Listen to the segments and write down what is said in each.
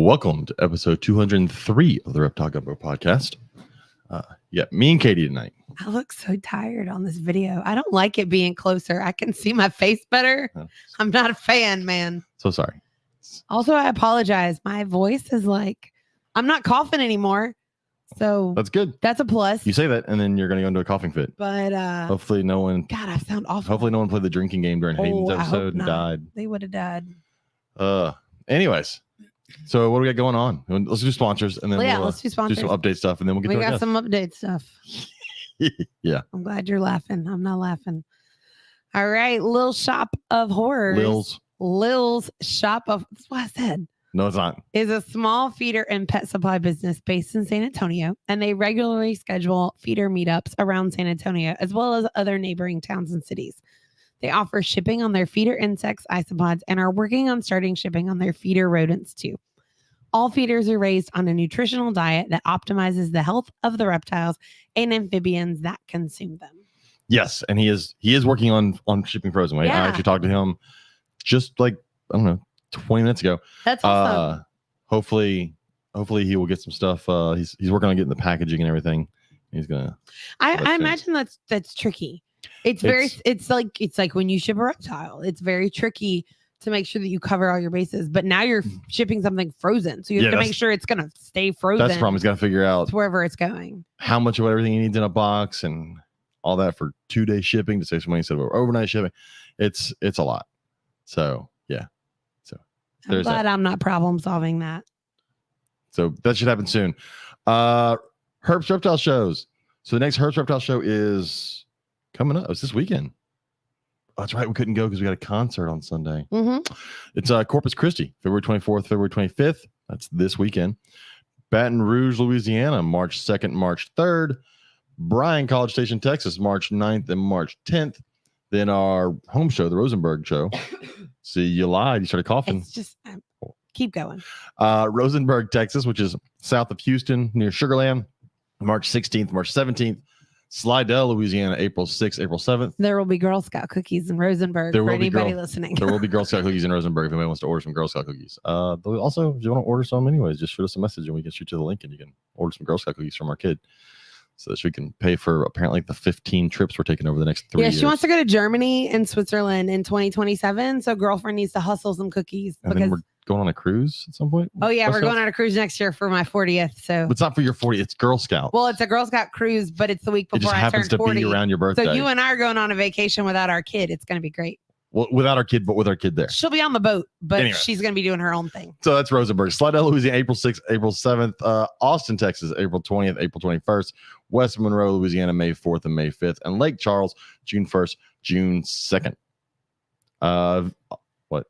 Welcome to episode 203 of the Reptile Gumbo podcast. Me and Katie tonight. I look so tired on this video. I don't like it being closer. I can see my face better. I'm not a fan, man. So sorry. Also, I apologize. My voice is like, I'm not coughing anymore. So that's good. That's a plus. You say that, and then you're going to go into a coughing fit. But hopefully no one. God, I sound awful. Hopefully no one played the drinking game during Hayden's episode and died. They would have died. Anyways, so what do we got going on? Let's do sponsors, and then let's do sponsors. Do some update stuff, and then we'll get. We got some update stuff. Yeah. I'm glad you're laughing. I'm not laughing. All right, Lil Shop of Horrors. Lil's Shop of. That's what I said. No, it's not. Is a small feeder and pet supply business based in San Antonio, and they regularly schedule feeder meetups around San Antonio, as well as other neighboring towns and cities. They offer shipping on their feeder insects, isopods, and are working on starting shipping on their feeder rodents too. All feeders are raised on a nutritional diet that optimizes the health of the reptiles and amphibians that consume them. Yes, and he is working on shipping frozen. Right? Yeah. I actually talked to him just 20 minutes ago. That's awesome. Hopefully he will get some stuff. He's working on getting the packaging and everything. He's gonna. I imagine that's tricky. It's like when you ship a reptile, it's very tricky to make sure that you cover all your bases. But now you're shipping something frozen, so you have to make sure it's gonna stay frozen. That's the problem. He's got to figure out wherever it's going, how much of everything he needs in a box and all that for 2-day shipping to save some money instead of overnight shipping. It's a lot. So yeah. I'm glad I'm not problem solving that. So that should happen soon. Herbst Reptile shows. So the next Herbst Reptile show is coming up. It's this weekend. Oh, that's right. We couldn't go because we got a concert on Sunday. Mm-hmm. It's Corpus Christi, February 24th, February 25th. That's this weekend. Baton Rouge, Louisiana, March 2nd, March 3rd. Bryan, College Station, Texas, March 9th and March 10th. Then our home show, the Rosenberg show. See, you lied. You started coughing. It's just keep going. Rosenberg, Texas, which is south of Houston near Sugarland, March 16th, March 17th. Slidell, Louisiana, April 6th, April 7th. There will be Girl Scout cookies in Rosenberg for anybody listening. There will be Girl Scout cookies in Rosenberg if anybody wants to order some Girl Scout cookies. Also, if you want to order some anyways, just shoot us a message and we can shoot you the link and you can order some Girl Scout cookies from our kid. So that she can pay for apparently the 15 trips we're taking over the next 3 years. Yeah, she wants to go to Germany and Switzerland in 2027. So girlfriend needs to hustle some cookies. And then we're going on a cruise at some point. Oh, yeah. We're going on a cruise next year for my 40th. So it's not for your 40th. It's Girl Scout. Well, it's a Girl Scout cruise, but it's the week before I turn 40. It just happens to be around your birthday. So you and I are going on a vacation without our kid. It's going to be great. Well, without our kid, but with our kid there. She'll be on the boat, but she's going to be doing her own thing. So that's Rosenberg. Slidell, Louisiana, April 6th, April 7th. Austin, Texas, April 20th, April 21st. West Monroe, Louisiana, May 4th and May 5th. And Lake Charles, June 1st, June 2nd. What?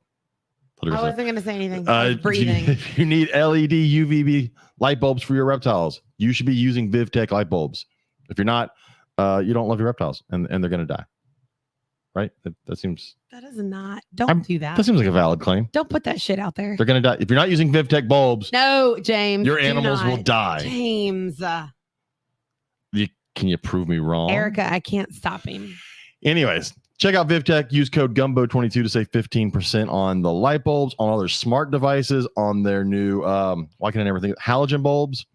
I wasn't going to say anything. I was breathing. If you need LED UVB light bulbs for your reptiles, you should be using VivTech light bulbs. If you're not, you don't love your reptiles and they're going to die. Right? That seems... That is not... Don't do that. That seems like a valid claim. Don't put that shit out there. They're going to die. If you're not using VivTech bulbs... No, James. Your animals will die. James. Can you prove me wrong? Erica, I can't stop him. Anyways, check out VivTech. Use code GUMBO22 to save 15% on the light bulbs, on all their smart devices, on their new... why can I never think of halogen bulbs?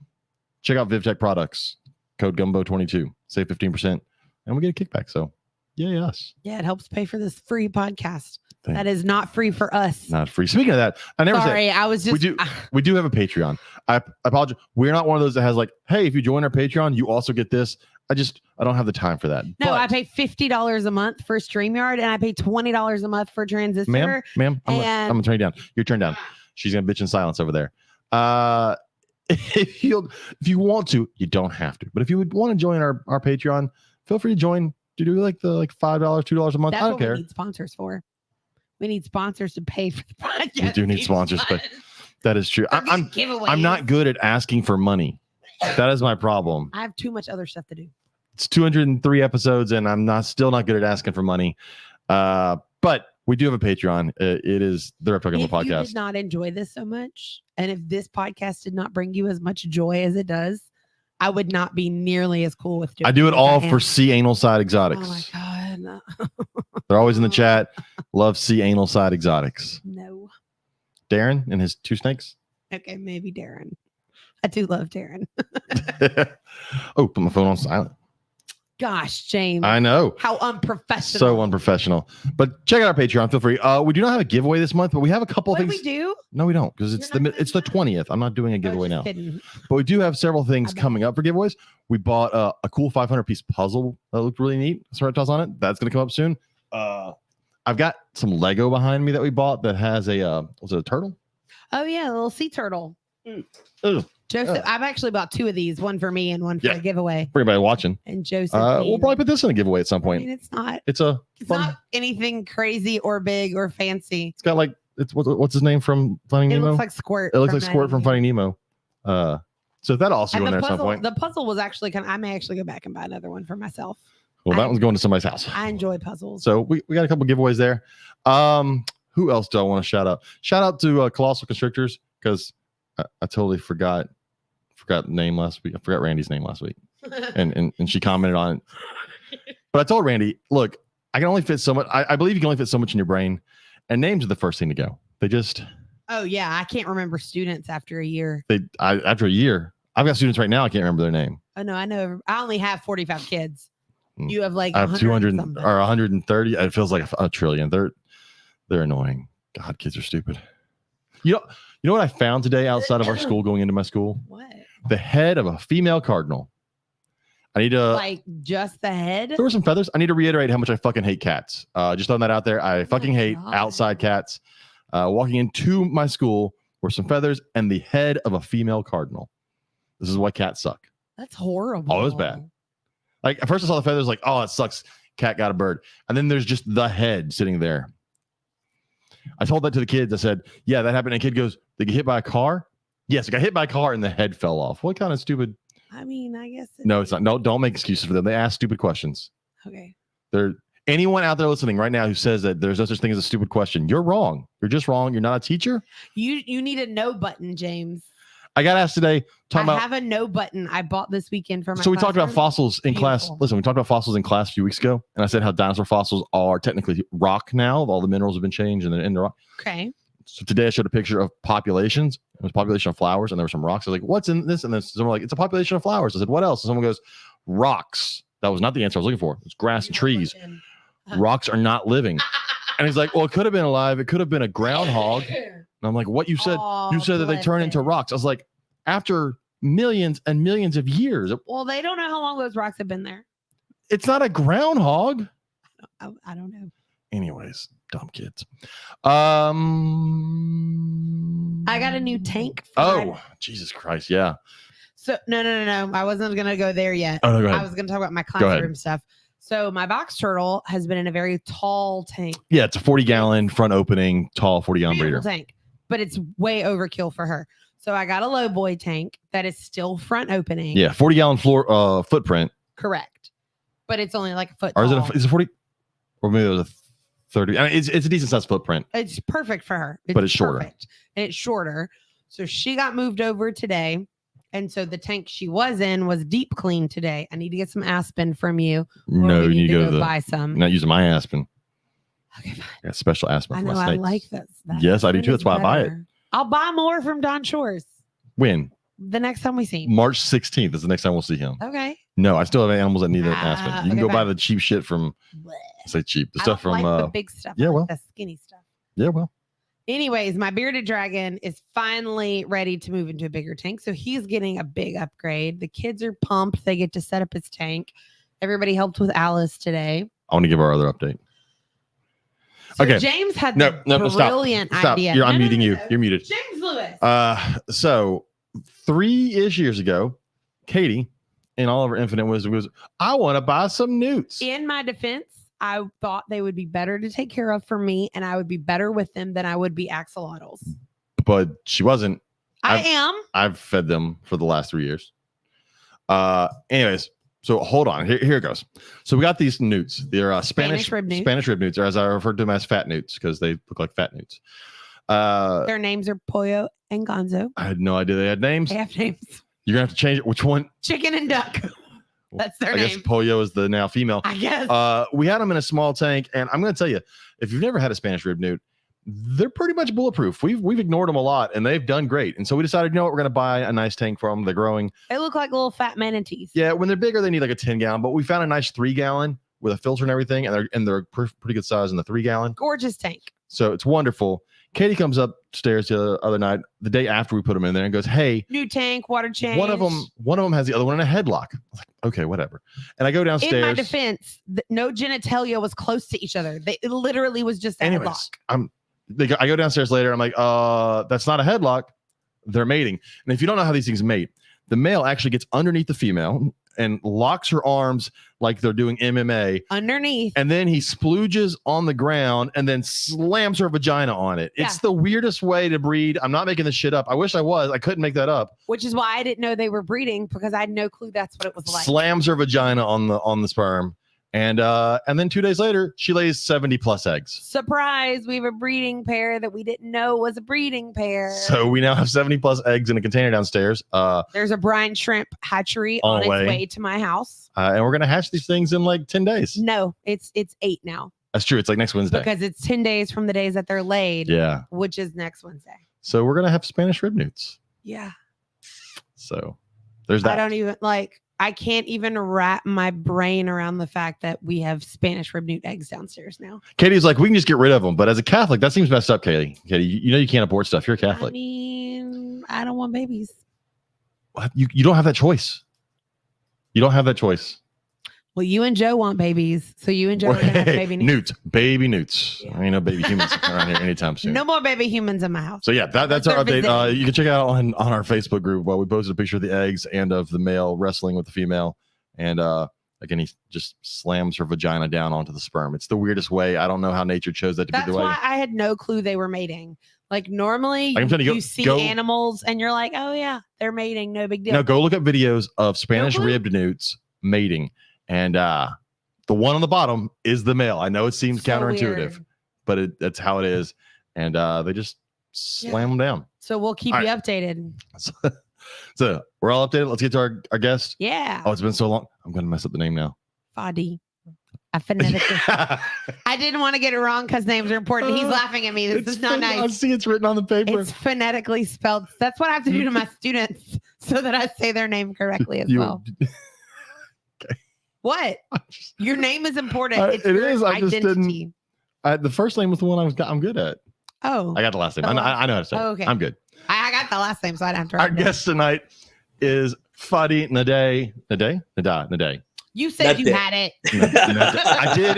Check out VivTech products. Code GUMBO22. Save 15%. And we get a kickback, so... Yeah, yes. Yeah, it helps pay for this free podcast. That is not free for us. Not free. Speaking of that, I never Sorry, said... I was just... We do have a Patreon. I apologize. We're not one of those that has hey, if you join our Patreon, you also get this. I don't have the time for that. No, I pay $50 a month for StreamYard, and I pay $20 a month for Transistor. Ma'am, I'm going to turn you down. You're turned down. She's going to bitch in silence over there. If you want to, you don't have to. But if you would want to join our Patreon, feel free to join. Do the $5, $2 a month. That's I don't care. We need sponsors for. We need sponsors to pay for the podcast. We do need sponsors, but that is true. I'm not good at asking for money. That is my problem. I have too much other stuff to do. It's 203 episodes, and I'm still not good at asking for money. But we do have a Patreon. It is the Reptile Gumbo podcast. If you did not enjoy this so much, and if this podcast did not bring you as much joy as it does, I would not be nearly as cool with doing it. I do it all for C Anal Side Exotics. Oh my God. No. They're always in the chat. Love C Anal Side Exotics. No. Darren and his 2 snakes. Okay, maybe Darren. I do love Darren. Oh, put my phone on silent. Gosh, James. I know. How unprofessional. So unprofessional. But check out our Patreon. Feel free. We do not have a giveaway this month, but we have a couple of What do things. we do? No, we don't, because it's You're not the gonna do it? 20th. I'm not doing a giveaway now. Kidding. But we do have several things I bet. coming up for giveaways. We bought a cool 500-piece puzzle that looked really neat. Some reptiles on it. That's going to come up soon. I've got some Lego behind me that we bought that has a was it a turtle? Oh yeah, a little sea turtle. Ugh. Joseph, I've actually bought 2 of these, one for me and one for a giveaway. For anybody watching, And Joseph, we'll probably put this in a giveaway at some I point. mean, it's not It's not anything crazy or big or fancy. It's got like what's his name from Finding It Nemo? looks like Squirt. It looks like Squirt from Finding Nemo. So that also And in the there at some puzzle, point. the puzzle was actually I may actually go back and buy another one for myself. Well, that one's going to somebody's house. I enjoy puzzles. So we got a couple giveaways there. Who else do I want to shout out? Shout out to Colossal Constrictors, because I totally forgot the name last week. I forgot Randy's name last week, and she commented on it. But I told Randy, look, I can only fit so much. I believe you can only fit so much in your brain, and names are the first thing to go. They just. Oh yeah, I can't remember students after a year. After a year, I've got students right now. I can't remember their name. Oh no, I know. I only have 45 kids. You have like I have 200 something. or 130. It feels like a trillion. They're annoying. God, kids are stupid. You know what I found today outside of our school going into my school? What? The head of a female cardinal. I need to Like just the head? there were some feathers. I need to reiterate how much I fucking hate cats. Just throwing that out there. I fucking hate God. outside cats. Walking into my school were some feathers and the head of a female cardinal. This is why cats suck. That's horrible. Oh, it was bad. Like at first I saw the feathers, like, oh, it sucks. Cat got a bird. And then there's just the head sitting there. I told that to the kids. I said, yeah, that happened. And a kid goes, they get hit by a car? Yes, it got hit by a car and the head fell off. What kind of stupid? I mean, I guess. No, it's not. No, don't make excuses for them. They ask stupid questions. Okay. Anyone out there listening right now who says that there's no such thing as a stupid question, you're wrong. You're just wrong. You're not a teacher. You need a no button, James. I got asked today. I have a no button I bought this weekend for my So we talked about classroom. fossils in class. Beautiful. Listen, we talked about fossils in class a few weeks ago, and I said how dinosaur fossils are technically rock now. All the minerals have been changed and they're in the rock. Okay. So today I showed a picture of populations. It was a population of flowers, and there were some rocks. I was like, "What's in this?" And then someone was like, "It's a population of flowers." I said, "What else?" And someone goes, "Rocks." That was not the answer I was looking for. It's grass and trees. Rocks are not living. And he's like, "Well, it could have been alive. It could have been a groundhog." And I'm like, "What you said? You said that they turn into rocks." I was like, "After millions and millions of years, Well, they don't know how long those rocks have been there. it's not a groundhog." I don't know. Anyways, dumb kids. I got a new tank. Oh, Jesus Christ! Yeah. So no. I wasn't gonna go there yet. Oh, no, go ahead. I was gonna talk about my Go ahead. classroom stuff. So my box turtle has been in a very tall tank. Yeah, it's a 40-gallon front opening, tall 40-gallon breeder. Beautiful tank, but it's way overkill for her. So I got a low boy tank that is still front opening. Yeah, 40-gallon floor footprint. Correct. But it's only like a foot Or is tall. it 40? Or maybe it was a 30. I mean, it's a decent sized footprint. It's perfect for her. But it's shorter. Perfect. And it's shorter. So she got moved over today. And so the tank she was in was deep clean today. I need to get some Aspen from you. Or No, we you need to go to the. buy some. I'm not using my Aspen. Okay, fine. I got special Aspen I for know my I snakes. like this. That Yes, I do Aspen too. is That's why I buy it. better. I'll buy more from Don Shores When? the next time we see him. March 16th is the next time we'll see him. Okay. No, I still have animals that need an Aspen. You can okay, go buy fine. the cheap shit from, Bleh. I say cheap, the I stuff don't from, like the big stuff. yeah, I like well. the skinny stuff. yeah, well, Anyways, my bearded dragon is finally ready to move into a bigger tank. So he's getting a big upgrade. The kids are pumped. They get to set up his tank. Everybody helped with Alice today. I want to give our other update. So Okay. James had No, the no, stop. brilliant Stop. idea. I'm No, muting you. no. You're muted. James Lewis. So 3-ish years ago, Katie, in all of her infinite wisdom, goes, I want to buy some newts. In my defense, I thought they would be better to take care of for me, and I would be better with them than I would be axolotls. But she wasn't. I am. I've fed them for the last 3 years. Anyways, so hold on. Here it goes. So we got these newts. They're Spanish rib newt. Spanish rib newts, or as I referred to them as fat newts, because they look like fat newts. Their names are Pollo and Gonzo. I had no idea they had names. They have names. You're gonna have to change it. Which one? Chicken and duck. That's their I name. guess Pollo is the now female. I guess. We had them in a small tank, and I'm gonna tell you, if you've never had a Spanish rib newt, they're pretty much bulletproof. We've ignored them a lot, and they've done great. And so we decided, you know what, we're going to buy a nice tank from them. They're growing. They look like little fat manatees. Yeah, when they're bigger, they need like a 10-gallon, but we found a nice 3-gallon with a filter and everything, and they're pretty good size in the 3-gallon. Gorgeous tank. So it's wonderful. Katie comes upstairs the other night, the day after we put them in there, and goes, "Hey, new tank, water change." One of them has the other one in a headlock." I was like, "Okay, whatever." And I go downstairs. In my defense, no genitalia was close to each other. It literally was just a headlock. I go downstairs later. I'm like, that's not a headlock. They're mating. And if you don't know how these things mate, the male actually gets underneath the female and locks her arms like they're doing MMA underneath. And then he splooges on the ground and then slams her vagina on it. It's the weirdest way to breed. I'm not making this shit up. I wish I was. I couldn't make that up. Which is why I didn't know they were breeding, because I had no clue that's what it was like. Slams her vagina on the sperm. And then 2 days later, she lays 70+ eggs. Surprise! We have a breeding pair that we didn't know was a breeding pair. So we now have 70+ eggs in a container downstairs. There's a brine shrimp hatchery on its way to my house. And we're gonna hatch these things in like 10 days. No, it's 8 now. That's true. It's like next Wednesday. Because it's 10 days from the days that they're laid. Yeah. Which is next Wednesday. So we're gonna have Spanish rib newts. Yeah. So there's that. I can't even wrap my brain around the fact that we have Spanish rib newt eggs downstairs now. Katie's like, we can just get rid of them. But as a Catholic, that seems messed up, Katie. Katie, you know you can't abort stuff. You're a Catholic. I mean, I don't want babies. What? You don't have that choice. You don't have that choice. Well, you and Joe want babies. So you and Joe are going to have baby newts. Baby newts. Yeah. Ain't no baby humans around here anytime soon. No more baby humans in my house. So yeah, that's our update. You can check it out on our Facebook group. Well, we posted a picture of the eggs and of the male wrestling with the female. And again, he just slams her vagina down onto the sperm. It's the weirdest way. I don't know how nature chose that to be the way. That's why I had no clue they were mating. Like normally you see animals and you're like, oh yeah, they're mating. No big deal. No, go look up videos of Spanish ribbed newts mating. And the one on the bottom is the male. I know it seems counterintuitive, weird. But that's how it is. And they just slam them down. So we'll keep you updated. So we're all updated. Let's get to our guest. Yeah. Oh, it's been so long. I'm going to mess up the name now. Fadi. I didn't want to get it wrong because names are important. He's laughing at me. This is not nice. I see it's written on the paper. It's phonetically spelled. That's what I have to do to my students so that I say their name correctly as well. Okay. What? Your name is important. It's it your is. I identity. just didn't. The first name was the one I'm good at. Oh. I got the last name. I know how to say it. Okay. I'm good. I got the last name, so I don't have to. Our guest tonight is Fadi Naddeh. Naddeh. You said you had it. I did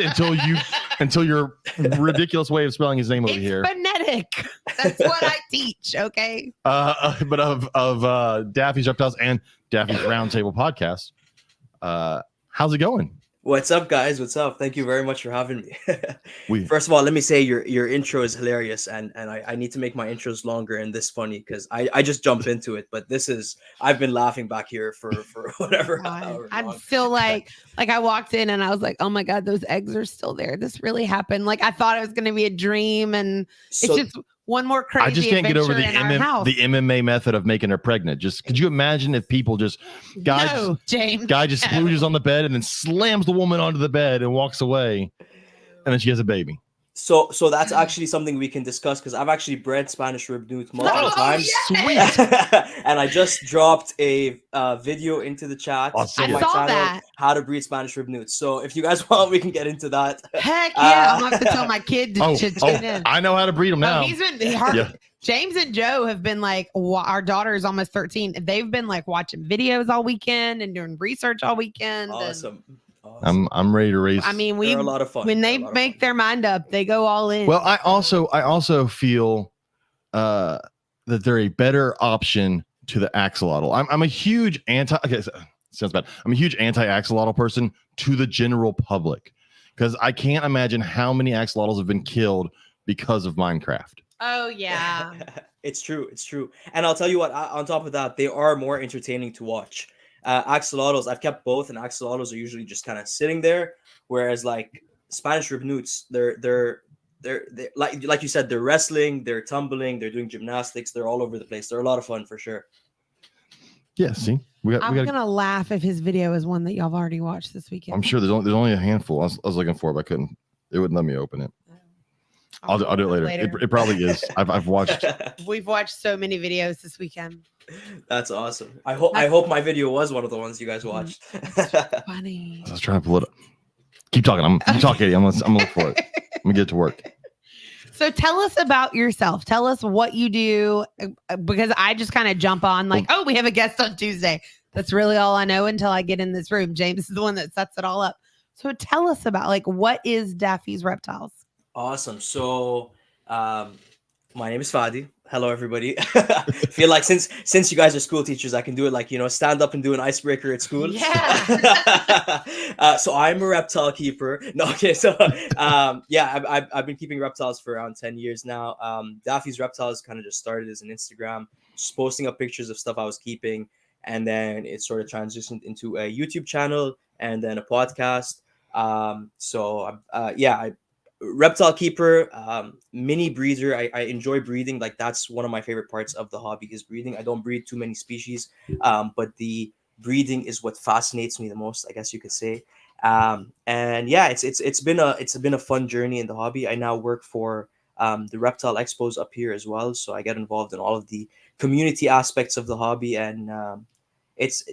until your ridiculous way of spelling his name over here. Phonetic. That's what I teach. Okay. But of Daffy's Reptiles and Daffy's Roundtable podcast. How's it going? What's up, guys? What's up? Thank you very much for having me. First of all, let me say your intro is hilarious, and I need to make my intros longer and this funny because I just jump into it. But I've been laughing back here for whatever. I'm still like I walked in and I was like, oh my God, those eggs are still there. This really happened. Like I thought it was going to be a dream, and it's just one more crazy. I just can't get over the MMA method of making her pregnant. Just could you imagine if people just guy just splooges on the bed and then slams the woman onto the bed and walks away, and then she has a baby. So that's actually something we can discuss because I've actually bred Spanish rib newts multiple times. Yes! Sweet. And I just dropped a video into the chat on my channel, how to breed Spanish rib newts. So if you guys want, we can get into that. Heck yeah! I'm gonna have to tell my kid to tune in. I know how to breed them now. James and Joe have been like, our daughter is almost 13. They've been like watching videos all weekend and doing research all weekend. Awesome. I'm ready to raise. I mean, they're a lot of fun. When they make their mind up, they go all in. Well, I also feel that they're a better option to the axolotl. I'm a huge sounds bad. I'm a huge anti-axolotl person to the general public because I can't imagine how many axolotls have been killed because of Minecraft. Oh yeah, it's true. And I'll tell you what. On top of that, they are more entertaining to watch. Axolotls, I've kept both, and axolotls are usually just kind of sitting there, whereas like Spanish rib newts, they're like you said, they're wrestling, they're tumbling, they're doing gymnastics, they're all over the place. They're a lot of fun for sure. Yeah, see, I'm gonna laugh if his video is one that y'all have already watched this weekend. I'm sure there's only a handful. I was looking for it, but I couldn't. It wouldn't let me open it. I'll do it later. It probably is. I've watched. We've watched so many videos this weekend. That's awesome. I hope my video was one of the ones you guys watched. Funny. I was trying to pull it up. Keep talking. You talk, Katie. I'm gonna look for it. I'm gonna get to work. So tell us about yourself. Tell us what you do, because I just kind of jump on like, oh, we have a guest on Tuesday. That's really all I know until I get in this room. James is the one that sets it all up. So tell us about like, what is Daffy's Reptiles? Awesome. So my name is Fadi. Hello, everybody. Feel like since you guys are school teachers, I can do it like, stand up and do an icebreaker at school. Yeah. So I'm a reptile keeper. No, okay. So I've been keeping reptiles for around 10 years now. Daffy's Reptiles kind of just started as an Instagram, just posting up pictures of stuff I was keeping. And then it sort of transitioned into a YouTube channel and then a podcast. Reptile keeper, mini breeder. I enjoy breeding. Like that's one of my favorite parts of the hobby is breeding. I don't breed too many species, but the breeding is what fascinates me the most, I guess you could say. It's been a fun journey in the hobby. I now work for the reptile expos up here as well, so I get involved in all of the community aspects of the hobby, and it's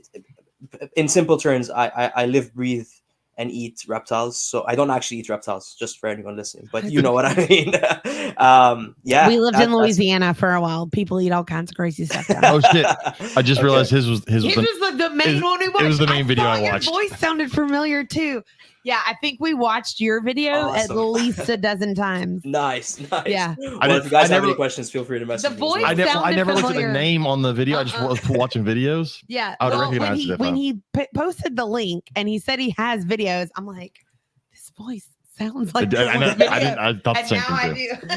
in simple terms, I live, breathe, and eat reptiles. So I don't actually eat reptiles, just for anyone listening, but you know what I mean. We lived in Louisiana for a while. People eat all kinds of crazy stuff down. Oh shit! I just realized his was the main one we watched. It was the main video I watched. Your voice sounded familiar too. Yeah, I think we watched your video at least a dozen times. Nice. Yeah. Well, if you guys have any questions, feel free to message me. I never looked at the name on the video. I just was watching videos. Yeah. I would recognize it. When he posted the link and he said he has videos, I'm like, this voice sounds like I thought the same thing too.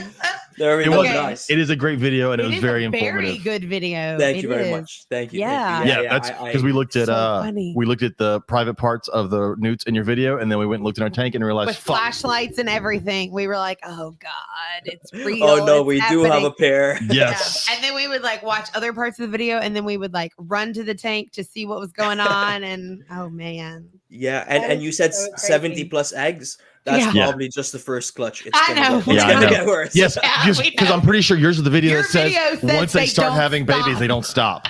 There we go. Nice. It is a great video and it was very informative. Very good video. Thank you very much. Thank you. Yeah. That's because we looked at the private parts of the newts in your video, and then we went and looked in our tank and realized with flashlights and everything. We were like, oh god, it's real. Oh no, we do have a pair. Yes. Yeah. And then we would like watch other parts of the video, and then we would like run to the tank to see what was going on. And oh man. Yeah, and you said so 70 plus eggs. That's probably just the first clutch. It's gonna get worse. Yes, because I'm pretty sure yours is the video that says once they start having babies, they don't stop.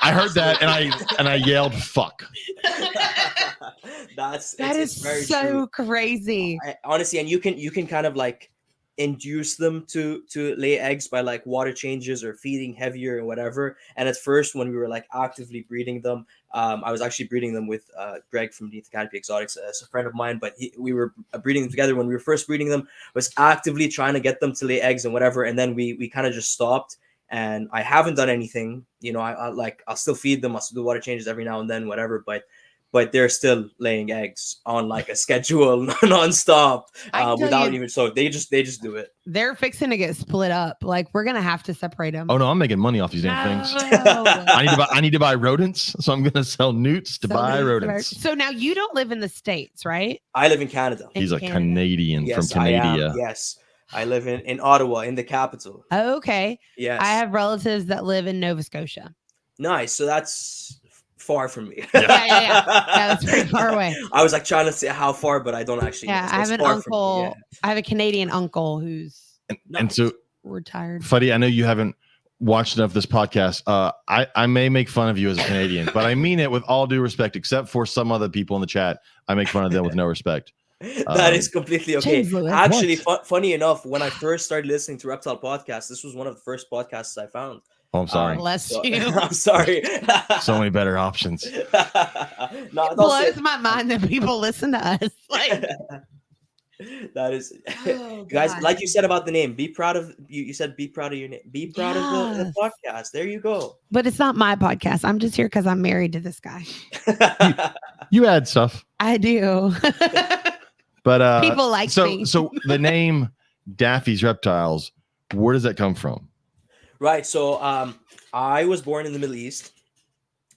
I heard that and I yelled "fuck." That is very so crazy. Honestly, and you can kind of like induce them to lay eggs by like water changes or feeding heavier and whatever. And at first, when we were like actively breeding them, I was actually breeding them with Greg from Beneath the Canopy Exotics, as a friend of mine, but we were breeding them together. When we were first breeding them, was actively trying to get them to lay eggs and whatever. And then we kind of just stopped, and I haven't done anything. I'll still feed them. I'll still do water changes every now and then, whatever. But they're still laying eggs on like a schedule nonstop without even. So they just do it. They're fixing to get split up. Like we're gonna have to separate them. Oh no, I'm making money off these damn things. I need to buy rodents, so I'm gonna sell newts to buy rodents. So now you don't live in the States, right? I live in Canada. He's a Canadian from Canada. Yes, I live in Ottawa, in the capital. Oh, okay. Yes, I have relatives that live in Nova Scotia. Nice. So that's far from me. Yeah, that's pretty far away. I was like trying to say how far, but I don't actually know. I have an uncle. I have a Canadian uncle who's and so retired. Fadi, I know you haven't watched enough of this podcast. I may make fun of you as a Canadian, but I mean it with all due respect, except for some other people in the chat. I make fun of them with no respect. That is completely okay. Actually, funny enough, when I first started listening to Reptile Podcasts, this was one of the first podcasts I found. Oh, I'm sorry. Bless you. I'm sorry. So many better options. It blows my mind that people listen to us. Like that is, guys. Like you said about the name, be proud of you. You said be proud of your name. Be proud of the podcast. There you go. But it's not my podcast. I'm just here because I'm married to this guy. you add stuff. I do. But people like me. So the name Daffy's Reptiles, where does that come from? Right. So I was born in the Middle East,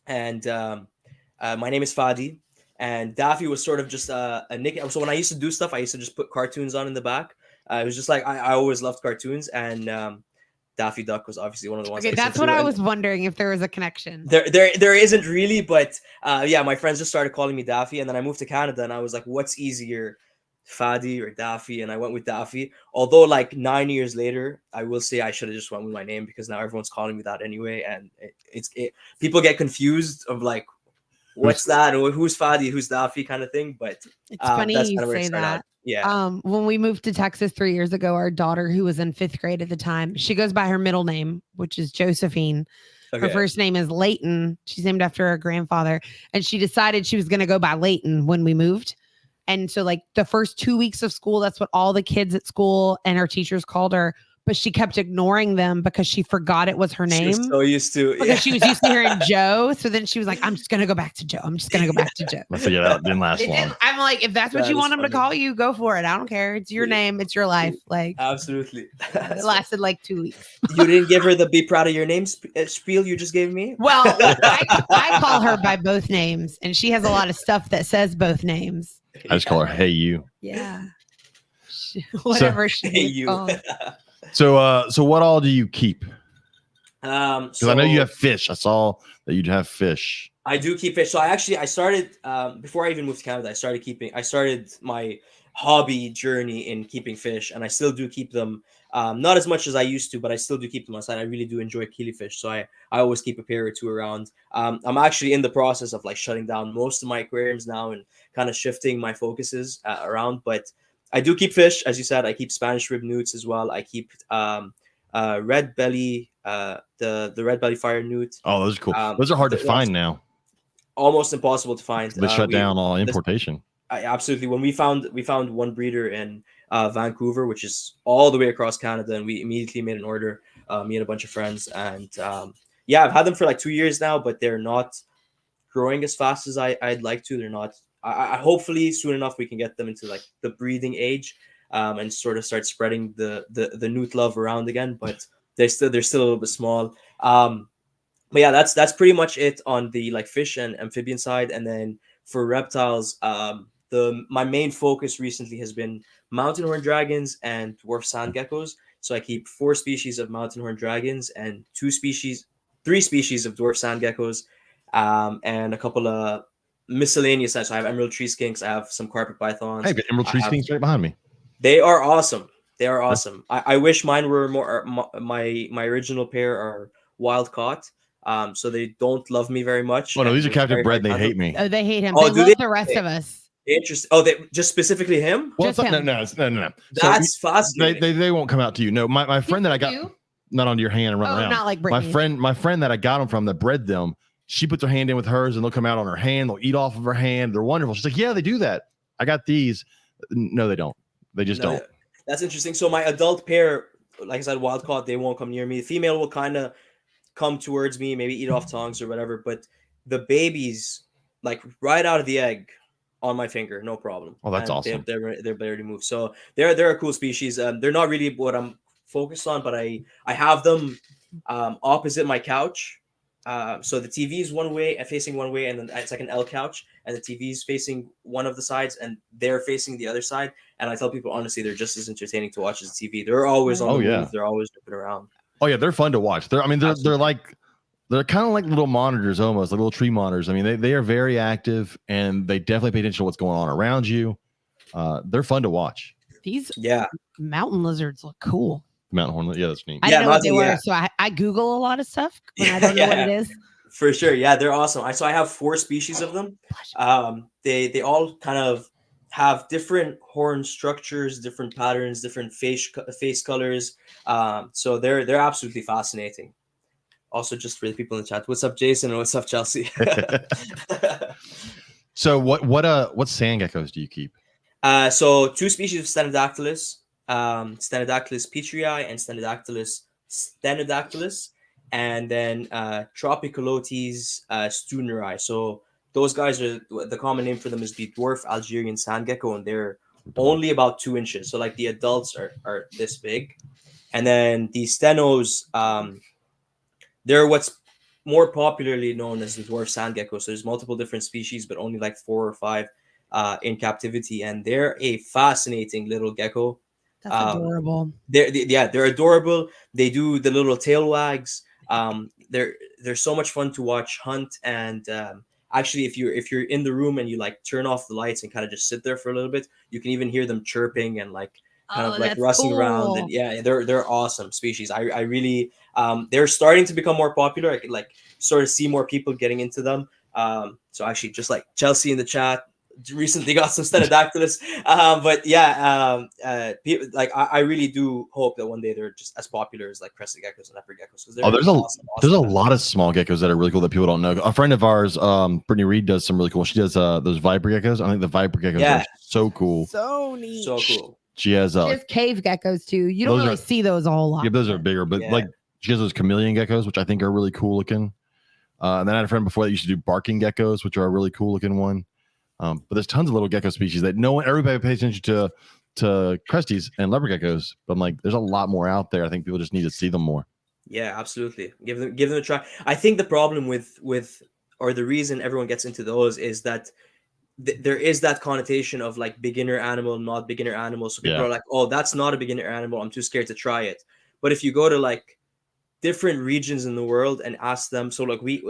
and my name is Fadi, and Daffy was sort of just a nickname. So when I used to do stuff, I used to just put cartoons on in the back. It was just like I always loved cartoons, and Daffy Duck was obviously one of the ones. Okay, that's what I was wondering, if there was a connection. There isn't really, but my friends just started calling me Daffy, and then I moved to Canada, and I was like, what's easier Fadi or Daffy, and I went with Daffy. Although like 9 years later, I will say I should have just went with my name because now everyone's calling me that anyway, and people get confused of like what's that or who's Fadi, who's Daffy kind of thing. But It's funny that's you kind of where it say started that. out. Yeah. When we moved to Texas 3 years ago, our daughter, who was in 5th grade at the time, she goes by her middle name, which is Josephine. Her Okay. first name is Leighton. She's named after her grandfather. And she decided she was going to go by Leighton when we moved. And so, like, the first 2 weeks of school, that's what all the kids at school and her teachers called her. But she kept ignoring them because she forgot it was her She name. was so used to Because she was used to hearing Joe. So then she was like, I'm just going to go back to Joe. I'm just going to go back to Joe. I figure that didn't last long. I'm like, if that's what That you is want them to funny. call you, go for it. I don't care. It's your name. It's your life. Like, Absolutely. it lasted like 2 weeks. You didn't give her the "be proud of your name" spiel you just gave me. Well, I call her by both names, and she has a lot of stuff that says both names. I just call her "Hey you." Yeah. Whatever she Hey, is you. called. So what all do you keep? Because So I know you have fish. I saw that you'd have fish. I do keep fish. So I started before I even moved to Canada. I started my hobby journey in keeping fish, and I still do keep them. Not as much as I used to, but I still do keep them aside. I really do enjoy killifish, so I always keep a pair or two around. I'm actually in the process of like shutting down most of my aquariums now and kind of shifting my focuses around. But I do keep fish, as you said. I keep Spanish rib newts as well. I keep red belly, the red belly fire newt. Oh, those are cool. Those are hard to find now. Almost impossible to find. They shut down all importation. Absolutely. When we found one breeder in Vancouver, which is all the way across Canada, and we immediately made an order. Me and a bunch of friends, and yeah, I've had them for like 2 years now, but they're not growing as fast as I'd like to. They're not. I hopefully soon enough we can get them into like the breeding age, and sort of start spreading the newt love around again. But they're still a little bit small. But yeah, that's pretty much it on the like fish and amphibian side. And then for reptiles, my main focus recently has been mountain horn dragons and dwarf sand geckos. So I keep 4 species of mountain horn dragons and 3 species of dwarf sand geckos, and a couple of miscellaneous sites. So I have emerald tree skinks. I have some carpet pythons. Hey, I've got emerald tree skinks right behind me. They are awesome. They are awesome. I wish mine were more. My original pair are wild caught. So they don't love me very much. Oh no, these are captive very bred. They hate me. Oh, they hate him. Oh, They do love they? the rest of us. Interesting. Oh, they just specifically him? Well, Just it's not, him. no. That's So fascinating. they won't come out to you. No, my friend that I got not onto your hand and run Oh, around. not like My Brittany. friend that I got them from that bred them. She puts her hand in with hers and they'll come out on her hand. They'll eat off of her hand. They're wonderful. She's like, yeah, they do that. I got these. No, they don't. They just don't. That's interesting. So my adult pair, like I said, wild caught, they won't come near me. The female will kind of come towards me, maybe eat off tongues or whatever. But the babies, like right out of the egg, on my finger, no problem. Oh, that's And awesome. They're barely moved. So they're a cool species. They're not really what I'm focused on, but I have them opposite my couch. So the TV is one way, facing one way, and then it's like an L couch, and the TV is facing one of the sides, and they're facing the other side. And I tell people honestly, they're just as entertaining to watch as the TV. They're always on the move. They're always jumping around. Oh yeah, they're fun to watch. They're kind of like little monitors, almost like little tree monitors. I mean, they are very active, and they definitely pay attention to what's going on around you. They're fun to watch. These mountain lizards look cool. Mountain horn, yeah, that's neat. I didn't know what they were, so I Google a lot of stuff when I don't know what it is. For sure, yeah, they're awesome. So I have 4 species of them. They all kind of have different horn structures, different patterns, different face colors. So they're absolutely fascinating. Also, just for the people in the chat, what's up, Jason, and what's up, Chelsea? So what sand geckos do you keep? So 2 species of Stenodactylus, Stenodactylus petrii and Stenodactylus, and then Tropicalotes stuneri. So those guys are, the common name for them is the dwarf Algerian sand gecko, and they're only about 2 inches. So like the adults are this big, and then the stenos, they're what's more popularly known as the dwarf sand gecko. So there's multiple different species, but only like 4 or 5 in captivity, and they're a fascinating little gecko. That's adorable. They're adorable. They do the little tail wags. They're so much fun to watch hunt, and actually, if you're in the room and you like turn off the lights and kind of just sit there for a little bit, you can even hear them chirping and like kind of like that's rustling around. And cool. yeah, they're awesome species. I really they're starting to become more popular. I could like sort of see more people getting into them. So actually, just like Chelsea in the chat recently got some Stenodactylus. But yeah, people, like I really do hope that one day they're just as popular as like crested geckos and leopard geckos, because there's awesome, there's a awesome lot of small geckos that are really cool that people don't know. A friend of ours, Brittany Reed, does some really cool. She does those viper geckos. I think the viper geckos are so cool. So neat. So cool. She has Just cave geckos too. You don't those really see those a whole lot. yeah, those are bigger, but Yeah. like she has those chameleon geckos, which I think are really cool looking. And then I had a friend before that used to do barking geckos, which are a really cool looking one. But there's tons of little gecko species that everybody pays attention to cresties and leopard geckos. But I'm like, there's a lot more out there. I think people just need to see them more. Yeah, absolutely. Give them a try. I think the problem with or the reason everyone gets into those is that there is that connotation of like beginner animal, not beginner animal. So people are like, oh, that's not a beginner animal, I'm too scared to try it. But if you go to like different regions in the world and ask them, so like we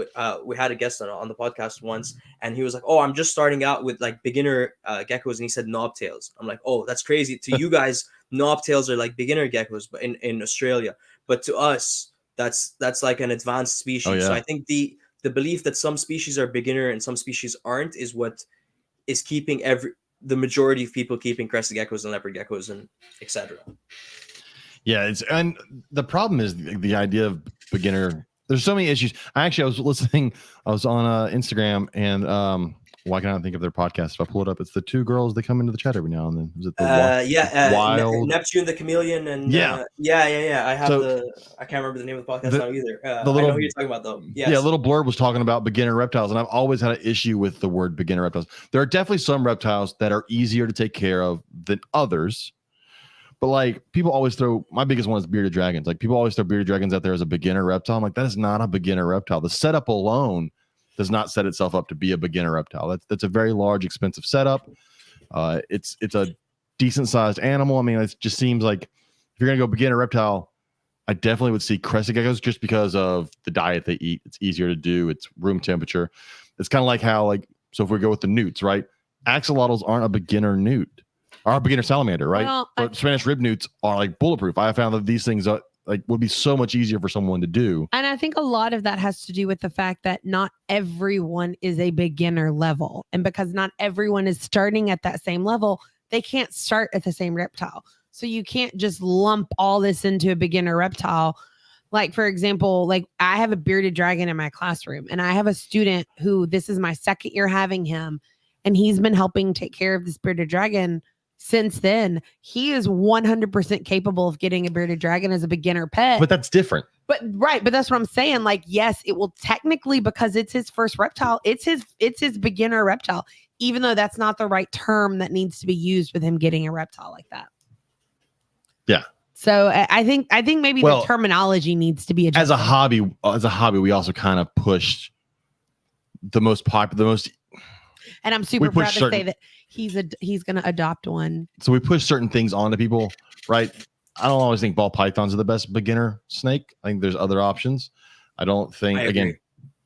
had a guest on the podcast once, and he was like, oh, I'm just starting out with like beginner geckos, and he said knobtails. I'm like, oh, that's crazy. To you guys, knobtails are like beginner geckos, but in Australia, but to us, that's like an advanced species. Oh, yeah. So I think the belief that some species are beginner and some species aren't is what is keeping the majority of people keeping crested geckos and leopard geckos and etc. Yeah, and the problem is the idea of beginner. There's so many issues. I was listening. I was on Instagram, and why can't I think of their podcast? If I pull it up, it's the two girls that come into the chat every now and then. Is it the Wild Neptune the Chameleon and yeah. I have I can't remember the name of the podcast now either. I know who you're talking about though. Yes. Yeah, little blurb was talking about beginner reptiles, and I've always had an issue with the word beginner reptiles. There are definitely some reptiles that are easier to take care of than others. But like people always throw, my biggest one is bearded dragons. Like people always throw bearded dragons out there as a beginner reptile. I'm like, that is not a beginner reptile. The setup alone does not set itself up to be a beginner reptile. That's a very large, expensive setup. It's a decent sized animal. I mean, it just seems like if you're gonna go beginner reptile, I definitely would see crested geckos just because of the diet they eat. It's easier to do. It's room temperature. It's kind of like how so if we go with the newts, right? Axolotls aren't a beginner newt. Are a beginner salamander, right? Well, but Spanish rib newts are like bulletproof. I found that these things are would be so much easier for someone to do. And I think a lot of that has to do with the fact that not everyone is a beginner level. And because not everyone is starting at that same level, they can't start at the same reptile. So you can't just lump all this into a beginner reptile. Like, for example, like I have a bearded dragon in my classroom, and I have a student who this is my second year having him, and he's been helping take care of this bearded dragon since then. He is 100% capable of getting a bearded dragon as a beginner pet. But that's different. But that's what I'm saying. Like, yes, it will technically, because it's his first reptile, it's his beginner reptile, even though that's not the right term that needs to be used with him getting a reptile like that. Yeah. So I think maybe the terminology needs to be adjusted. As a hobby, we also kind of pushed the most popular, and I'm super proud to say that he's going to adopt one. So we push certain things onto people, right? I don't always think ball pythons are the best beginner snake. I think there's other options. I think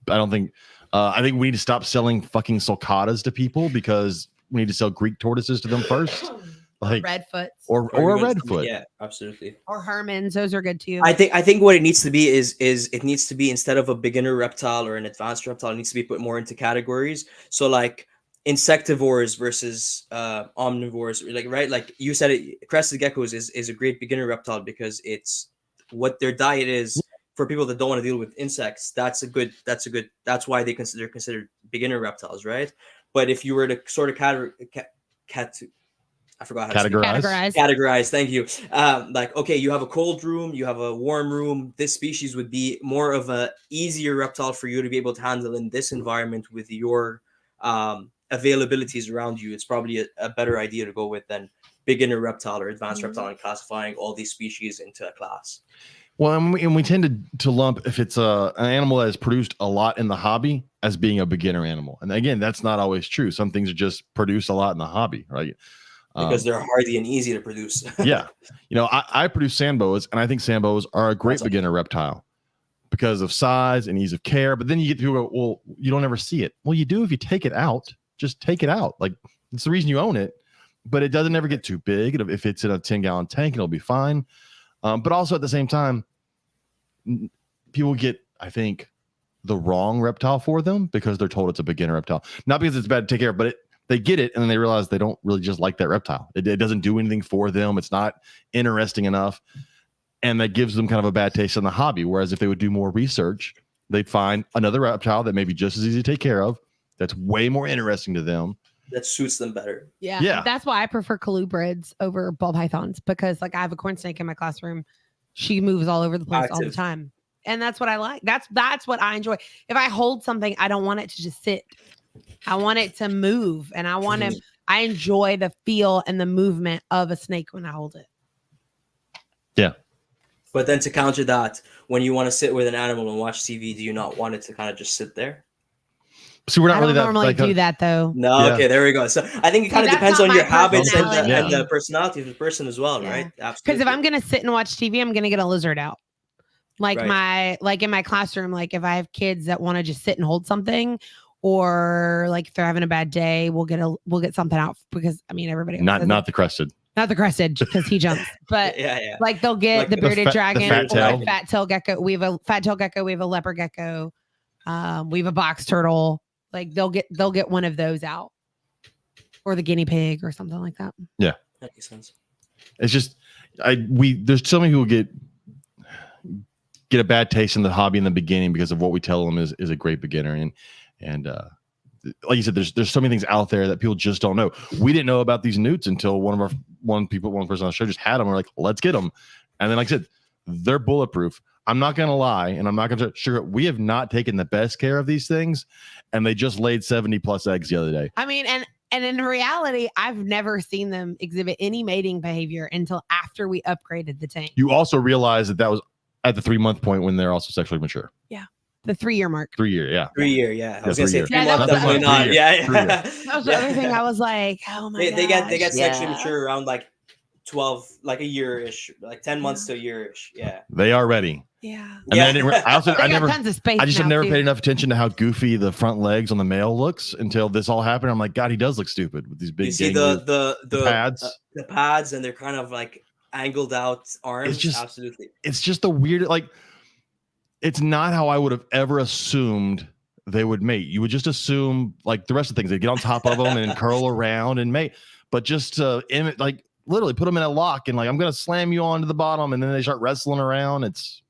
we need to stop selling fucking sulcatas to people, because we need to sell Greek tortoises to them first. Like redfoots or a redfoot. Yeah, absolutely. Or hermans, those are good too. I think what it needs to be is it needs to be, instead of a beginner reptile or an advanced reptile, it needs to be put more into categories. So like insectivores versus omnivores, like you said it, crested geckos is a great beginner reptile because it's what their diet is. For people that don't want to deal with insects, that's why they're considered beginner reptiles, right? But if you were to sort of categorize. Thank you. Like, okay, you have a cold room, you have a warm room. This species would be more of a easier reptile for you to be able to handle in this environment with your availabilities around you. It's probably a better idea to go with than beginner reptile or advanced reptile and classifying all these species into a class. Well, and we tend to lump, if it's an animal that has produced a lot in the hobby, as being a beginner animal. And again, that's not always true. Some things are just produce a lot in the hobby, right? Because they're hardy and easy to produce. Yeah. I produce sand boas, and I think sand boas are a great beginner reptile because of size and ease of care. But then you get people go, well, you don't ever see it. Well, you do if you take it out. Just take it out. Like, it's the reason you own it. But it doesn't ever get too big. If it's in a 10-gallon tank, it'll be fine. But also at the same time, people get, I think, the wrong reptile for them because they're told it's a beginner reptile. Not because it's bad to take care of, but they get it and then they realize they don't really just like that reptile. It doesn't do anything for them. It's not interesting enough. And that gives them kind of a bad taste in the hobby. Whereas if they would do more research, they'd find another reptile that may be just as easy to take care of, that's way more interesting to them, that suits them better. Yeah. That's why I prefer colubrids over ball pythons, because like I have a corn snake in my classroom. She moves all over the place all the time. And that's what I like. That's what I enjoy. If I hold something, I don't want it to just sit. I want it to move. And I enjoy the feel and the movement of a snake when I hold it. Yeah. But then to counter that, when you want to sit with an animal and watch TV, do you not want it to kind of just sit there? So we're not really normally do that though. No, Yeah. Okay, there we go. So I think it kind of depends on your habits and the personality of the person as well, right? Absolutely. Because if I'm gonna sit and watch TV, I'm gonna get a lizard out. Like in my classroom, like if I have kids that want to just sit and hold something, or like if they're having a bad day, we'll get something out, because I mean everybody not the crested. Not the crested, because he jumps. But like they'll get like the bearded dragon, or fat tail gecko. We have a fat tail gecko. We have a leopard gecko. We have a box turtle. Like they'll get one of those out, or the guinea pig or something like that. Yeah, that makes sense. It's just there's so many people get a bad taste in the hobby in the beginning because of what we tell them is a great beginner, and like you said, there's so many things out there that people just don't know. We didn't know about these newts until one person on the show just had them. We're like, let's get them, and then like I said, they're bulletproof. I'm not going to lie, and I'm not going to sugar. We have not taken the best care of these things, and they just laid 70 plus eggs the other day. I mean, and in reality, I've never seen them exhibit any mating behavior until after we upgraded the tank. You also realize that was at the 3-month point when they're also sexually mature. Yeah. The 3-year mark. 3 year, yeah. 3 year, yeah. I was gonna say 3 months, months, definitely not. Yeah. That was the other thing. I was like, oh my god. They get sexually mature around like 12, like a year-ish, like 10 months to a year-ish. Yeah. They are ready. Yeah. And then I never tons of space. I just have now, never too. paid enough attention to how goofy the front legs on the male looks until this all happened. I'm like, God, he does look stupid with these big. You see the pads, the pads, and they're kind of like angled out arms. It's just absolutely. It's just the weird, like, it's not how I would have ever assumed they would mate. You would just assume like the rest of the things, they'd get on top of them and curl around and mate, but just to like literally put them in a lock and like, I'm gonna slam you onto the bottom, and then they start wrestling around. It's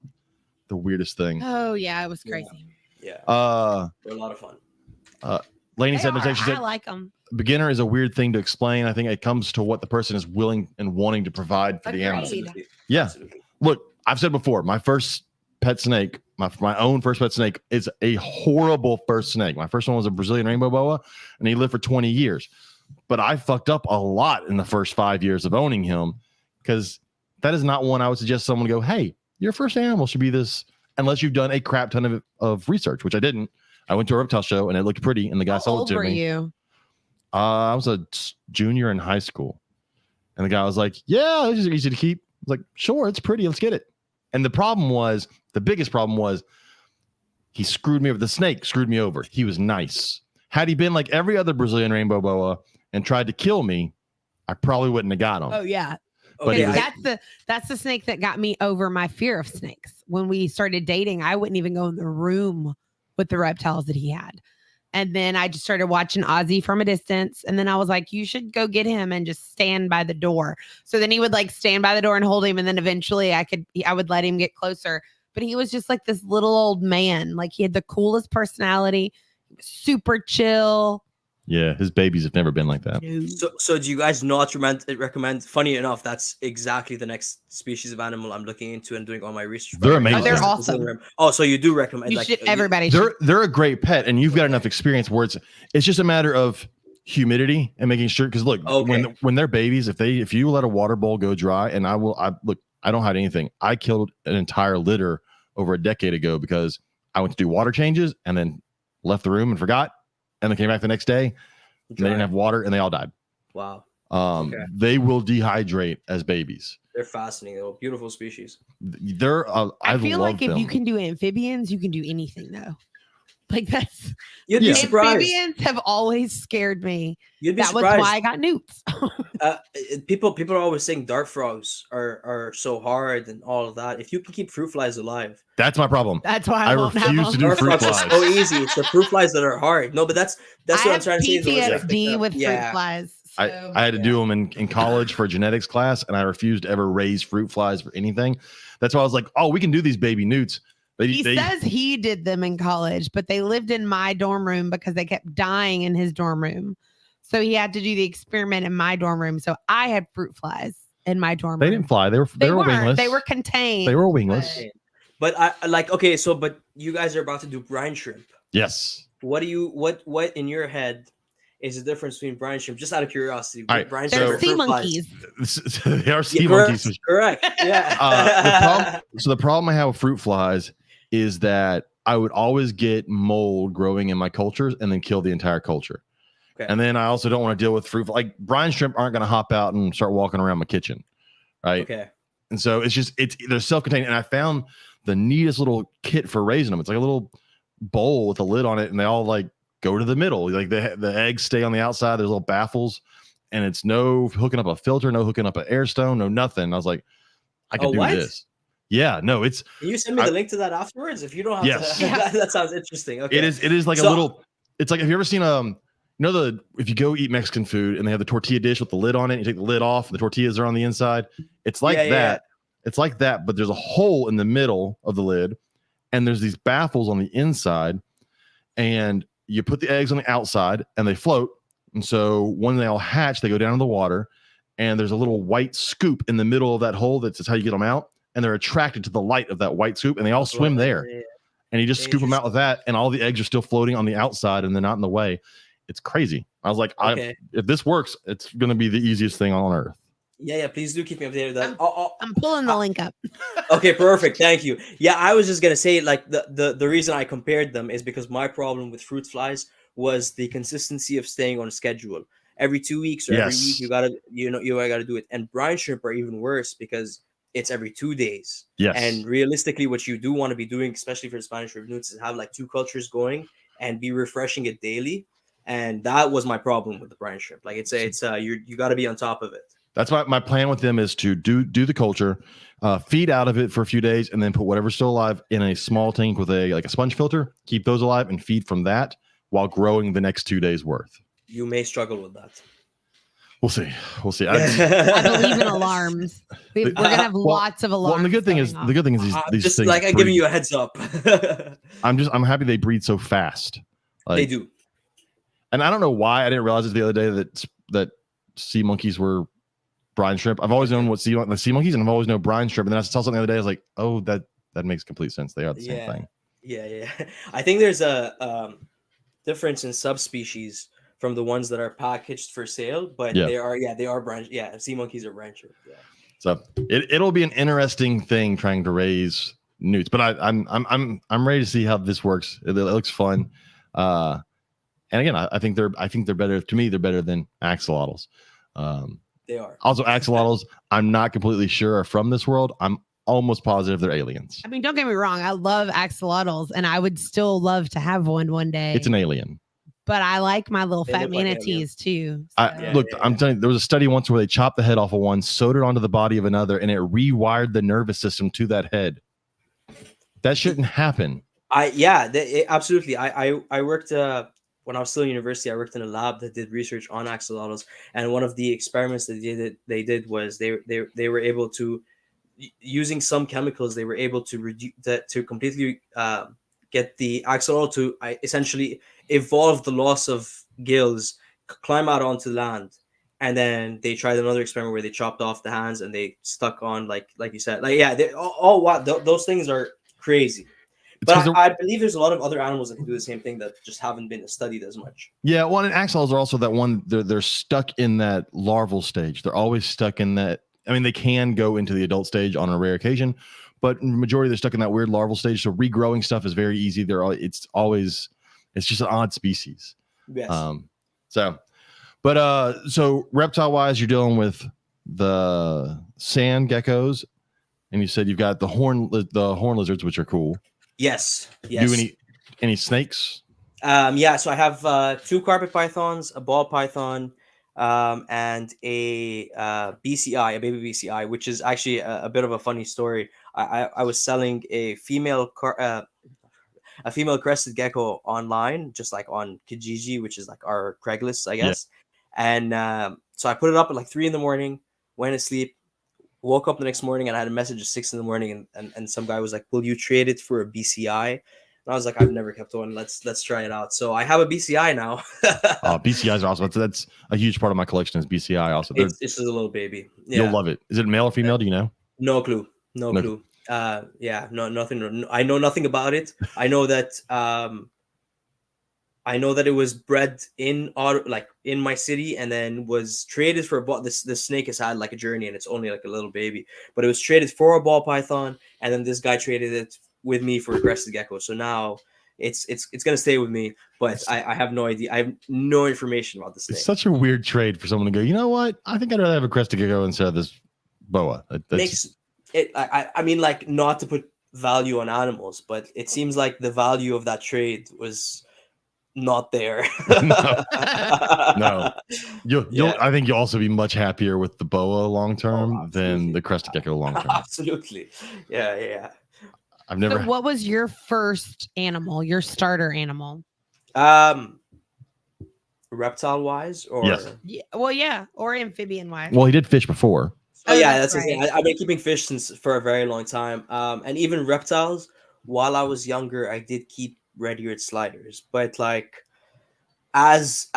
the weirdest thing. Oh yeah, it was crazy. Yeah. They're a lot of fun. Lainey said, I like them. Beginner is a weird thing to explain. I think it comes to what the person is willing and wanting to provide for the animal. Absolutely. Yeah. Absolutely. Look, I've said before, my first pet snake, my own first pet snake, is a horrible first snake. My first one was a Brazilian rainbow boa, and he lived for 20 years. But I fucked up a lot in the first 5 years of owning him, because that is not one I would suggest someone go, hey, your first animal should be this, unless you've done a crap ton of research, which I didn't. I went to a reptile show and it looked pretty, and the guy sold it to me. How old were you? I was a junior in high school, and the guy was like, yeah, this is easy to keep. I was like, sure, it's pretty, let's get it. And the biggest problem was he screwed me over. The snake screwed me over. He was nice. Had he been like every other Brazilian rainbow boa and tried to kill me, I probably wouldn't have got him. Oh yeah. But that's the snake that got me over my fear of snakes. When we started dating, I wouldn't even go in the room with the reptiles that he had. And then I just started watching Ozzy from a distance. And then I was like, you should go get him and just stand by the door. So then he would like stand by the door and hold him. And then eventually I would let him get closer. But he was just like this little old man. Like he had the coolest personality, super chill. Yeah, his babies have never been like that. So do you guys not recommend? Funny enough, that's exactly the next species of animal I'm looking into and doing all my research. They're amazing. Oh, they're awesome. Oh, so you do recommend? Everybody. They're a great pet, and you've got enough experience where it's just a matter of humidity and making sure. Because look, when they're babies, if you let a water bowl go dry, and I don't hide anything. I killed an entire litter over a decade ago because I went to do water changes and then left the room and forgot. And they came back the next day, and they didn't have water, and they all died. Wow. They will dehydrate as babies. They're fascinating. They're beautiful species. They're I feel love like if them. you can do amphibians, you can do anything though. Like that's You'd be Yeah. surprised. amphibians have always scared me. You'd be That was surprised. why I got newts. People are always saying dart frogs are so hard and all of that. If you can keep fruit flies alive, That's my problem. That's why I won't have refuse to them. do dart fruit frogs are flies. so easy. It's the fruit flies that are hard. No, but that's I what I'm have trying to say. is always like PTSD with fruit yeah. flies. I So. had to do them in college for a genetics class, and I refused to ever raise fruit flies for anything. That's why I was like, oh, we can do these baby newts. He says he did them in college, but they lived in my dorm room because they kept dying in his dorm room. So he had to do the experiment in my dorm room. So I had fruit flies in my dorm they room. didn't fly. They were weren't. wingless. They were contained. They were wingless. But I like okay. So, but you guys are about to do brine shrimp. Yes. What in your head is the difference between brine shrimp? Just out of curiosity. All right, brine They're shrimp sea or fruit flies? monkeys. They are sea Yeah, monkeys. Correct. Yeah. The problem I have with fruit flies is that I would always get mold growing in my cultures and then kill the entire culture. Okay. And then I also don't want to deal with fruit. Like brine shrimp aren't going to hop out and start walking around my kitchen. Right. Okay. And so they're self-contained. And I found the neatest little kit for raising them. It's like a little bowl with a lid on it. And they all like go to the middle. Like the eggs stay on the outside. There's little baffles. And it's no hooking up a filter, no hooking up an air stone, no nothing. I was like, I could do what? this. Yeah, no, it's. Can you send me the link to that afterwards? If you don't have Yes. to, that sounds interesting. Okay. It is like a little. It's like, have you ever seen if you go eat Mexican food and they have the tortilla dish with the lid on it, you take the lid off, the tortillas are on the inside. It's like that. Yeah. It's like that, but there's a hole in the middle of the lid, and there's these baffles on the inside, and you put the eggs on the outside, and they float. And so when they all hatch, they go down in the water, and there's a little white scoop in the middle of that hole. That's how you get them out, and they're attracted to the light of that white scoop, and they all swim there. Yeah. And you just scoop them out with that, and all the eggs are still floating on the outside, and they're not in the way. It's crazy. I was like, Okay. if this works, it's going to be the easiest thing on earth. Yeah. Please do keep me updated with that. I'm pulling the link up. Okay, perfect. Thank you. Yeah, I was just gonna say like the reason I compared them is because my problem with fruit flies was the consistency of staying on a schedule. Every 2 weeks or every week you gotta do it. And brine shrimp are even worse because it's every 2 days. Yes. And realistically, what you do want to be doing, especially for the Spanish rib newts, is have like 2 cultures going and be refreshing it daily. And that was my problem with the brine shrimp. Like it's you got to be on top of it. That's my plan with them is to do the culture, feed out of it for a few days, and then put whatever's still alive in a small tank with a sponge filter, keep those alive, and feed from that while growing the next 2 days worth. You may struggle with that. We'll see. I believe in alarms. We're gonna have lots of alarms. Well, and the good thing is these just things like I'm breed. giving you a heads up. I'm happy they breed so fast. They do. And I don't know why I didn't realize it the other day that sea monkeys were brine shrimp. I've always known what sea monkeys, and I've always known brine shrimp. And then I saw something the other day. I was like, oh, that makes complete sense. They are the same thing. Yeah. I think there's a difference in subspecies from the ones that are packaged for sale, but they are brine. Yeah, sea monkeys are brine shrimp. Yeah. So it'll be an interesting thing trying to raise newts, but I'm ready to see how this works. It looks fun. And again, I think they're better. To me, they're better than axolotls. They are. Also, axolotls, I'm not completely sure are from this world. I'm almost positive they're aliens. I mean, don't get me wrong. I love axolotls, and I would still love to have one day. It's an alien. But I like my little They fat look like manatees too. I'm telling you, there was a study once where they chopped the head off of one, sewed it onto the body of another, and it rewired the nervous system to that head. That shouldn't happen. Absolutely. I worked when I was still in university. I worked in a lab that did research on axolotls, and one of the experiments that they did was they were able to, using some chemicals, they were able to reduce that to completely get the axolotl to essentially evolve the loss of gills, climb out onto land, and then they tried another experiment where they chopped off the hands and they stuck on like you said, those things are crazy. But I believe there's a lot of other animals that can do the same thing that just haven't been studied as much. Yeah, well, and axolotls are also that one. They're stuck in that larval stage. They're always stuck in that. I mean, they can go into the adult stage on a rare occasion, but majority they're stuck in that weird larval stage. So regrowing stuff is very easy. It's just an odd species. Yes. But But so reptile wise, you're dealing with the sand geckos, and you said you've got the horn lizards, which are cool. Yes. Do any snakes? So I have 2 carpet pythons, a ball python, and a BCI, a baby BCI, which is actually a bit of a funny story. I was selling a female crested gecko online, just like on Kijiji, which is like our Craigslist, I guess. And so I put it up at like 3 in the morning, went to sleep, woke up the next morning, and I had a message at 6 in the morning, and some guy was like, "Will you trade it for a BCI?" And I was like, "I've never kept one. Let's try it out." So I have a BCI now. BCIs are awesome. That's a huge part of my collection is BCI. Also, it's just a little baby. Yeah. You'll love it. Is it male or female? Do you know? No clue. No clue. Nothing. I know nothing about it. I know that it was bred in my city, and then was traded for this snake has had like a journey, and it's only like a little baby, but it was traded for a ball python, and then this guy traded it with me for a crested gecko. So now it's gonna stay with me, but I have no idea. I have no information about this snake. It's such a weird trade for someone to go, you know what? I think I'd rather have a crested gecko instead of this boa. I mean, like, not to put value on animals, but it seems like the value of that trade was not there. No. I think you'll also be much happier with the boa long term than the crested gecko long term. Absolutely. Yeah. I've never. So what was your first animal, your starter animal? Reptile wise, or or amphibian wise. Well, he did fish before. That's the thing. I've been keeping fish for a very long time. And even reptiles, while I was younger, I did keep red-eared sliders. But like, as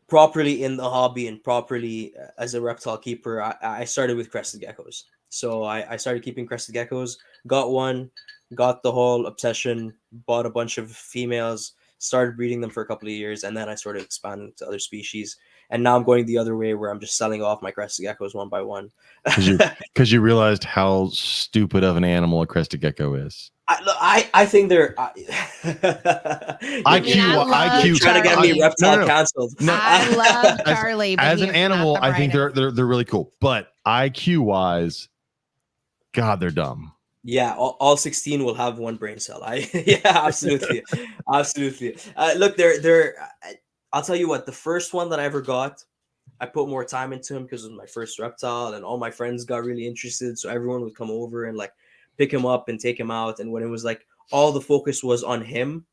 properly in the hobby and properly as a reptile keeper, I started with crested geckos. So I started keeping crested geckos. Got one, got the whole obsession. Bought a bunch of females. Started breeding them for a couple of years, and then I sort of expanded to other species. And now I'm going the other way, where I'm just selling off my crested geckos one by one. Because you realized how stupid of an animal a crested gecko is. I think they're IQ trying to get me reptile canceled. No, I love Charlie. As an animal, I think they're really cool. But IQ wise, God, they're dumb. Yeah, all 16 will have one brain cell. Absolutely. Look, they're. I'll tell you what. The first one that I ever got, I put more time into him because it was my first reptile, and all my friends got really interested. So everyone would come over and like pick him up and take him out. And when it was like all the focus was on him,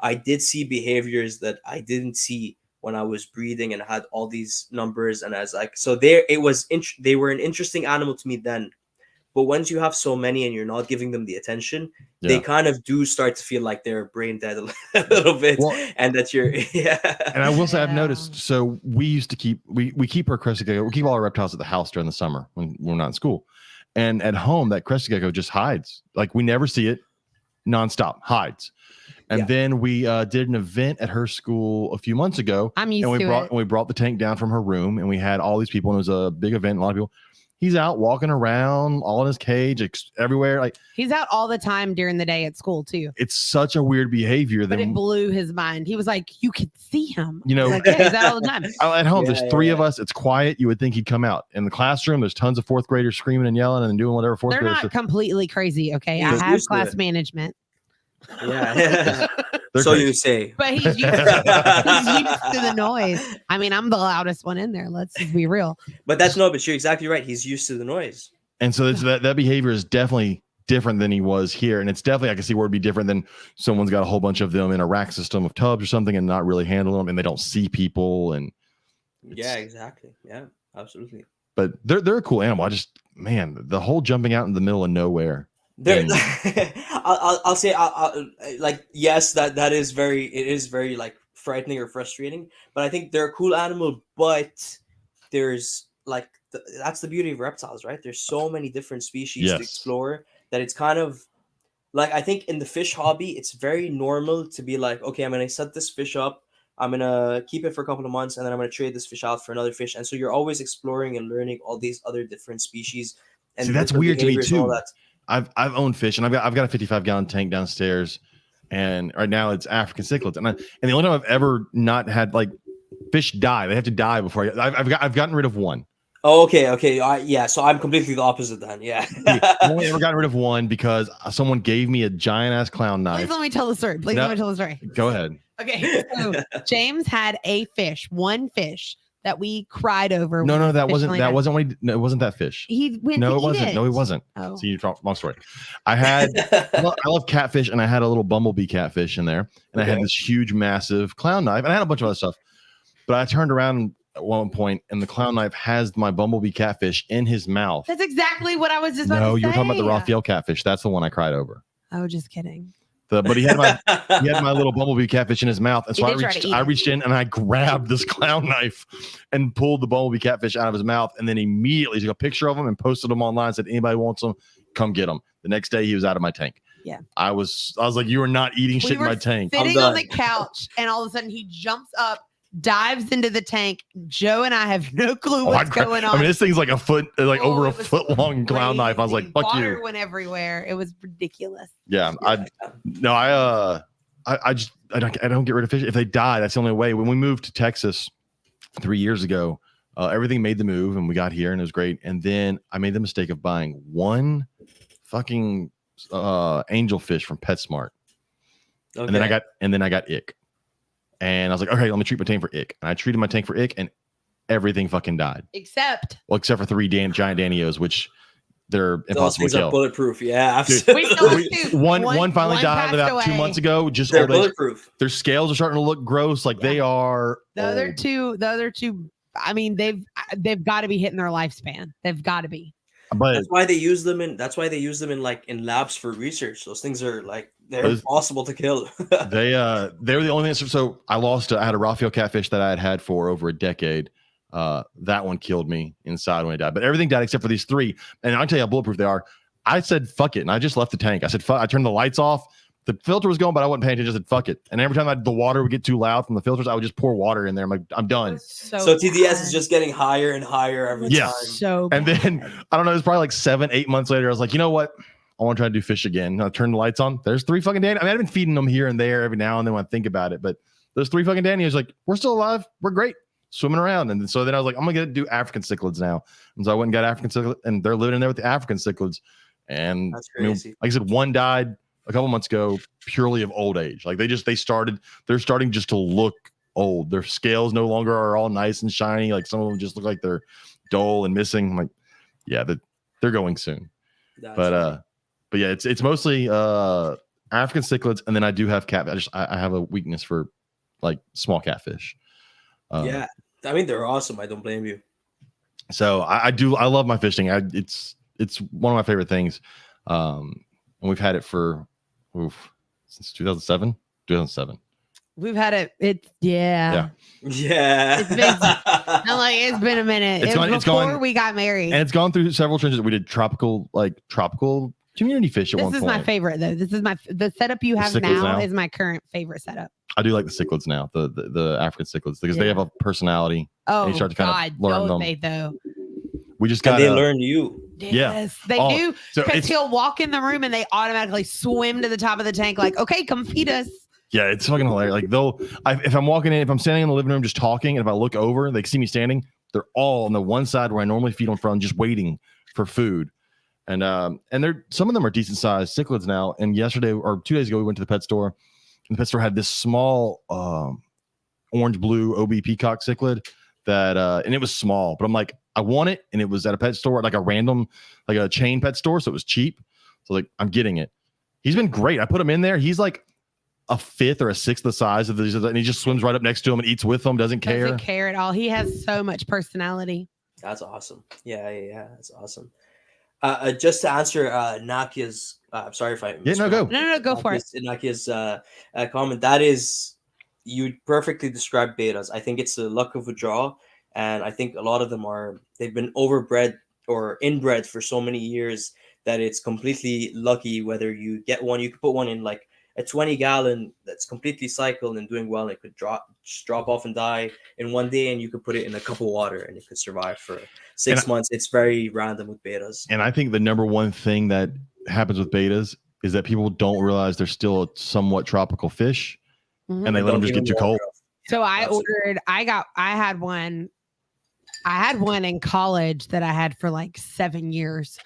I did see behaviors that I didn't see when I was breeding and had all these numbers. And as like, so they were an interesting animal to me then. But once you have so many and you're not giving them the attention, they kind of do start to feel like they're brain dead a little bit, and that you're And I will say, I've noticed. So we used to keep we keep our crested gecko. We keep all our reptiles at the house during the summer when we're not in school, and at home that crested gecko just hides. Like we never see it, nonstop hides. And then we did an event at her school a few months ago. We brought the tank down from her room, and we had all these people, and it was a big event. A lot of people. He's out walking around, all in his cage, everywhere. Like he's out all the time during the day at school too. It's such a weird behavior. But it blew his mind. He was like, "You could see him." You know, like, he's out all the time. At home, there's 3 of us. It's quiet. You would think he'd come out. In the classroom, there's tons of 4th graders screaming and yelling and doing whatever. They're not completely crazy. Okay, I have class management. Yeah. So you say. But he's used to the noise. I mean, I'm the loudest one in there. Let's just be real. But you're exactly right. He's used to the noise. And so that behavior is definitely different than he was here. And it's definitely, I can see where it'd be different than someone's got a whole bunch of them in a rack system of tubs or something and not really handle them, and they don't see people. And yeah, exactly. Yeah, absolutely. But they're a cool animal. The whole jumping out in the middle of nowhere. I'll say, like, yes, that is very like frightening or frustrating, but I think they're a cool animal. But there's like that's the beauty of reptiles, right? There's so many different species to explore that it's kind of like, I think in the fish hobby, it's very normal to be like, okay, I'm gonna set this fish up, I'm gonna keep it for a couple of months, and then I'm gonna trade this fish out for another fish, and so you're always exploring and learning all these other different species. And see, that's weird to me too. I've owned fish, and I've got a 55-gallon tank downstairs, and right now it's African cichlids, and the only time I've ever not had, like, Fish die. They have to die before I've gotten rid of one. Oh, okay. Yeah, so I'm completely the opposite then. Yeah. I've only ever gotten rid of one because someone gave me a giant ass clown knife. Please let me tell the story. Please No. let me tell the story. Go ahead. Okay, so James had one fish that we cried over. No, when that fish wasn't only that died. wasn't what it wasn't that fish. He went No, to it eat wasn't. it. No, it wasn't. Oh. See, long story. I love catfish, and I had a little bumblebee catfish in there, and I had this huge, massive clown knife, and I had a bunch of other stuff. But I turned around at one point, and the clown knife has my bumblebee catfish in his mouth. That's exactly what I was just about to say. No, you were talking about the Raphael catfish. That's the one I cried over. Oh, just kidding. But he had my little bumblebee catfish in his mouth, and so I reached in and I grabbed this clown knife and pulled the bumblebee catfish out of his mouth, and then immediately took a picture of him and posted them online. And said, anybody wants them, come get them. The next day he was out of my tank. Yeah, I was like, you are not eating shit in my tank. Sitting on the couch, and all of a sudden he jumps up, dives into the tank. Joe and I have no clue what's going on. I mean, this thing's like a foot, over a foot long clown knife. I was like, fuck Water you. Went everywhere. It was ridiculous. Yeah, I don't get rid of fish. If they die, that's the only way. When we moved to Texas 3 years ago, everything made the move, and we got here, and it was great. And then I made the mistake of buying one fucking angelfish from PetSmart, and then I got ick. And I was like, okay, let me treat my tank for ick. And I treated my tank for ick, and everything fucking died. Except for 3 giant Danios, which they're impossible to kill. Bulletproof, yeah. Absolutely. One finally died about 2 months ago. Just they're bulletproof. Their scales are starting to look gross. Like they are. The other two. I mean, they've got to be hitting their lifespan. They've got to be. But that's why they use them in labs for research. Those things are they're impossible to kill. They're the only answer. So I had a Raphael catfish that I had for over a decade. That one killed me inside when it died. But everything died except for these 3. And I'll tell you how bulletproof they are. I said fuck it, and I just left the tank. I said fuck. I turned the lights off. The filter was going, but I wasn't paying attention. I just said fuck it. And every time the water would get too loud from the filters, I would just pour water in there. I'm like, I'm done. So TDS is just getting higher and higher every time. So and then I don't know, it was probably like 7-8 months later. I was like, you know what? I want to try to do fish again. And I turned the lights on. There's 3 fucking Danios. I mean, I've been feeding them here and there every now and then when I think about it, but those 3 fucking Danios, like, we're still alive. We're great. Swimming around. And so then I was like, I'm gonna do African cichlids now. And so I went and got African cichlids, and they're living in there with the African cichlids. And that's crazy. Like I said, one died a couple months ago purely of old age. Like they're starting just to look old. Their scales no longer are all nice and shiny. Like some of them just look like they're dull and missing. I'm like, yeah, they're going soon. But yeah, it's mostly African cichlids, and then I do have catfish. I have a weakness for like small catfish. Yeah, I mean they're awesome. I don't blame you. So I love my fishing. It's one of my favorite things. And we've had it for since 2007. We've had it. Yeah. It's been a minute. We got married, and it's gone through several transitions. We did tropical community fish at one point. This is my favorite though. The setup you have now is my current favorite setup. I do like the cichlids now, the African cichlids, because they have a personality. Oh, and you start to kind of learn them. They though. We just got. They learn you. Yes, they do. Because he'll walk in the room and they automatically swim to the top of the tank, like, okay, come feed us. Yeah, it's fucking hilarious. Like if I'm walking in, if I'm standing in the living room just talking, and if I look over, they see me standing. They're all on the one side where I normally feed them from, just waiting for food. And some of them are decent sized cichlids now. And yesterday or 2 days ago, we went to the pet store, and the pet store had this small orange blue OB peacock cichlid that and it was small, but I'm like, I want it, and it was at a pet store, like a chain pet store, so it was cheap. So like, I'm getting it. He's been great. I put him in there. He's like a 5th or a 6th the size of these, and he just swims right up next to him and eats with them. Doesn't care at all. He has so much personality. That's awesome. Yeah. That's awesome. Just to answer Nakia's, sorry if I go for it. Nakia's comment. That is, you perfectly described betas. I think it's the luck of a draw, and I think a lot of them they've been overbred or inbred for so many years that it's completely lucky whether you get one. You could put one in like a 20-gallon that's completely cycled and doing well, and it could drop off and die in one day, and you could put it in a cup of water and it could survive for 6 months. It's very random with betas. And I think the number one thing that happens with betas is that people don't realize they're still a somewhat tropical fish, and they let them just get too cold. So I Absolutely. had one in college that I had for like 7 years.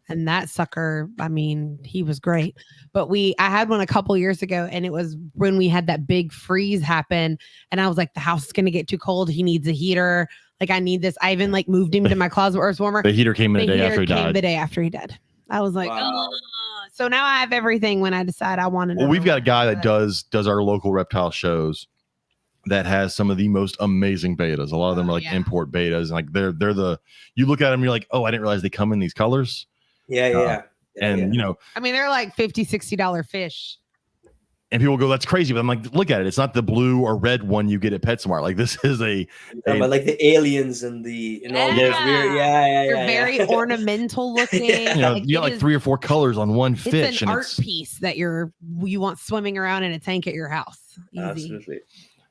And that sucker, I mean, he was great. But I had one a couple years ago, and it was when we had that big freeze happen. And I was like, the house is gonna get too cold. He needs a heater. Like, I need this. I even like moved him to my closet where it's warmer. The heater came in The the day heater after he came died. the day after he died. I was like, Wow. "Ugh." So now I have everything when I decide I want to know. Well, we've got a guy that does our local reptile shows that has some of the most amazing betas. A lot of them are like import betas, and like they're you look at them, you're like, oh, I didn't realize they come in these colors. Yeah. And you know, I mean, they're like $50-$60 fish. and people go, that's crazy. But I'm like, look at it. It's not the blue or red one you get at PetSmart. Like, this is But like the aliens and the all those weird. They're very ornamental looking. you know, Like, you got like 3 or 4 colors on one it's fish, an and art piece that you want swimming around in a tank at your house. Easy. Absolutely.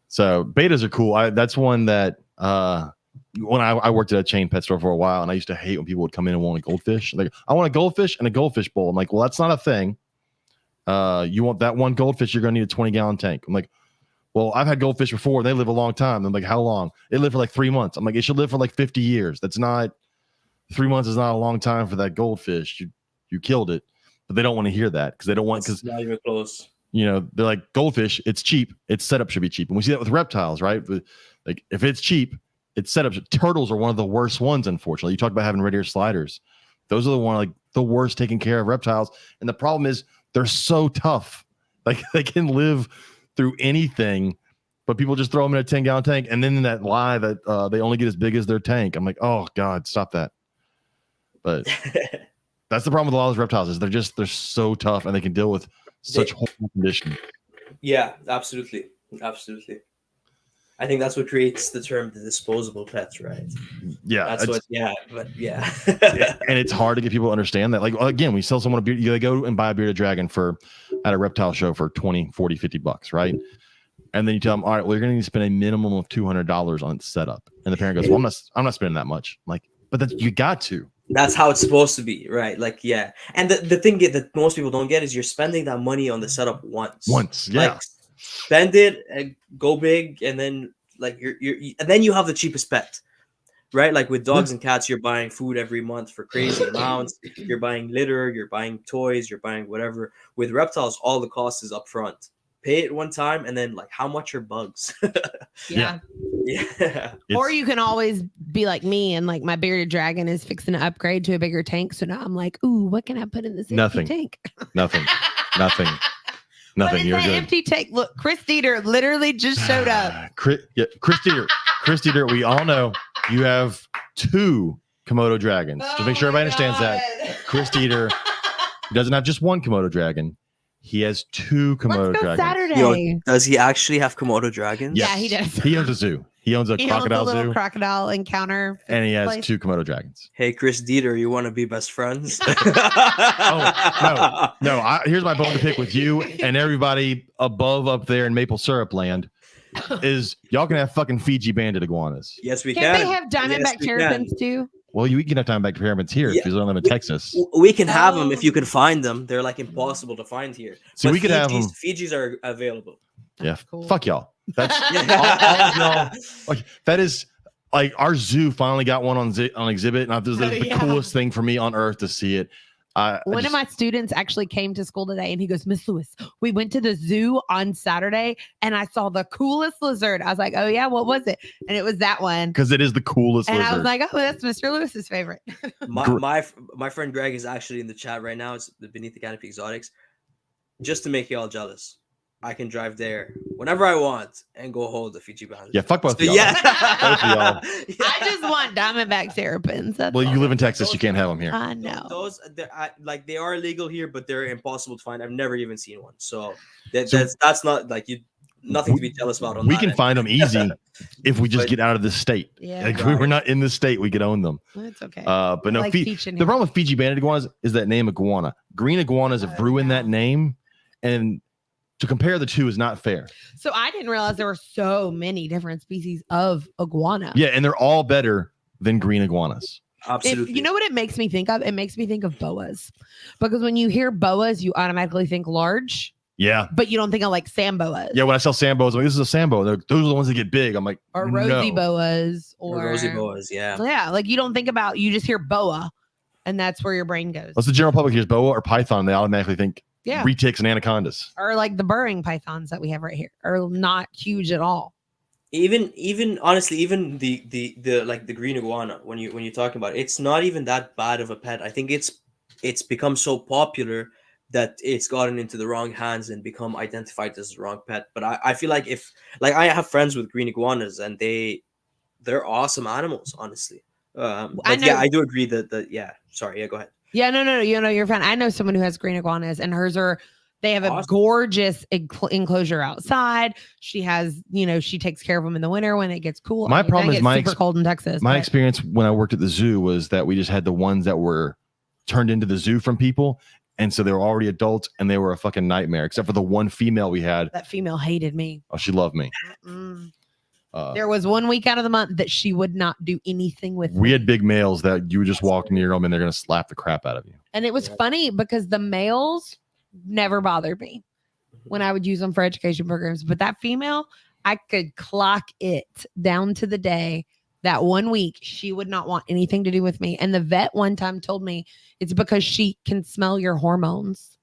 So betas are cool. That's one that when I worked at a chain pet store for a while, and I used to hate when people would come in and want a goldfish. Like, I want a goldfish and a goldfish bowl. I'm like, well, that's not a thing. You want that one goldfish, you're gonna need a 20-gallon tank. I'm like, well, I've had goldfish before. They live a long time. I'm like, how long? It lived for like 3 months. I'm like, it should live for like 50 years. That's not 3 months is not a long time for that goldfish. You killed it, but they don't want to hear that because they don't want because not even close. You know, they're like, goldfish, it's cheap. Its setup should be cheap. And we see that with reptiles, right? Like, if it's cheap, its setup. Turtles are one of the worst ones, unfortunately. You talk about having red ear sliders. Those are the worst taking care of reptiles. And the problem is they're so tough. Like, they can live through anything, but people just throw them in a 10-gallon tank. And then that lie that they only get as big as their tank. I'm like, oh God, stop that. But that's the problem with a lot of those reptiles is they're so tough, and they can deal with such horrible condition. Yeah, absolutely. I think that's what creates the term the disposable pets, right? Yeah, but and it's hard to get people to understand that. Like, again, we sell someone a beard, they go and buy a bearded dragon at a reptile show for $20, $40, $50, right? And then you tell them, all right, well, you're going to need to spend a minimum of $200 on its setup. And the parent goes, well, I'm not spending that much. I'm like, but you got to. That's how it's supposed to be, right? Like, yeah. And the thing that most people don't get is you're spending that money on the setup once. Yeah. Like, spend it and go big, and then like and then you have the cheapest pet, right? Like with dogs and cats, you're buying food every month for crazy amounts. You're buying litter, you're buying toys, you're buying whatever. With reptiles, all the cost is upfront. Pay it one time, and then like, how much are bugs? Yeah. Yeah. Or you can always be like me, and like my bearded dragon is fixing to upgrade to a bigger tank. So now I'm like, ooh, what can I put in this empty tank? Nothing. What is You're that good. empty tank? Look, Chris Dieter literally just showed up. Chris Dieter, we all know you have 2 Komodo dragons. To make sure everybody understands that, Chris Dieter doesn't have just one Komodo dragon. He has 2 Komodo Let's go dragons. Saturday. Yo, does he actually have Komodo dragons? Yeah, he does. He owns a zoo. He owns a crocodile owns a little zoo. crocodile encounter. And he has place. 2 Komodo dragons. Hey, Chris Dieter, you want to be best friends? No. Here's my bone to pick with you and everybody up there in maple syrup land is y'all can have fucking Fiji banded iguanas. Yes, we Can't can. they have diamondback terrapins too? Well, you can have diamondback terrapins here if you don't live in Texas. We can have them if you can find them. They're like impossible to find here. So but we could have them. Fijis are available. Yeah, cool. Fuck y'all. That's all y'all. Like, that is like our zoo finally got one on exhibit, and this is the coolest thing for me on earth to see it. One of my students actually came to school today, and he goes, Miss Lewis, we went to the zoo on Saturday, and I saw the coolest lizard. I was like, oh yeah, what was it? And it was that one. Because it is the coolest and lizard. I was like, oh, that's Mr. Lewis's favorite. My friend Greg is actually in the chat right now. It's Beneath the Canopy Exotics. Just to make y'all jealous, I can drive there whenever I want and go hold the Fiji banded. Yeah, fuck both of y'all. Yeah. Both of y'all. I just want diamondback terrapins. Well, you live in Texas, you can't have them here. I know. Those they are illegal here, but they're impossible to find. I've never even seen one. So that's not like nothing to be jealous about. We can find them easy if we just get out of the state. Yeah. Like, if we were not in the state, we could own them. It's okay. But no, like the problem with Fiji banded iguanas is that name iguana. Green iguanas have ruined that name, and to compare the two is not fair. So I didn't realize there were so many different species of iguana. Yeah, and they're all better than green iguanas. Absolutely. You know what it makes me think of? It makes me think of boas. Because when you hear boas, you automatically think large. Yeah. but you don't think of like sand boas. Yeah, when I sell sand boas, I'm like, this is a sand boa. Those are the ones that get big. I'm like, Or rosy no. boas. Or rosy boas, yeah. Yeah, like you don't think about, you just hear boa, and that's where your brain goes. What's the general public hears boa or python? They automatically think Yeah. retics and anacondas. Or like the burrowing pythons that we have right here are not huge at all. Even honestly, even the like the green iguana, when you're talking about it, it's not even that bad of a pet. I think it's become so popular that it's gotten into the wrong hands and become identified as the wrong pet. But I feel like if like I have friends with green iguanas and they're awesome animals, honestly. But I do agree that yeah. Sorry, yeah, go ahead. Yeah, no, you're fine. I know someone who has green iguanas, and hers are. They have a gorgeous enclosure outside. She has, she takes care of them in the winter when it gets cool. My problem is super cold in Texas. My experience when I worked at the zoo was that we just had the ones that were turned into the zoo from people. And so they were already adults and they were a fucking nightmare, except for the one female we had. That female hated me. Oh, she loved me. There was 1 week out of the month that she would not do anything with me. We had big males that you would just walk near them and they're going to slap the crap out of you. And it was funny because the males never bothered me when I would use them for education programs. But that female, I could clock it down to the day that 1 week she would not want anything to do with me. And the vet one time told me it's because she can smell your hormones.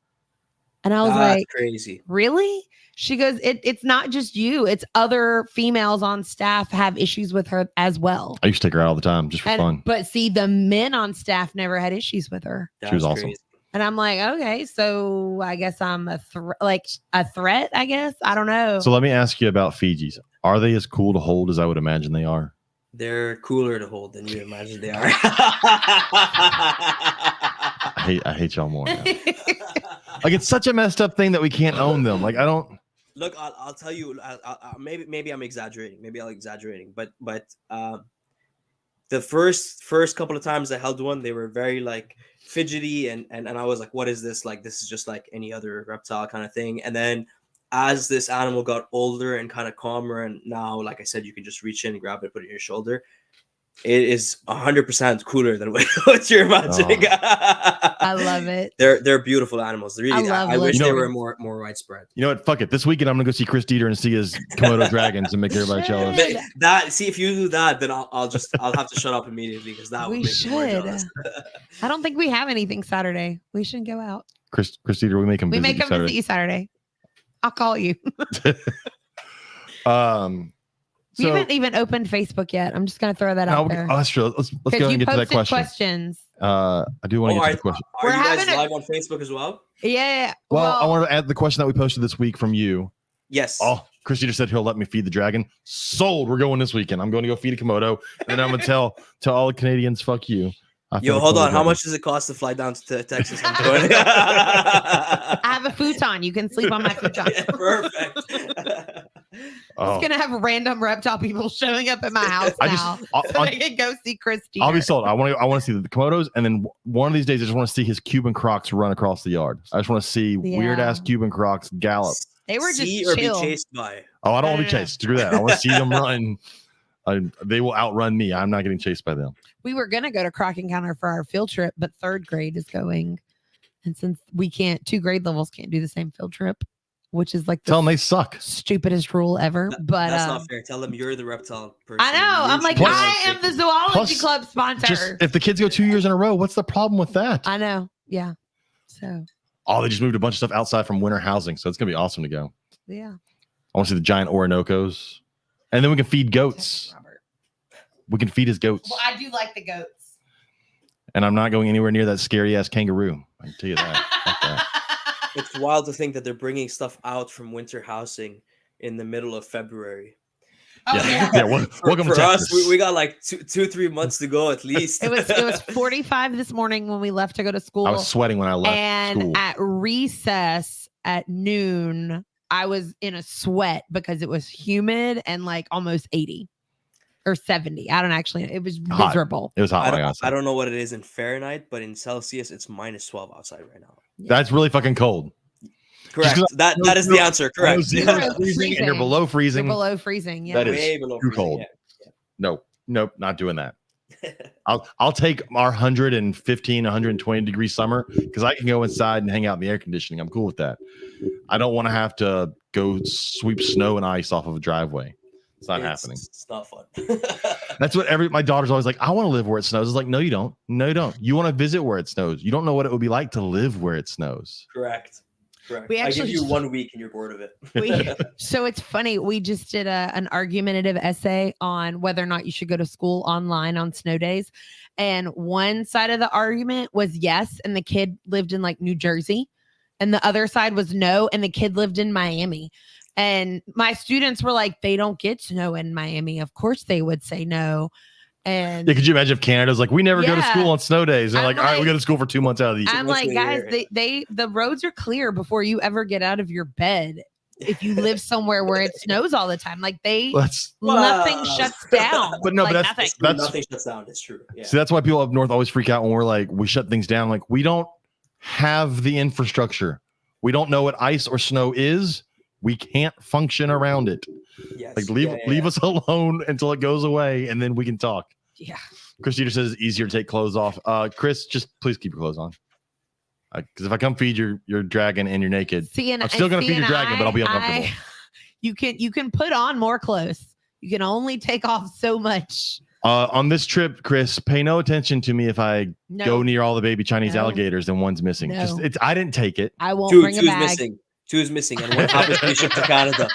And I was like, crazy. Really? She goes, it's not just you. It's other females on staff have issues with her as well. I used to take her out all the time just for fun. But see, the men on staff never had issues with her. She was awesome. Crazy. And I'm like, okay, so I guess I'm a threat, I guess. I don't know. So let me ask you about Fijis. Are they as cool to hold as I would imagine they are? They're cooler to hold than you imagine they are. I hate y'all more now. Like, it's such a messed up thing that we can't own them. Like, I don't. Look, I'll tell you. Maybe I'm exaggerating. Maybe I'm exaggerating. But the first couple of times I held one, they were very like fidgety, and I was like, what is this? Like, this is just like any other reptile kind of thing. And then as this animal got older and kind of calmer, and now, like I said, you can just reach in and grab it, put it on your shoulder. It is 100% cooler than what you're imagining. I love it. They're beautiful animals. Really, I wish they were more widespread. You know what? Fuck it. This weekend I'm gonna go see Chris Dieter and see his Komodo dragons and make everybody jealous. See, if you do that, then I'll have to shut up immediately because that would make me more jealous. I don't think we have anything Saturday. We should go out. Chris Dieter, we make him. Visit you Saturday. I'll call you. We haven't even opened Facebook yet. I'm just going to throw that out there. Oh, that's true. Let's go ahead and get to that question. Questions. I do want to get to the question. Are you guys live on Facebook as well? Yeah. Well, I want to add the question that we posted this week from you. Yes. Oh, Chris Dieter said he'll let me feed the dragon. Sold. We're going this weekend. I'm going to go feed a Komodo, and then I'm going to tell all the Canadians, fuck you. Yo, hold on. How much does it cost to fly down to Texas? I have a futon. You can sleep on my futon. Yeah, perfect. I'm just gonna have random reptile people showing up at my house now, so I can go see Chris Dieter. I'll be sold. I want to see the Komodos, and then one of these days, I just want to see his Cuban Crocs run across the yard. I just want to see weird ass Cuban Crocs gallop. They were just or chill. be chased by. Oh, I don't want to be chased. Screw that. I want to see them run. They will outrun me. I'm not getting chased by them. We were gonna go to Croc Encounter for our field trip, but 3rd grade is going, and since we can't, 2 grade levels can't do the same field trip, which is like tell them they suck. Stupidest rule ever. But that's not fair. Tell them you're the reptile person. I know. I'm like, I am the zoology club sponsor. Just, if the kids go 2 years in a row, what's the problem with that? I know. Yeah. So. Oh, they just moved a bunch of stuff outside from winter housing, so it's gonna be awesome to go. Yeah. I want to see the giant Orinoco's, and then we can feed goats. We can feed his goats. Well, I do like the goats. And I'm not going anywhere near that scary ass kangaroo. I can tell you that. It's wild to think that they're bringing stuff out from winter housing in the middle of February. Oh, yeah. Welcome for to us. Texas. We got like 2-3 months to go at least. It was 45 this morning when we left to go to school. I was sweating when I left school. At recess at noon, I was in a sweat because it was humid and like almost 80. Or 70. I don't actually. It was miserable. It was hot. I don't know what it is in Fahrenheit, but in Celsius, it's -12 outside right now. Yeah. That's really fucking cold. Correct. That is the answer. Correct. Freezing, and you're below freezing. You're below freezing. Yeah. That is way below too freezing, cold. Yeah. Nope, not doing that. I'll take our 115, 120 degree summer because I can go inside and hang out in the air conditioning. I'm cool with that. I don't want to have to go sweep snow and ice off of a driveway. It's not happening. It's not fun. That's what my daughter's always like. I want to live where it snows. It's like, no, you don't. No, you don't. You want to visit where it snows. You don't know what it would be like to live where it snows. Correct. We I give actually you 1 week and you're bored of it. So it's funny. We just did an argumentative essay on whether or not you should go to school online on snow days. And one side of the argument was yes, and the kid lived in like New Jersey. And the other side was no, and the kid lived in Miami. And my students were like, they don't get snow in Miami. Of course they would say no. And yeah, could you imagine if Canada's like, we never go to Yeah. school on snow days? They're I'm like, all right, we like- go to school for 2 months out of these. I'm Mostly like, guys, here. the roads are clear before you ever get out of your bed. If you live somewhere where it snows all the time, like That's nothing Wow. shuts down. But no, like but nothing. Nothing shuts down. It's true. Yeah. See, that's why people up north always freak out when we're like, we shut things down. Like, we don't have the infrastructure. We don't know what ice or snow is. We can't function around it. Yes. Like, leave us alone until it goes away, and then we can talk. Yeah. Chris Dieter says it's easier to take clothes off. Chris, just please keep your clothes on. Because if I come feed your dragon and you're naked, See, and I'm still gonna see, feed your and dragon, but I'll be uncomfortable. You can put on more clothes. You can only take off so much. On this trip, Chris, pay no attention to me if I No, go near all the baby Chinese No. alligators and one's missing. No. Just I didn't take it. I won't Two's bring a bag. missing. Two's missing, and one happens to be shipped to Canada.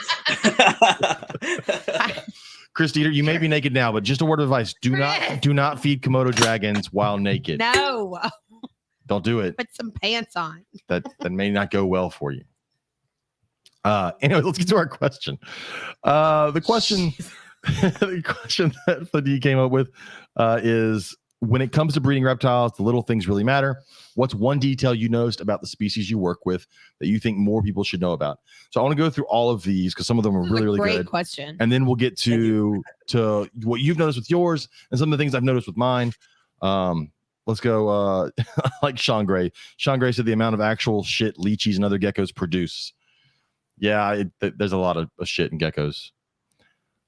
Chris Dieter, you may be naked now, but just a word of advice: do Chris! not feed Komodo dragons while naked. No, Don't do it. put some pants on. That may not go well for you. Anyway, let's get to our question. The question that Fadi came up with is, when it comes to breeding reptiles, the little things really matter. What's one detail you noticed about the species you work with that you think more people should know about? So I want to go through all of these because some of them are This is really, a really great good. question. And then we'll get to what you've noticed with yours and some of the things I've noticed with mine. Let's go like Sean Gray. Sean Gray said the amount of actual shit leeches and other geckos produce. Yeah, there's a lot of shit in geckos.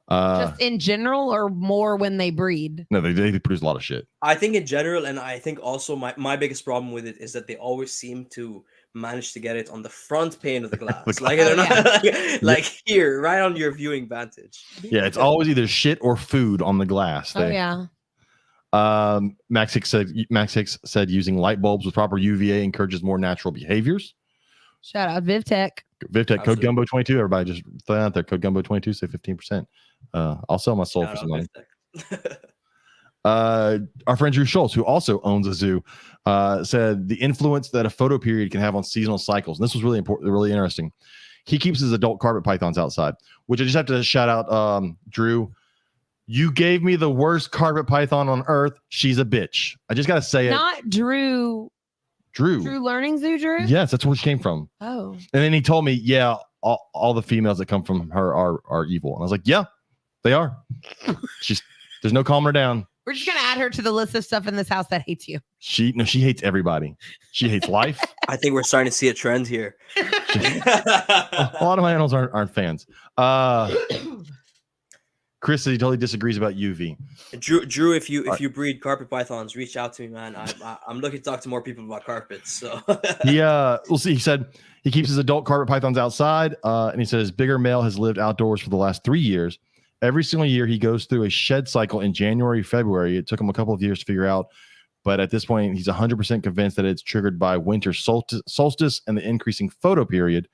Just in general, or more when they breed. No, they produce a lot of shit. I think in general, and I think also my biggest problem with it is that they always seem to manage to get it on the front pane of the glass. Like they're not like here, right on your viewing vantage. Yeah, it's always either shit or food on the glass. Oh yeah. Max Hicks said using light bulbs with proper UVA encourages more natural behaviors. Shout out VivTech. VivTech code Absolutely. Gumbo 22. Everybody just throw that out there. Code Gumbo 22. Say 15%. I'll sell my soul for some money. Our friend Drew Schultz, who also owns a zoo, said the influence that a photo period can have on seasonal cycles. And this was really important, really interesting. He keeps his adult carpet pythons outside, which I just have to shout out. Drew, you gave me the worst carpet python on earth. She's a bitch. I just got to say Not Drew. Drew. Drew Learning Zoo, Drew? Yes, that's where she came from. Oh. And then he told me, yeah, all the females that come from her are evil. And I was like, yeah, they are. There's no calming her down. We're just gonna add her to the list of stuff in this house that hates you. She hates everybody. She hates life. I think we're starting to see a trend here. A lot of my animals aren't fans. Chris said he totally disagrees about UV. Drew, if you breed carpet pythons, reach out to me, man. I'm looking to talk to more people about carpets. So We'll see. He said he keeps his adult carpet pythons outside, and he said his bigger male has lived outdoors for the last 3 years. Every single year, he goes through a shed cycle in January, February. It took him a couple of years to figure out, but at this point, he's 100% convinced that it's triggered by winter solstice and the increasing photo period,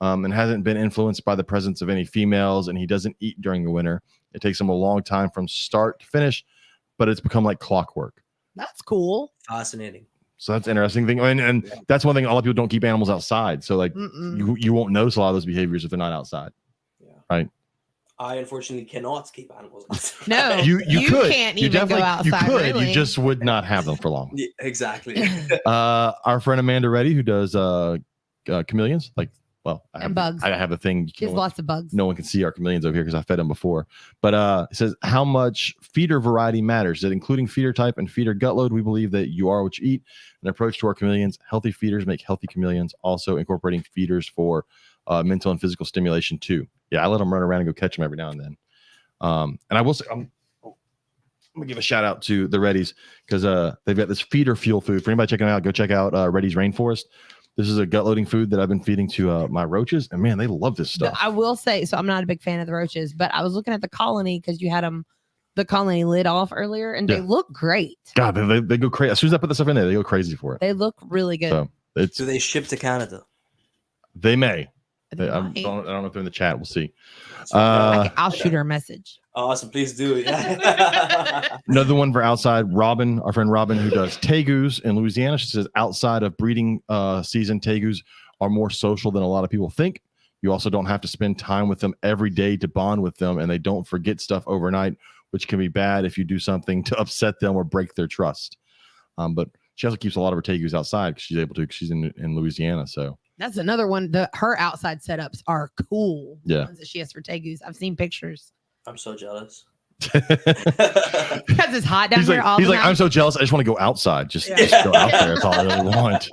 and hasn't been influenced by the presence of any females, and he doesn't eat during the winter. It takes him a long time from start to finish, but it's become like clockwork. That's cool. fascinating. So that's an interesting thing. And that's one thing, a lot of people don't keep animals outside. So like you won't notice a lot of those behaviors if they're not outside. Yeah. Right. I unfortunately cannot keep animals outside. No, You could. can't You even go definitely outside. You could. Really. You just would not have them for long. Yeah, exactly. Our friend Amanda Reddy, who does chameleons, And bugs. I have a thing. He has lots of bugs. No one can see our chameleons over here because I fed them before. But it says how much feeder variety matters. That including feeder type and feeder gut load, we believe that you are what you eat. An approach to our chameleons. Healthy feeders make healthy chameleons. Also incorporating feeders for mental and physical stimulation too. Yeah, I let them run around and go catch them every now and then. And I will say, I'm gonna give a shout out to the Reddies because they've got this feeder fuel food. For anybody checking it out, go check out Reddies Rainforest. This is a gut loading food that I've been feeding to my roaches, and man, they love this stuff. I will say, so I'm not a big fan of the roaches, but I was looking at the colony because you had the colony lid off earlier, and they look great. God, they go crazy. As soon as I put the stuff in there, they go crazy for it. They look really good. So Do they ship to Canada? They may. I They don't might. know if they're in the chat. We'll see. I'll shoot her a message. Awesome, please do. Yeah. Another one for outside. Robin, our friend Robin, who does tegus in Louisiana. She says outside of breeding season, tegus are more social than a lot of people think. You also don't have to spend time with them every day to bond with them, and they don't forget stuff overnight, which can be bad if you do something to upset them or break their trust. But she also keeps a lot of her tegus outside because she's able to. She's in Louisiana, so. That's another one. Her outside setups are cool. Yeah. The ones that she has for tegus. I've seen pictures. I'm so jealous. Because it's hot down here. He's like, I'm so jealous. I just want to go outside. Just go out there. That's all I really want.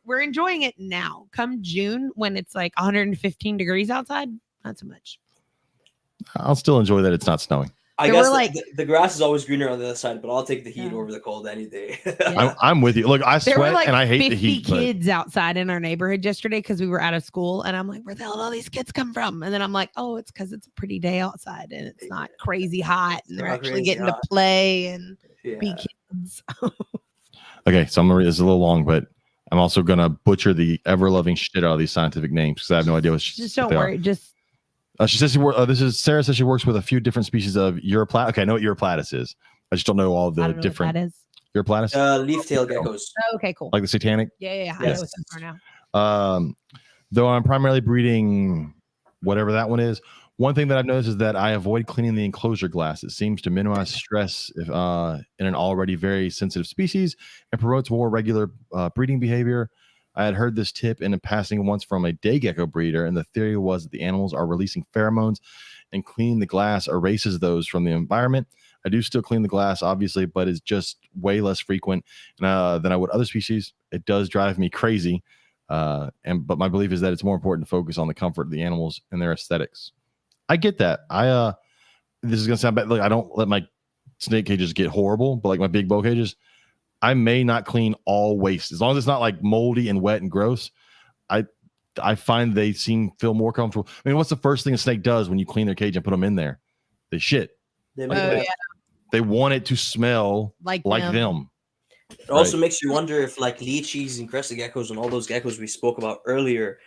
We're enjoying it now. Come June, when it's like 115 degrees outside, not so much. I'll still enjoy that it's not snowing. I guess the grass is always greener on the other side, but I'll take the heat over the cold any day. I'm with you. Look, I There sweat were like and I hate 50 the heat. kids outside in our neighborhood yesterday because we were out of school, and I'm like, where the hell did all these kids come from? And then I'm like, oh, it's because it's a pretty day outside and it's not crazy hot, and they're actually getting to play and be kids. Okay, so I'm gonna read this a little long, but I'm also gonna butcher the ever-loving shit out of these scientific names because I have no idea what. Just don't worry. Just. She says Sarah says she works with a few different species of Europlatus. Okay, I know what Europlatus is. I just don't know all the different. That is Europlatus. Leaf-tailed geckos. Oh, okay, cool. Like the satanic. Yeah. I know what those are now. Though I'm primarily breeding whatever that one is. One thing that I've noticed is that I avoid cleaning the enclosure glass. It seems to minimize stress in an already very sensitive species and promotes more regular breeding behavior. I had heard this tip in passing once from a day gecko breeder, and the theory was that the animals are releasing pheromones, and cleaning the glass erases those from the environment. I do still clean the glass, obviously, but it's just way less frequent than I would other species. It does drive me crazy, but my belief is that it's more important to focus on the comfort of the animals and their aesthetics. I get that. This is gonna sound bad. Like, I don't let my snake cages get horrible, but like my big boa cages, I may not clean all waste as long as it's not like moldy and wet and gross. I find they feel more comfortable. I mean, what's the first thing a snake does when you clean their cage and put them in there? They shit. They want it to smell like them. It also makes you wonder if like lychees and crested geckos and all those geckos we spoke about earlier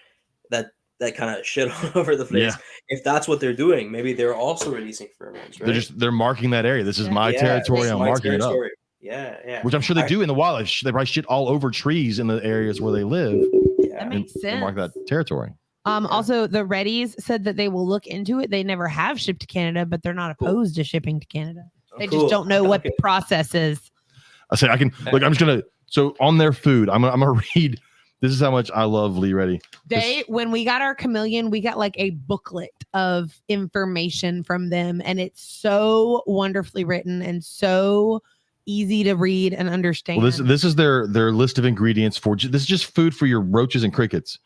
that kind of shit all over the place. Yeah. If that's what they're doing, maybe they're also releasing pheromones, right? They're marking that area. This is my territory. I'm marking it up. Yeah. Which I'm sure they do in the wild. They probably shit all over trees in the areas where they live. Yeah. That makes sense. Mark that territory. Also, the Reddies said that they will look into it. They never have shipped to Canada, but they're not opposed to shipping to Canada. They just don't know what the process is. I say I can look. I'm just gonna. So on their food, I'm gonna read. This is how much I love Lee Reddy. When we got our chameleon, we got like a booklet of information from them, and it's so wonderfully written and so easy to read and understand. Well, this is their list of ingredients for. This is just food for your roaches and crickets.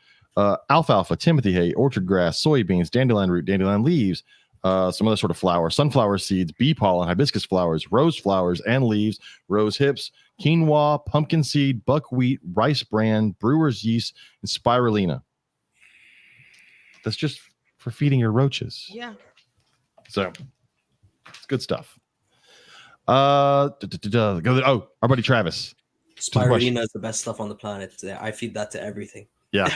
Alfalfa, timothy hay, orchard grass, soybeans, dandelion root, dandelion leaves, some other sort of flower, sunflower seeds, bee pollen, hibiscus flowers, rose flowers and leaves, rose hips, quinoa, pumpkin seed, buckwheat, rice bran, brewer's yeast, and spirulina. That's just for feeding your roaches. Yeah. So it's good stuff. Our buddy Travis. Spirulina is the best stuff on the planet. I feed that to everything. Yeah.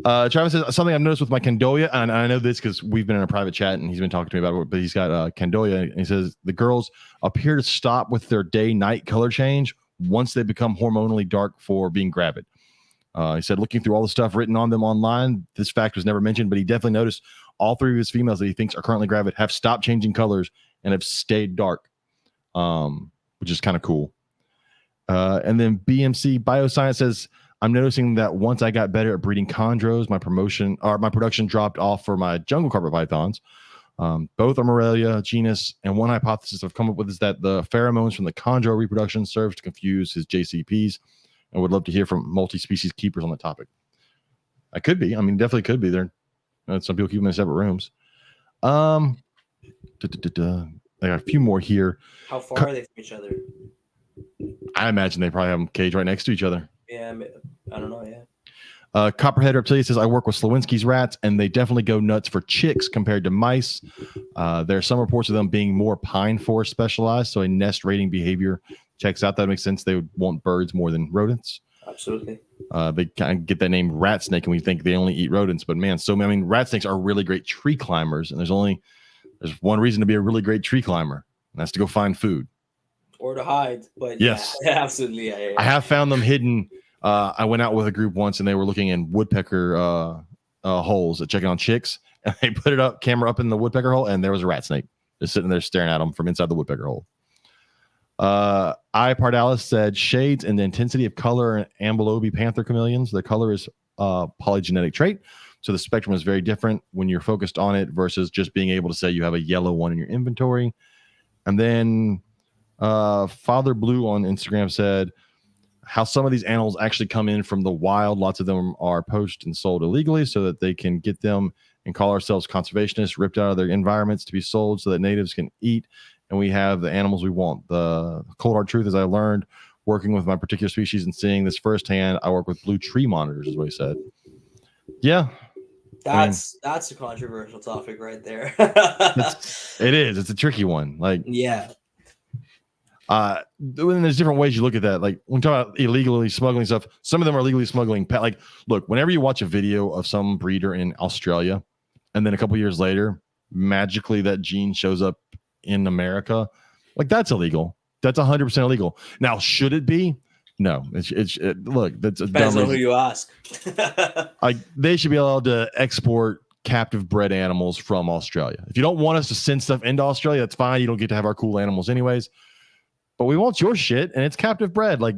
Travis says something I've noticed with my Candoya, and I know this because we've been in a private chat and he's been talking to me about it, but he's got Candoya, and he says the girls appear to stop with their day-night color change once they become hormonally dark for being gravid. He said looking through all the stuff written on them online, this fact was never mentioned, but he definitely noticed all three of his females that he thinks are currently gravid have stopped changing colors and have stayed dark, which is kind of cool. And then BMC Bioscience says, I'm noticing that once I got better at breeding chondros, my production dropped off for my jungle carpet pythons. Both are Morelia genus, and one hypothesis I've come up with is that the pheromones from the chondro reproduction serves to confuse his JCPs, and would love to hear from multi-species keepers on the topic. I could be. I mean, definitely could be. There, some people keep them in separate rooms. I got a few more here. How far are they from each other? I imagine they probably have them caged right next to each other. Yeah, I don't know. Yeah. Copperhead Reptilia says, I work with Slowinski's rats, and they definitely go nuts for chicks compared to mice. There are some reports of them being more pine forest specialized, so a nest raiding behavior checks out. That makes sense. They would want birds more than rodents. Absolutely. They kind of get that name rat snake, and we think they only eat rodents. But man, rat snakes are really great tree climbers, and there's one reason to be a really great tree climber, and that's to go find food. Or to hide. But yes, yeah, absolutely. Yeah. I have found them hidden. I went out with a group once, and they were looking in woodpecker holes, checking on chicks, and they put camera up in the woodpecker hole, and there was a rat snake just sitting there staring at them from inside the woodpecker hole. I Pardalis said shades and the intensity of color in Ambelobe panther chameleons. The color is a polygenetic trait, so the spectrum is very different when you're focused on it versus just being able to say you have a yellow one in your inventory. And then Father Blue on Instagram said how some of these animals actually come in from the wild. Lots of them are poached and sold illegally so that they can get them and call ourselves conservationists, ripped out of their environments to be sold so that natives can eat. And we have the animals we want. The cold hard truth is I learned working with my particular species and seeing this firsthand. I work with blue tree monitors, is what he said. Yeah. That's a controversial topic right there. It is. It's a tricky one. Like, yeah. There's different ways you look at that. Like when we talk about illegally smuggling stuff, some of them are illegally smuggling pet. Like, look, whenever you watch a video of some breeder in Australia, and then a couple years later, magically that gene shows up in America, like that's illegal. That's 100% illegal. Now, should it be? No. Look, that's depends on who you ask. Like they should be allowed to export captive bred animals from Australia. If you don't want us to send stuff into Australia, that's fine. You don't get to have our cool animals anyways. But we want your shit, and it's captive bred. Like,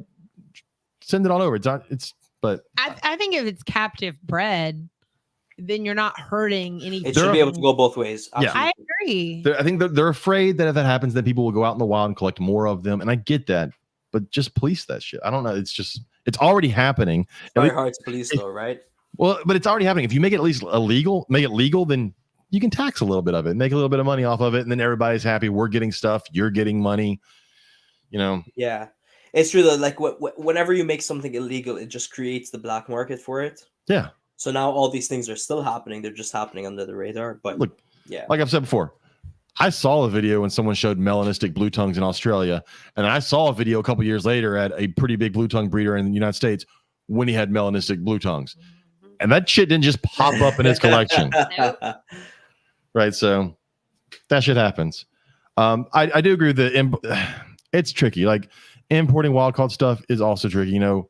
send it on over. But I think if it's captive bred, then you're not hurting anything. It should be able to go both ways. Absolutely. Yeah, I agree. I think they're afraid that if that happens, then people will go out in the wild and collect more of them. And I get that, but just police that shit. I don't know. It's already happening. It's very hard to police, though, right? Well, but it's already happening. If you make it at least make it legal, then you can tax a little bit of it, make a little bit of money off of it, and then everybody's happy. We're getting stuff. You're getting money. You know. Yeah, it's true though. Like whenever you make something illegal, it just creates the black market for it. Yeah. So now all these things are still happening. They're just happening under the radar. But look, yeah, like I've said before, I saw a video when someone showed melanistic blue tongues in Australia, and I saw a video a couple years later at a pretty big blue tongue breeder in the United States when he had melanistic blue tongues, and that shit didn't just pop up in his collection. Right. So that shit happens. I do agree that it's tricky. Like importing wild caught stuff is also tricky. You know,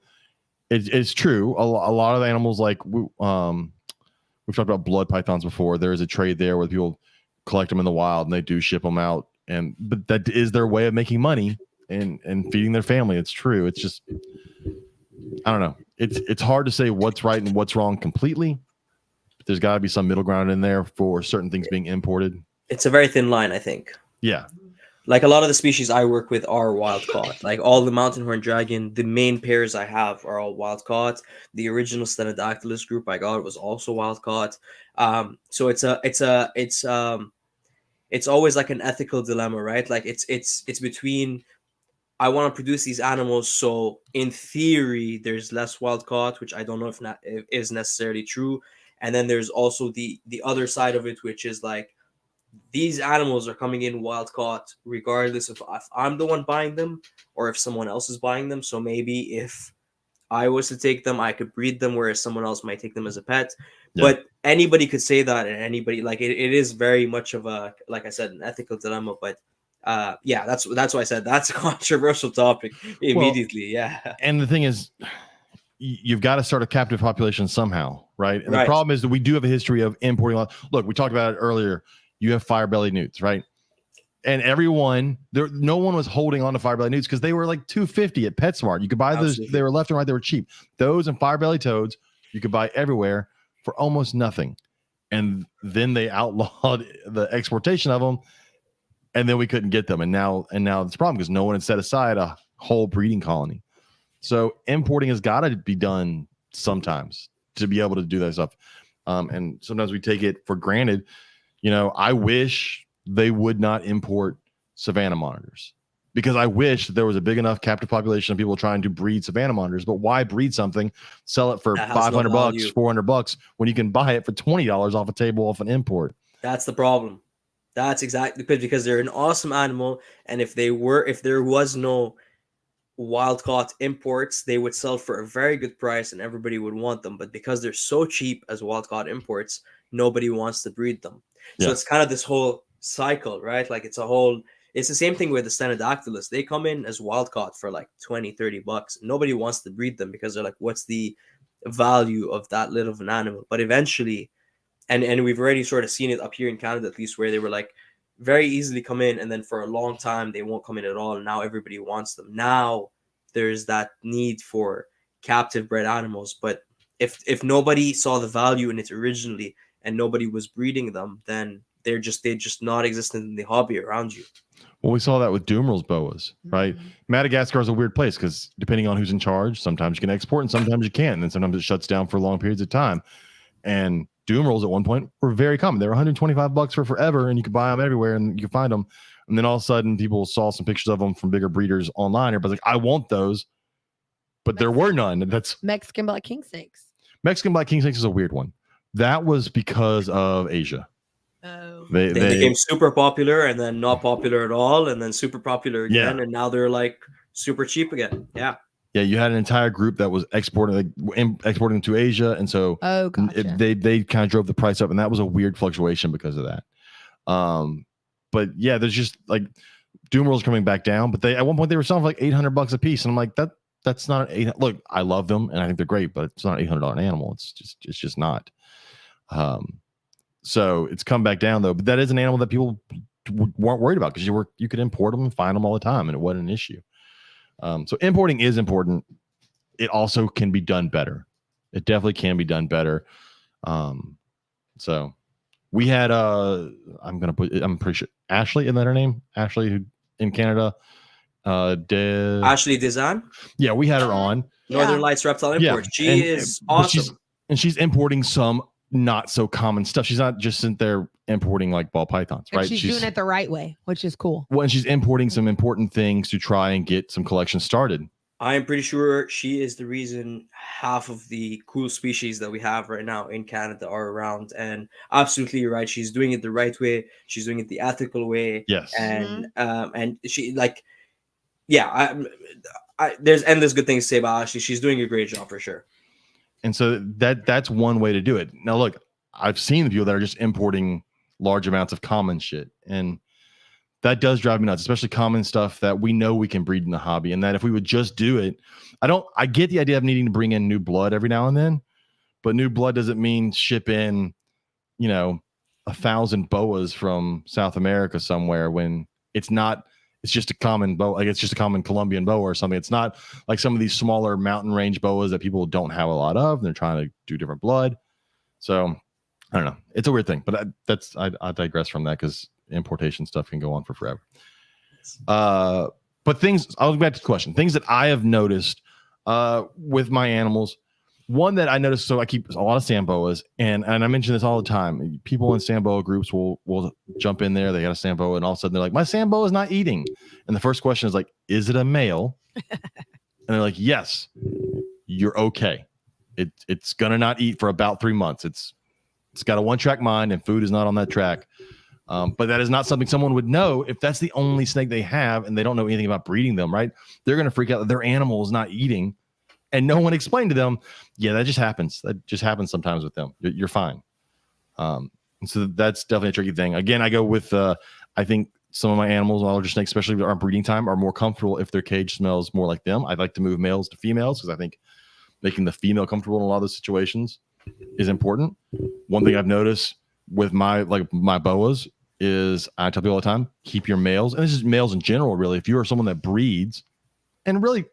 it's true. A lot of animals, like we've talked about blood pythons before. There is a trade there where people collect them in the wild and they do ship them out. But that is their way of making money and feeding their family. It's true. It's just, I don't know. It's hard to say what's right and what's wrong completely. But there's got to be some middle ground in there for certain things being imported. It's a very thin line, I think. Yeah. Like a lot of the species I work with are wild caught. Like all the mountain horn dragon, the main pairs I have are all wild caught. The original Stenodactylus group I got was also wild caught. So it's always like an ethical dilemma, right? Like it's between I want to produce these animals, so in theory there's less wild caught, which I don't know if is necessarily true. And then there's also the other side of it, which is like these animals are coming in wild caught regardless of if I'm the one buying them or if someone else is buying them. So maybe if I was to take them, I could breed them, whereas someone else might take them as a pet. Yeah. But anybody could say that, and anybody, like it is very much of a, like I said, an ethical dilemma. But yeah, that's why I said that's a controversial topic immediately. Well, yeah. And the thing is, you've got to start a captive population somehow, right? And the problem is that we do have a history of importing. Look, we talked about it earlier. You have fire-bellied newts, right? And no one was holding on to fire-bellied newts because they were like $250 at PetSmart. You could buy those; they were left and right. They were cheap. Those and fire-bellied toads you could buy everywhere for almost nothing. And then they outlawed the exportation of them, and then we couldn't get them. And now it's a problem because no one had set aside a whole breeding colony. So importing has got to be done sometimes to be able to do that stuff. And sometimes we take it for granted. You know, I wish they would not import Savannah monitors. Because I wish there was a big enough captive population of people trying to breed Savannah monitors. But why breed something, sell it for That has no $500, value. $400 when you can buy it for $20 off a table off an import? That's the problem. That's exactly because they're an awesome animal, and if there was no wild caught imports, they would sell for a very good price and everybody would want them. But because they're so cheap as wild caught imports, nobody wants to breed them. So Yeah. it's kind of this whole cycle, right? Like it's the same thing with the Stenodactylus. They come in as wild caught for like $20-$30. Nobody wants to breed them because they're like, what's the value of that little of an animal? But eventually, and we've already sort of seen it up here in Canada, at least, where they were like very easily come in, and then for a long time they won't come in at all, and now everybody wants them. Now there's that need for captive bred animals, but if nobody saw the value in it originally and nobody was breeding them, then they're just not existent in the hobby around you. Well, we saw that with Dumeral's boas, right? Madagascar is a weird place because depending on who's in charge, sometimes you can export and sometimes you can't, and then sometimes it shuts down for long periods of time. And Dumerals at one point were very common. They were $125 for forever, and you could buy them everywhere, and you could find them. And then all of a sudden, people saw some pictures of them from bigger breeders online. Everybody's like, "I want those," but there were none. And that's Mexican black king snakes. Mexican black king snakes is a weird one. That was because of Asia. Oh, They became super popular and then not popular at all, and then super popular again, and now they're like super cheap again. Yeah. Yeah, you had an entire group that was exporting to Asia, and so gotcha. they kind of drove the price up, and that was a weird fluctuation because of that. But yeah, there's just like Dumerals coming back down, but at one point they were selling for like $800 a piece, and I'm like, that's not an 800. Look, I love them and I think they're great, but it's not an $800 animal. It's just not. So it's come back down though, but that is an animal that people weren't worried about because you could import them and find them all the time, and it wasn't an issue. So importing is important. It also can be done better. It definitely can be done better. So we had I'm pretty sure Ashley, isn't that her name? Ashley, who in Canada. Ashley Dezan. Yeah, we had her on. Northern Lights Reptile Import. She is awesome. She's importing some not so common stuff. She's not just sitting there importing like ball pythons, right? She's doing it the right way, which is cool. Well, and she's importing some important things to try and get some collections started. I am pretty sure she is the reason half of the cool species that we have right now in Canada are around. And absolutely right. She's doing it the right way. She's doing it the ethical way. Yes. And and she like, yeah, there's endless good things to say about Ashley. She's doing a great job for sure. And so that's one way to do it. Now, look, I've seen the people that are just importing large amounts of common shit, and that does drive me nuts, especially common stuff that we know we can breed in the hobby. And that if we would just do it, I get the idea of needing to bring in new blood every now and then, but new blood doesn't mean ship in, 1,000 boas from South America somewhere when it's just a common boa, like it's just a common Colombian boa or something. It's not like some of these smaller mountain range boas that people don't have a lot of. And they're trying to do different blood. So I don't know. It's a weird thing, but I digress from that because importation stuff can go on for forever. But I'll go back to the question. Things that I have noticed with my animals. One that I noticed, so I keep a lot of Samboas, and I mention this all the time. People in Samboa groups will jump in there. They got a Samboa, and all of a sudden they're like, "My Samboa is not eating." And the first question is like, "Is it a male?" And they're like, "Yes." You're okay. It's gonna not eat for about 3 months. It's got a one-track mind, and food is not on that track. But that is not something someone would know if that's the only snake they have, and they don't know anything about breeding them. Right? They're gonna freak out that their animal is not eating. And no one explained to them, yeah, that just happens. That just happens sometimes with them. You're fine. And so that's definitely a tricky thing. Again, I go with, I think some of my animals, larger snakes, especially if they're on breeding time, are more comfortable if their cage smells more like them. I'd like to move males to females because I think making the female comfortable in a lot of those situations is important. One thing I've noticed with my boas is I tell people all the time, keep your males, and this is males in general, really. If you are someone that breeds, and really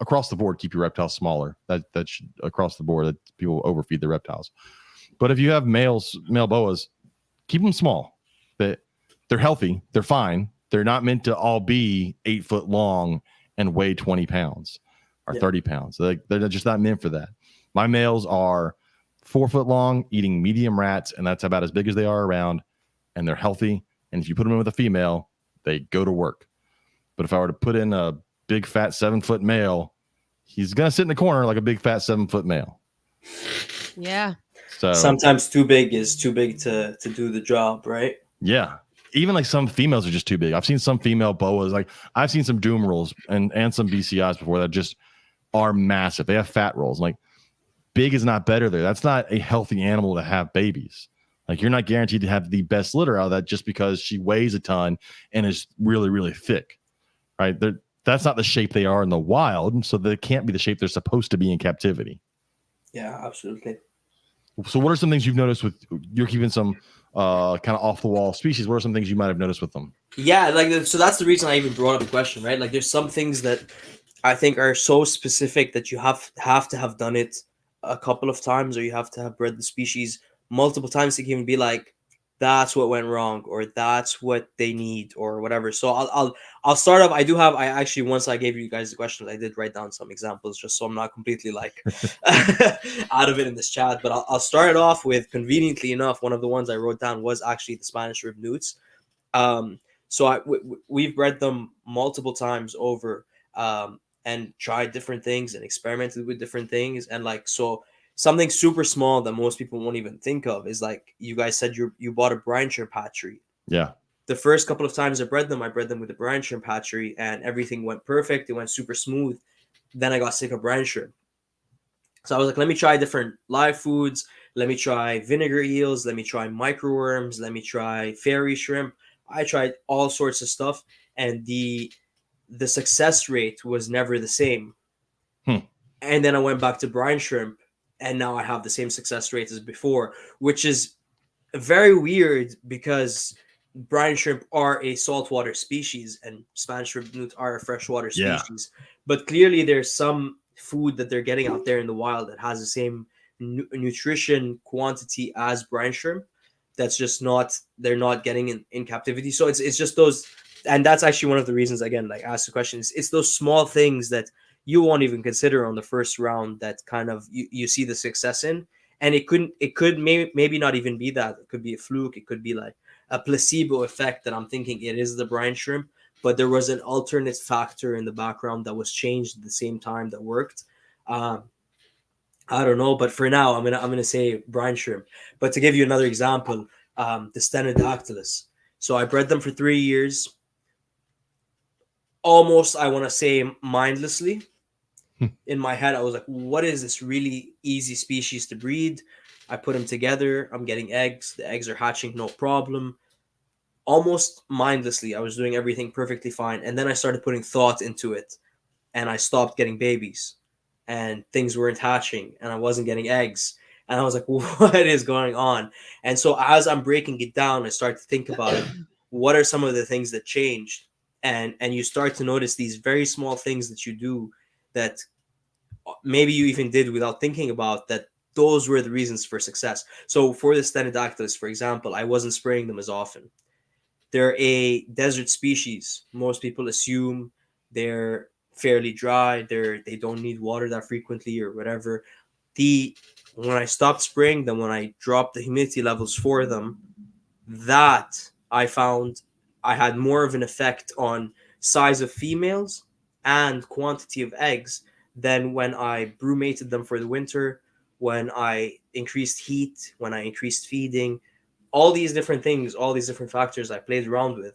across the board, keep your reptiles smaller. That should, across the board, that people overfeed their reptiles. But if you have male boas, keep them small. They're healthy. They're fine. They're not meant to all be 8 foot long and weigh 20 pounds or 30 pounds. They're just not meant for that. My males are 4 foot long, eating medium rats, and that's about as big as they are around. And they're healthy. And if you put them in with a female, they go to work. But if I were to put in a big fat 7-foot male, he's gonna sit in the corner like a big fat 7-foot male. Yeah. So sometimes too big is too big to do the job, right? yeah. Even like some females are just too big. I've seen some female boas, like I've seen some doom rolls and some BCIs before that just are massive. They have fat rolls. Like big is not better there. That's not a healthy animal to have babies. Like you're not guaranteed to have the best litter out of that just because she weighs a ton and is really, really thick, right? That's not the shape they are in the wild. So they can't be the shape they're supposed to be in captivity. Yeah, absolutely. So what are some things you've noticed with, you're keeping some kind of off the wall species? What are some things you might have noticed with them? Yeah, like so that's the reason I even brought up the question, right? Like there's some things that I think are so specific that you have to have done it a couple of times, or you have to have bred the species multiple times to even be like, that's what went wrong, or that's what they need, or whatever. So I'll start off. I actually, once I gave you guys the questions, I did write down some examples just so I'm not completely like out of it in this chat. But I'll start it off with, conveniently enough, one of the ones I wrote down was actually the Spanish rib newts. So we've bred them multiple times over, and tried different things and experimented with different things. And like, so something super small that most people won't even think of is like, you guys said you bought a brine shrimp hatchery. Yeah. The first couple of times I bred them with a brine shrimp hatchery, and everything went perfect. It went super smooth. Then I got sick of brine shrimp. So I was like, let me try different live foods. Let me try vinegar eels. Let me try microworms. Let me try fairy shrimp. I tried all sorts of stuff, and the success rate was never the same. And then I went back to brine shrimp, and now I have the same success rate as before, which is very weird because brine shrimp are a saltwater species and Spanish rib newts are a freshwater species. Yeah. But clearly there's some food that they're getting out there in the wild that has the same nutrition quantity as brine shrimp. That's just they're not getting in captivity. So it's just those, and that's actually one of the reasons, again, like ask the question, it's those small things that you won't even consider on the first round that kind of you see the success in. And it could maybe not even be that. It could be a fluke. It could be like a placebo effect that I'm thinking it is the brine shrimp, but there was an alternate factor in the background that was changed at the same time that worked. I don't know, but for now, I'm gonna say brine shrimp. But to give you another example, the Stenodactylus. So I bred them for 3 years, almost, I want to say, mindlessly. In my head, I was like, what is this really easy species to breed? I put them together. I'm getting eggs. The eggs are hatching, no problem. Almost mindlessly, I was doing everything perfectly fine. And then I started putting thought into it, and I stopped getting babies, and things weren't hatching, and I wasn't getting eggs. And I was like, what is going on? And so as I'm breaking it down, I start to think about it. What are some of the things that changed? And you start to notice these very small things that you do that maybe you even did without thinking about, that those were the reasons for success. So for the Stenodactylus, for example, I wasn't spraying them as often. They're a desert species. Most people assume they're fairly dry. They don't need water that frequently or whatever. When I stopped spraying them, when I dropped the humidity levels for them, that I found I had more of an effect on size of females and quantity of eggs than when I brumated them for the winter, when I increased heat, when I increased feeding. All these different things, all these different factors I played around with.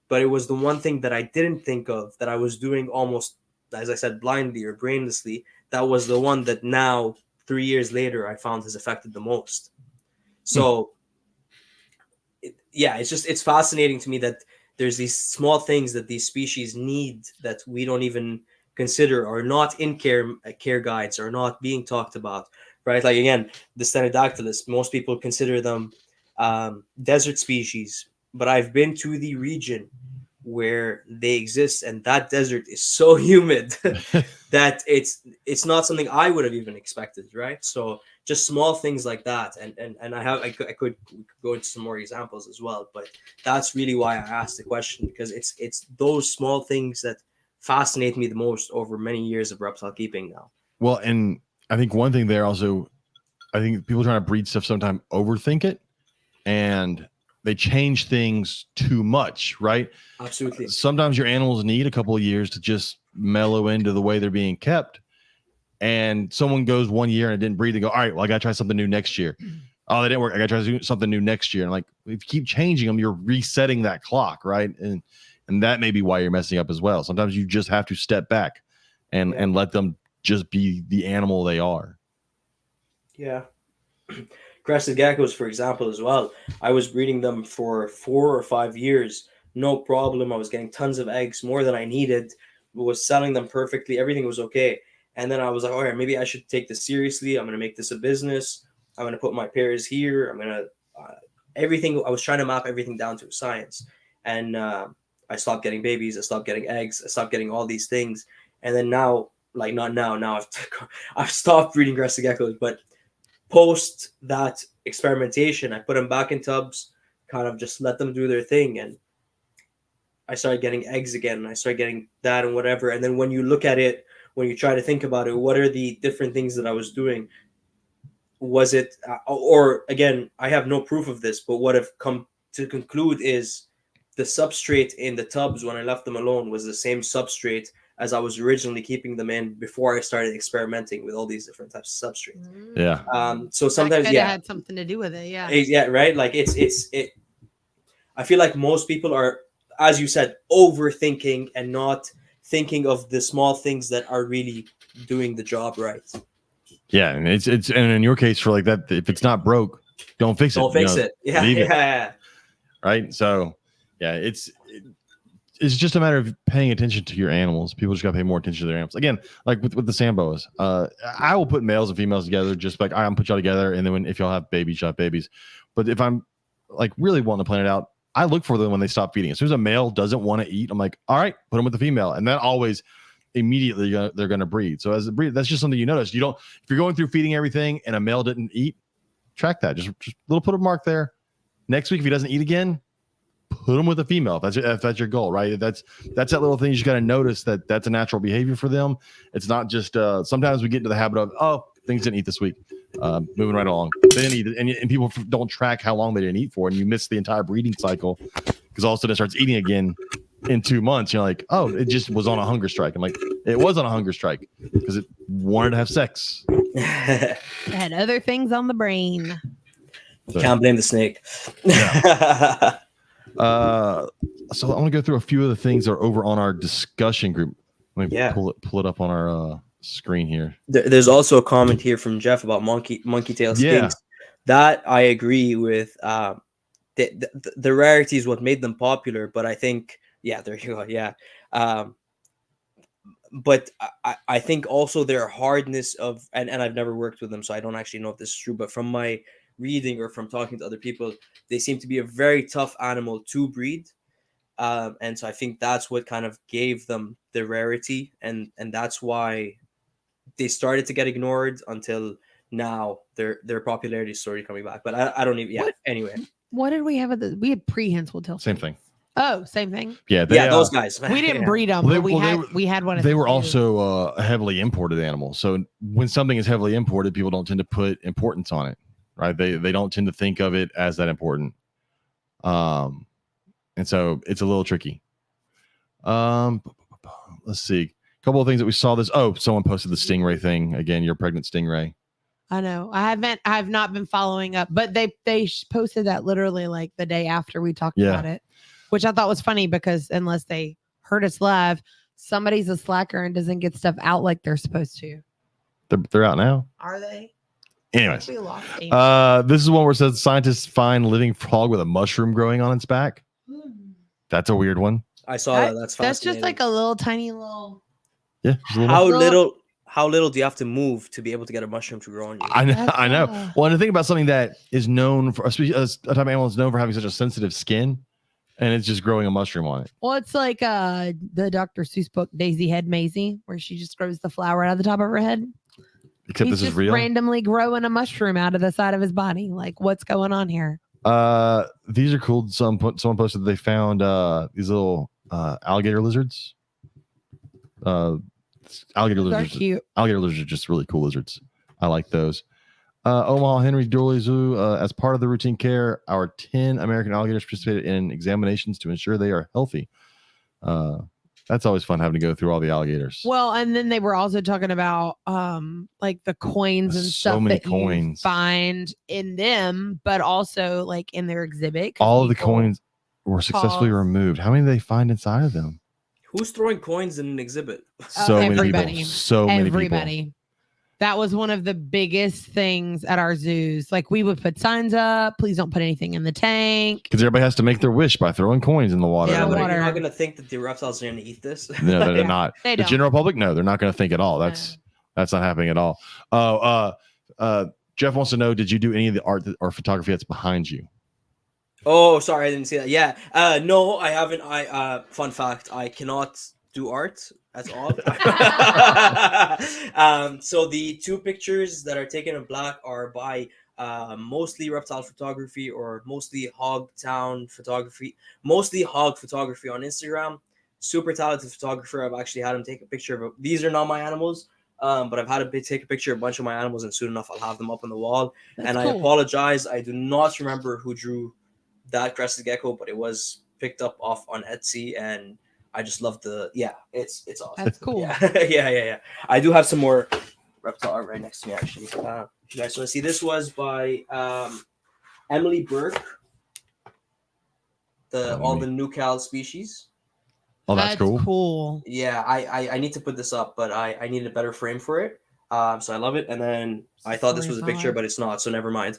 But it was the one thing that I didn't think of, that I was doing almost, as I said, blindly or brainlessly. That was the one that now, 3 years later, I found has affected the most. So, it's fascinating to me that there's these small things that these species need that we don't even consider, or not in care guides, or not being talked about, right? Like, again, the Stenodactylus, most people consider them desert species, but I've been to the region where they exist, and that desert is so humid that it's not something I would have even expected, right? So just small things like that, and I could go into some more examples as well, but that's really why I asked the question, because it's those small things that fascinate me the most over many years of reptile keeping now. Well, and I think one thing there also, I think people trying to breed stuff sometimes overthink it, and they change things too much, right? Absolutely. Sometimes your animals need a couple of years to just mellow into the way they're being kept. And someone goes 1 year and it didn't breed. They go, all right, well, I got to try something new next year. Oh, that didn't work. I got to try to do something new next year. And like, if you keep changing them, you're resetting that clock, right? And that may be why you're messing up as well. Sometimes you just have to step back and let them just be the animal they are. Yeah. Crested geckos, for example, as well. I was breeding them for 4 or 5 years. No problem. I was getting tons of eggs, more than I needed. Was selling them perfectly. Everything was okay. And then I was like, all right, maybe I should take this seriously. I'm going to make this a business. I'm going to put my pairs here. I'm going to everything. I was trying to map everything down to science. And I stopped getting babies. I stopped getting eggs. I stopped getting all these things. And then now, like not now, I've stopped breeding crested geckos. But post that experimentation, I put them back in tubs, kind of just let them do their thing. And I started getting eggs again. And I started getting that and whatever. And then when you look at it, when you try to think about it, what are the different things that I was doing? Was it, or again, I have no proof of this, but what I've come to conclude is the substrate in the tubs when I left them alone was the same substrate as I was originally keeping them in before I started experimenting with all these different types of substrate. Yeah. So sometimes, that had something to do with it. Yeah. Yeah. Right. Like it. I feel like most people are, as you said, overthinking and not thinking of the small things that are really doing the job right. Yeah, and it's and in your case for like that, if it's not broke, don't fix it. Don't fix it. Yeah, it. Right. So yeah, it's just a matter of paying attention to your animals. People just gotta pay more attention to their animals. Again, like with the Samboas, I will put males and females together, just like I'm put y'all together, and then if y'all have babies, y'all have babies. But if I'm like really wanting to plan it out, I look for them when they stop feeding. As soon as a male doesn't want to eat, I'm like, all right, put them with the female. And that always immediately they're going to breed. So as a breed, that's just something you notice. You don't, if you're going through feeding everything and a male didn't eat, track that. Just put a mark there. Next week, if he doesn't eat again, put him with a female. If that's your goal, right? That's that little thing you just got to notice that's a natural behavior for them. It's not just, sometimes we get into the habit of, oh, things didn't eat this week. Moving right along. They didn't eat, and people don't track how long they didn't eat for, and you miss the entire breeding cycle because all of a sudden it starts eating again in 2 months. You're like, oh, it just was on a hunger strike. I'm like, it was on a hunger strike because it wanted to have sex. It had other things on the brain. Can't blame the snake. Yeah. So I want to go through a few of the things that are over on our discussion group. Let me pull it up on our screen here. There's also a comment here from Jeff about monkey tail skinks. That I agree with. The rarity is what made them popular, but I think there you go. Yeah. But I think also their hardness of and I've never worked with them, so I don't actually know if this is true, but from my reading or from talking to other people, they seem to be a very tough animal to breed. And so I think that's what kind of gave them the rarity, and that's why they started to get ignored until now. Their popularity is slowly coming back. But I don't even. Yeah. Anyway, what did we have? We had prehensile tail. Same thing. Oh, same thing. Yeah, those guys. We didn't breed them. But we had one. They were also a heavily imported animal. So when something is heavily imported, people don't tend to put importance on it, right? They don't tend to think of it as that important. And so it's a little tricky. Let's see. A couple of things that we saw this. Oh, someone posted the stingray thing again. Your pregnant stingray. I know. I've not been following up, but they posted that literally like the day after we talked about it, which I thought was funny because unless they heard us live, somebody's a slacker and doesn't get stuff out like they're supposed to. They're out now. Are they? Anyways, this is one where it says scientists find living frog with a mushroom growing on its back. That's a weird one. I saw that. That's fascinating. That's just like a little tiny little. Yeah. How little do you have to move to be able to get a mushroom to grow on you? I know. Well, and to think about something that is known for a type of animal is known for having such a sensitive skin, and it's just growing a mushroom on it. Well, it's like the Dr. Seuss book Daisy Head Maisie, where she just grows the flower out of the top of her head. Except He's this is real. Randomly growing a mushroom out of the side of his body. Like, what's going on here? These are cool. Someone posted that they found these little alligator lizards. Alligator lizards are cute. Alligator lizards are just really cool lizards. I like those. Omaha Henry Dooley Zoo. As part of the routine care, our 10 American alligators participated in examinations to ensure they are healthy. That's always fun having to go through all the alligators. Well, and then they were also talking about like the coins and So stuff many that you coins. find in them, but also like in their exhibit. 'cause All of the people- coins were successfully pause. removed. How many did they find inside of them? Who's throwing coins in an exhibit? So many everybody. people. So many people. Everybody. That was one of the biggest things at our zoos. Like we would put signs up, please don't put anything in the tank. Because everybody has to make their wish by throwing coins in the water. Yeah, but water. you're not gonna think that the reptiles are gonna eat this. No, they're Yeah, not. they The don't. general public, no, they're not going to think at all. That's not happening at all. Jeff wants to know: did you do any of the art or photography that's behind you? Oh, sorry, I didn't see that. Yeah, no, I haven't. Fun fact: I cannot do art at all. So the two pictures that are taken in black are by mostly reptile photography or mostly hog photography on Instagram. Super talented photographer. I've actually had him take a picture of these are not my animals. But I've had him take a picture of a bunch of my animals, and soon enough I'll have them up on the wall. That's I cool. apologize, I do not remember who drew that crested gecko, but it was picked up off on Etsy, and I just love it's awesome. That's cool. Yeah. I do have some more reptile art right next to me actually. If you guys want to see, this was by Emily Burke. All the Nucal species. Oh, that's cool. Yeah, I need to put this up, but I need a better frame for it. So I love it. And then I thought this was a picture, but it's not, so never mind.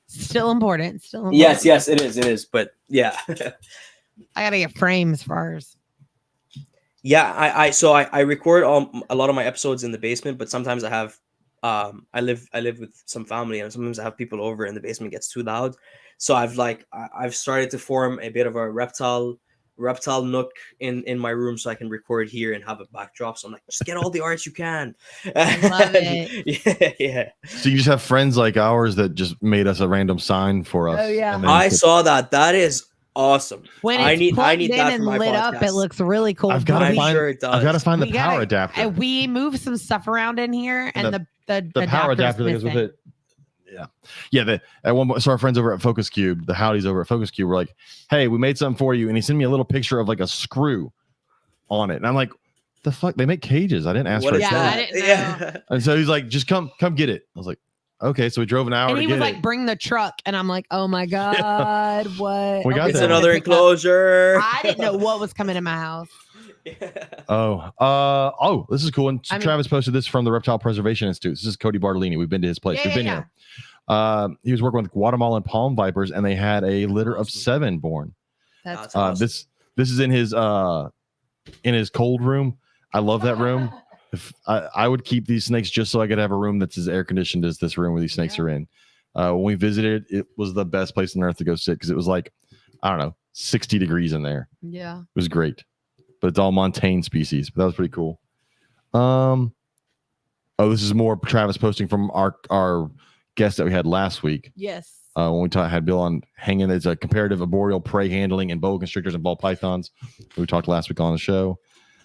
Still important. Still important. Yes, it is. But yeah. I gotta get frames for ours. Yeah, I record a lot of my episodes in the basement, but sometimes I have I live with some family, and sometimes I have people over and the basement gets too loud. So I've started to form a bit of a reptile nook in my room so I can record here and have a backdrop. So I'm like, just get all the art you can. Love it. Yeah. So you just have friends like ours that just made us a random sign for us. Oh, yeah. and then I saw that. That is awesome. When it's I need plugged in that for and my lit up, podcast. it looks really cool. I've got to I'm find. sure it does. I've got to find the We power gotta- adapter. We moved some stuff around in here, and the The power adapter that goes with it. Yeah. At one point, so our friends over at Focus Cube, the Howdies over at Focus Cube, were like, "Hey, we made something for you," and he sent me a little picture of like a screw on it, and I'm like, "The fuck? They make cages? I didn't ask What for is it." Yeah, I that? didn't know. Yeah. And so he's like, "Just come get it." I was like, "Okay." So we drove an hour And to he get was like, it. "Bring the truck," and I'm like, "Oh my god, what?" We got It's that. another Pick up- enclosure. I didn't know what was coming in my house. Oh, this is cool. And I mean- Travis posted this from the Reptile Preservation Institute. This is Cody Bartolini. We've been to his place. Yeah, We've been yeah, here. He was working with Guatemalan palm vipers, and they had a litter of 7 born. That's awesome. This is in his cold room. I love that room. If I would keep these snakes just so I could have a room that's as air conditioned as this room where these snakes are in. When we visited, it was the best place on earth to go sit because it was like, I don't know, 60 degrees in there. yeah. It was great, but it's all montane species. But that was pretty cool. This is more Travis posting from our guest that we had last week. Yes. When we had Bill on hanging, it's a comparative arboreal prey handling and boa constrictors and ball pythons. We talked last week on the show.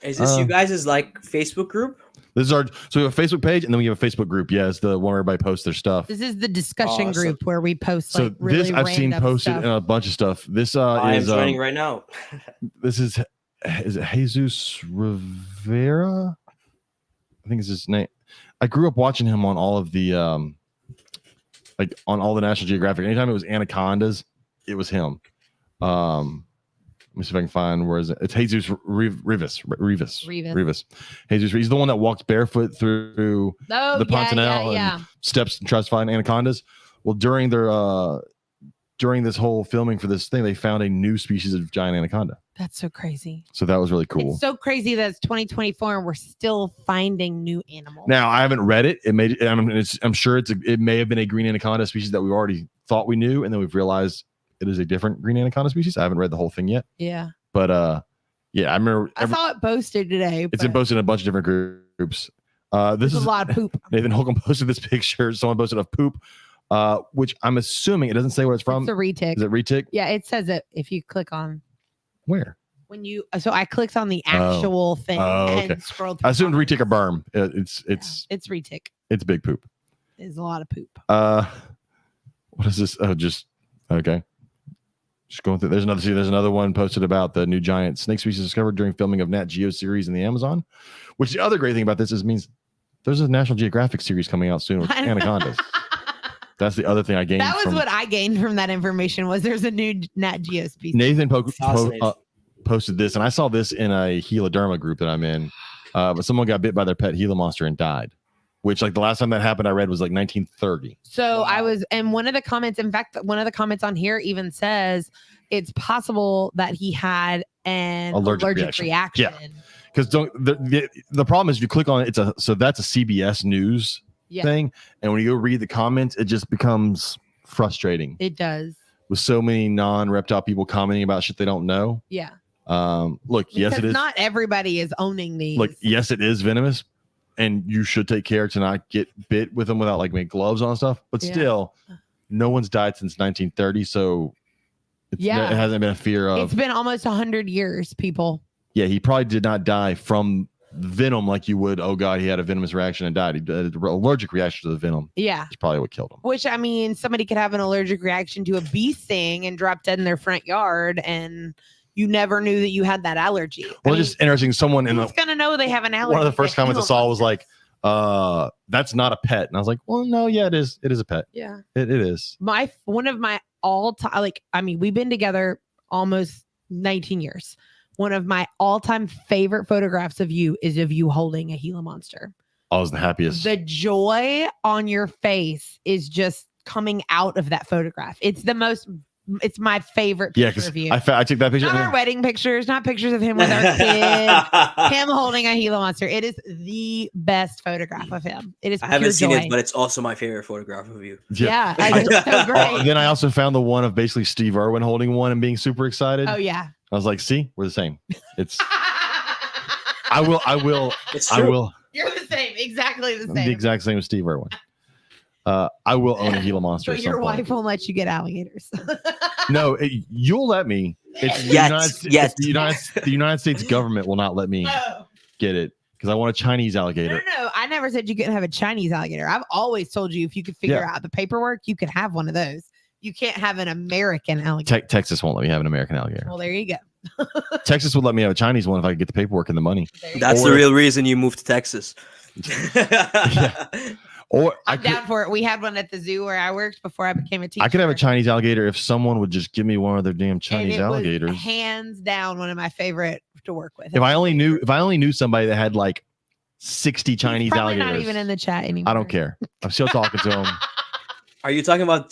Is this you guys' like Facebook group? This is so we have a Facebook page and then we have a Facebook group. Yeah, it's the one where everybody posts their stuff. This is the discussion Awesome. group where we post So like really this I've seen random posted stuff. in a bunch of stuff. This I am is joining right now. this is it Jesus Rivera? I think it's his name. I grew up watching him on all of the like on all the National Geographic. Anytime it was anacondas, it was him. Let me see if I can find where is it. It's Jesus Rivas. Jesus, he's the one that walked barefoot through Oh, the yeah, Pontanel yeah. and steps and tries to find anacondas. Well, during this whole filming for this thing, they found a new species of giant anaconda. That's so crazy. So that was really cool. It's so crazy that it's 2024 and we're still finding new animals. Now I haven't read it. I'm sure it may have been a green anaconda species that we already thought we knew, and then we've realized it is a different green anaconda species. I haven't read the whole thing yet, Yeah. but yeah, I remember. I saw it posted today. It's been posted in a bunch of different groups. This There's is a lot of poop. Nathan Holcomb posted this picture. Someone posted of poop, which I'm assuming it doesn't say where it's from. It's a retic. Is it retic? Yeah, it says it if you click on. Where? When you, so I clicked on the actual thing okay. and scrolled through. I assumed comments. retic or berm. It's Retic. it's big poop. It's a lot of poop. What is this? Oh, just okay. Just going through. There's another one posted about the new giant snake species discovered during filming of Nat Geo series in the Amazon. Which the other great thing about this is means there's a National Geographic series coming out soon with anacondas. That's the other thing I gained. That was what I gained from that information. Was there's a new Nat Geo species. Nathan posted this, and I saw this in a Heloderma group that I'm in. But someone got bit by their pet Gila monster and died. Which, like, the last time that happened, I read was like 1930. So I was, and one of the comments, in fact, one of the comments on here even says it's possible that he had an allergic reaction. Yeah, because the problem is if you click on it, so that's a CBS News thing, and when you go read the comments, it just becomes frustrating. It does. With so many non-reptile people commenting about shit they don't know. Yeah. Look, yes, it is. Not everybody is owning these. Look, yes, it is venomous. And you should take care to not get bit with them without like making gloves on and stuff. But still, no one's died since 1930, so it hasn't been a fear of. It's been almost 100 years, people. Yeah, he probably did not die from venom like you would. Oh God, he had a venomous reaction and died. He had an allergic reaction to the venom. Yeah, it's probably what killed him. Which, I mean, somebody could have an allergic reaction to a bee sting and drop dead in their front yard, and you never knew that you had that allergy. Well, just interesting. Someone who's gonna know they have an allergy. One of the first comments I saw was like, "That's not a pet," and I was like, "Well, no, yeah, it is. It is a pet. Yeah, it is." One of my all-time, like, I mean, we've been together almost 19 years. One of my all-time favorite photographs of you is of you holding a Gila monster. I was the happiest. The joy on your face is just coming out of that photograph. It's my favorite picture of you. I took that picture. Not our wedding pictures, not pictures of him with our kid, him holding a Gila monster. It is the best photograph of him. It is. I haven't seen it, but it's also my favorite photograph of you. Yeah, it's so great. Then I also found the one of basically Steve Irwin holding one and being super excited. Oh yeah. I was like, see, we're the same. It's. I will. It's true. I will. You're the same. Exactly the same. The exact same as Steve Irwin. I will own a Gila monster. But your wife won't let you get alligators. No, you'll let me. It's the United States government will not let me get it because I want a Chinese alligator. No, I never said you couldn't have a Chinese alligator. I've always told you if you could figure out the paperwork, you could have one of those. You can't have an American alligator. Texas won't let me have an American alligator. Well, there you go. Texas would let me have a Chinese one if I could get the paperwork and the money. That's the real reason you moved to Texas. Or I'm down for it. We had one at the zoo where I worked before I became a teacher. I could have a Chinese alligator if someone would just give me one of their damn Chinese alligators. Was hands down one of my favorite to work with. If I only knew somebody that had like 60 Chinese alligators. Not even in the chat anymore. I don't care. I'm still talking to him. Are you talking about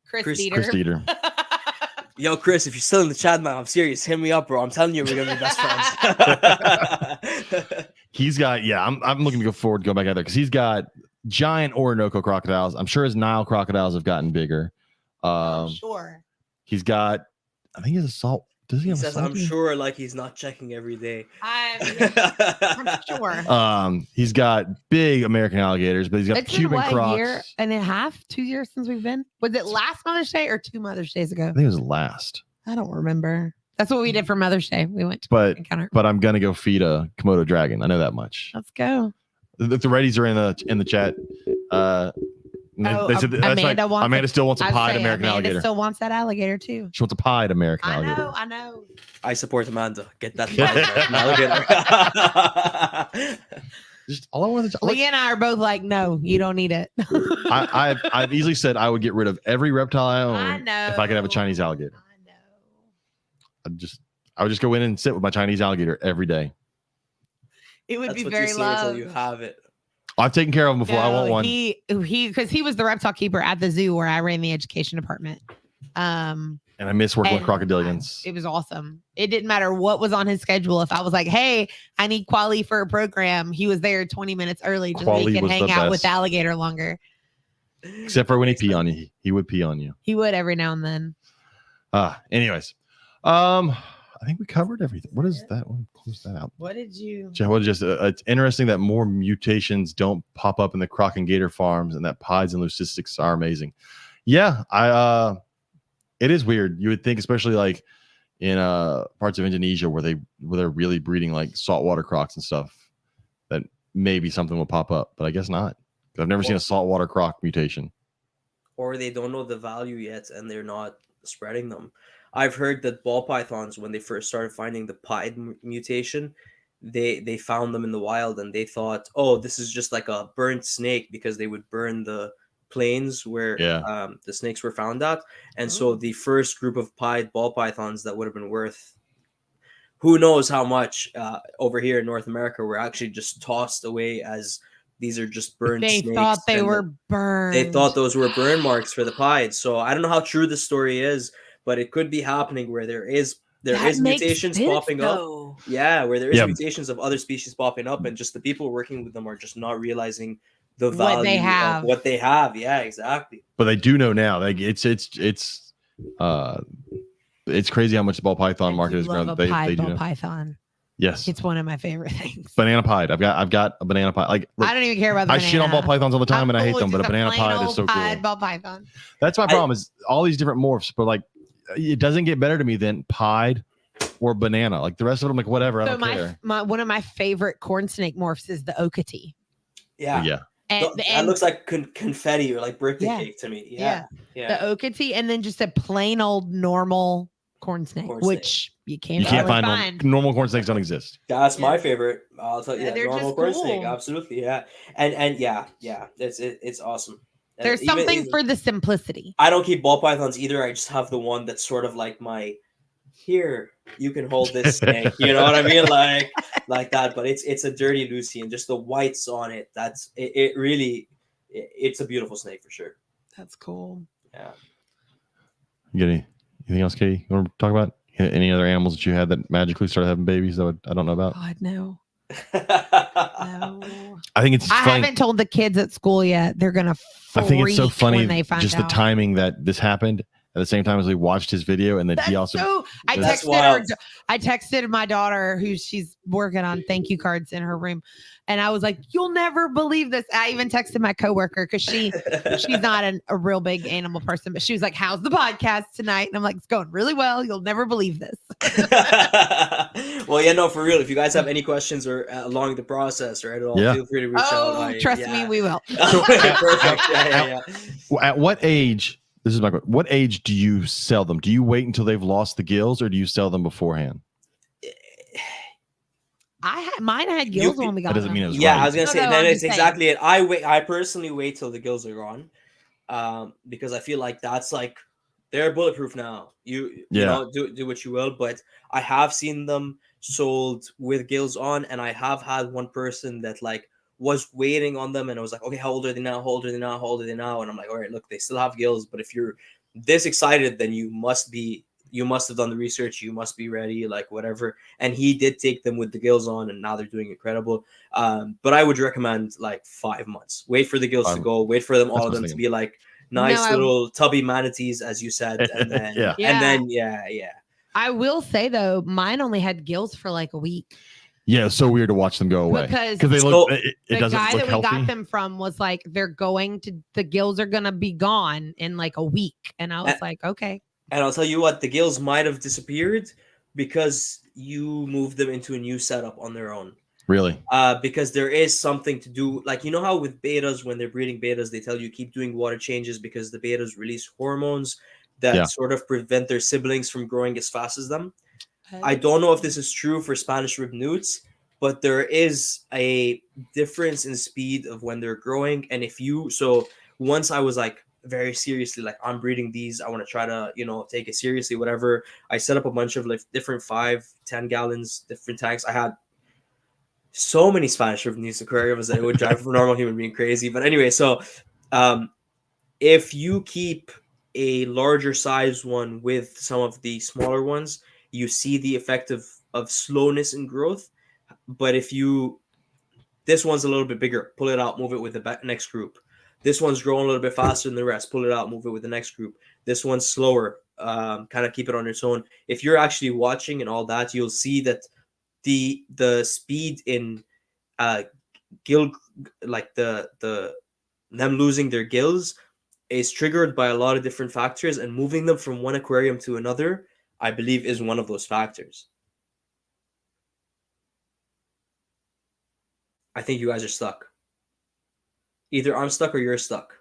Chris Dieter? Yo, Chris, if you're still in the chat, man, I'm serious. Hit me up, bro. I'm telling you, we're gonna be best friends. He's got, I'm looking to go forward, go back out there because he's got giant Orinoco crocodiles. I'm sure his Nile crocodiles have gotten bigger. Sure. He's got, I think he's a salt. Does he have says, I'm sure, like he's not checking every day. I'm sure. He's got big American alligators, but he's got Cuban crocs. 2 years since we've been. Was it last Mother's Day or 2 Mother's Days ago? I think it was last. I don't remember. That's what we did for Mother's Day. We went to but I'm gonna go feed a Komodo dragon. I know that much. Let's go. The Reddies are in the chat. They said Amanda still wants a pied American alligator. Still wants that alligator too. She wants a pied American alligator. I know. I support Amanda. Get that pied American alligator. Just all I wanted to. Lee and I are both like, no, you don't need it. I've easily said I would get rid of every reptile I own if I could have a Chinese alligator. I know. I would just go in and sit with my Chinese alligator every day. It would be very loved. Until you have it. I've taken care of him before. I want one. Because he was the reptile keeper at the zoo where I ran the education department. And I miss working with crocodilians. It was awesome. It didn't matter what was on his schedule. If I was like, hey, I need Quali for a program, he was there 20 minutes early just so he could hang out with the alligator longer. Except for when he pee on you. He would pee on you. He would every now and then. Anyways. I think we covered everything. What is that one? Close that out. What did you? It's interesting that more mutations don't pop up in the croc and gator farms, and that pieds and leucistics are amazing. Yeah, it is weird. You would think, especially like in parts of Indonesia where they're really breeding like saltwater crocs and stuff, that maybe something will pop up, but I guess not. I've never seen a saltwater croc mutation. Or they don't know the value yet and they're not spreading them. I've heard that ball pythons, when they first started finding the pied mutation, they found them in the wild and they thought, oh, this is just like a burnt snake, because they would burn the plains where the snakes were found at. And so the first group of pied ball pythons that would have been worth who knows how much over here in North America were actually just tossed away as these are just burned They snakes. thought they were burned. They thought those were burn marks for the pied. So I don't know how true the story is, but it could be happening where there is mutations popping up. Yeah, where there is mutations of other species popping up, and just the people working with them are just not realizing the value of what they have. Yeah, exactly. But they do know now. Like it's crazy how much the ball python market has grown. They do know. Python. Yes, it's one of my favorite things. Banana pied. I've got a banana pie. Like, look, I don't even care about the banana. I shit on ball pythons all the time and I hate them, but a banana pied is so cool. Ball python. That's my problem is all these different morphs, but like it doesn't get better to me than pied or banana. Like the rest of them, like whatever. I don't care. One of my favorite corn snake morphs is the okatee. Yeah. Yeah. And that looks like confetti or like birthday cake to me. Yeah. The okatee, and then just a plain old normal corn snake, which you can't find. Normal corn snakes don't exist. That's my favorite. I'll tell you that. Normal corn snake, absolutely. Yeah. And yeah, it's awesome. There's something for the simplicity. I don't keep ball pythons either. I just have the one that's sort of like my, here, you can hold this snake. You know what I mean? Like that. But it's a dirty Lucy, and just the whites on it. That's it. Really, it's a beautiful snake for sure. That's cool. Yeah. You get anything else, Katie? You want to talk about any other animals that you had that magically started having babies that I don't know about? God, no. No. I think it's funny. I haven't told the kids at school yet. They're gonna freak. I think it's so funny when they find just out. the timing that this happened at the same time as we watched his video, and then he also. I texted my daughter, who she's working on thank you cards in her room, and I was like, "You'll never believe this." I even texted my coworker because she's not a real big animal person, but she was like, "How's the podcast tonight?" And I'm like, "It's going really well. You'll never believe this." Well, yeah, no, for real. If you guys have any questions or along the process or at all, feel free to reach out. Trust me, we will. Perfect. At what age? This is my question. What age do you sell them? Do you wait until they've lost the gills, or do you sell them beforehand? Mine had gills when we got them. That doesn't mean it was right. I was gonna say that is exactly it. I personally wait till the gills are gone, because I feel like that's like they're bulletproof now. You know, do what you will, but I have seen them sold with gills on, and I have had one person that like was waiting on them, and I was like, okay, how old are they now? How old are they now? How old are they now? And I'm like, all right, look, they still have gills, but if you're this excited, then you must have done the research, you must be ready, like whatever. And he did take them with the gills on, and now they're doing incredible. But I would recommend like 5 months. Wait for the gills to go, wait for them all of them to be like nice little tubby manatees, as you said, and then and then I will say though, mine only had gills for like a week. Yeah, it's so weird to watch them go away because they look. The guy that we got them from was like, the gills are gonna be gone in like a week, and I was like, okay. And I'll tell you what, the gills might have disappeared because you moved them into a new setup on their own. Really? Because there is something to do, like, you know how with betas, when they're breeding betas, they tell you keep doing water changes because the betas release hormones that sort of prevent their siblings from growing as fast as them. I don't know if this is true for Spanish rib newts, but there is a difference in speed of when they're growing. And so once I was like very seriously, like, I'm breeding these, I want to try to, take it seriously, whatever. I set up a bunch of like different 5-10 gallons, different tanks. I had so many Spanish rib newts aquariums that it would drive a normal human being crazy. But anyway, so if you keep a larger size one with some of the smaller ones, you see the effect of slowness in growth. But if this one's a little bit bigger, pull it out, move it with the next group. This one's growing a little bit faster than the rest, pull it out, move it with the next group. This one's slower, kind of keep it on its own. If you're actually watching and all that, you'll see that the speed in gill, like them losing their gills, is triggered by a lot of different factors, and moving them from one aquarium to another I believe is one of those factors. I think you guys are stuck. Either I'm stuck or you're stuck.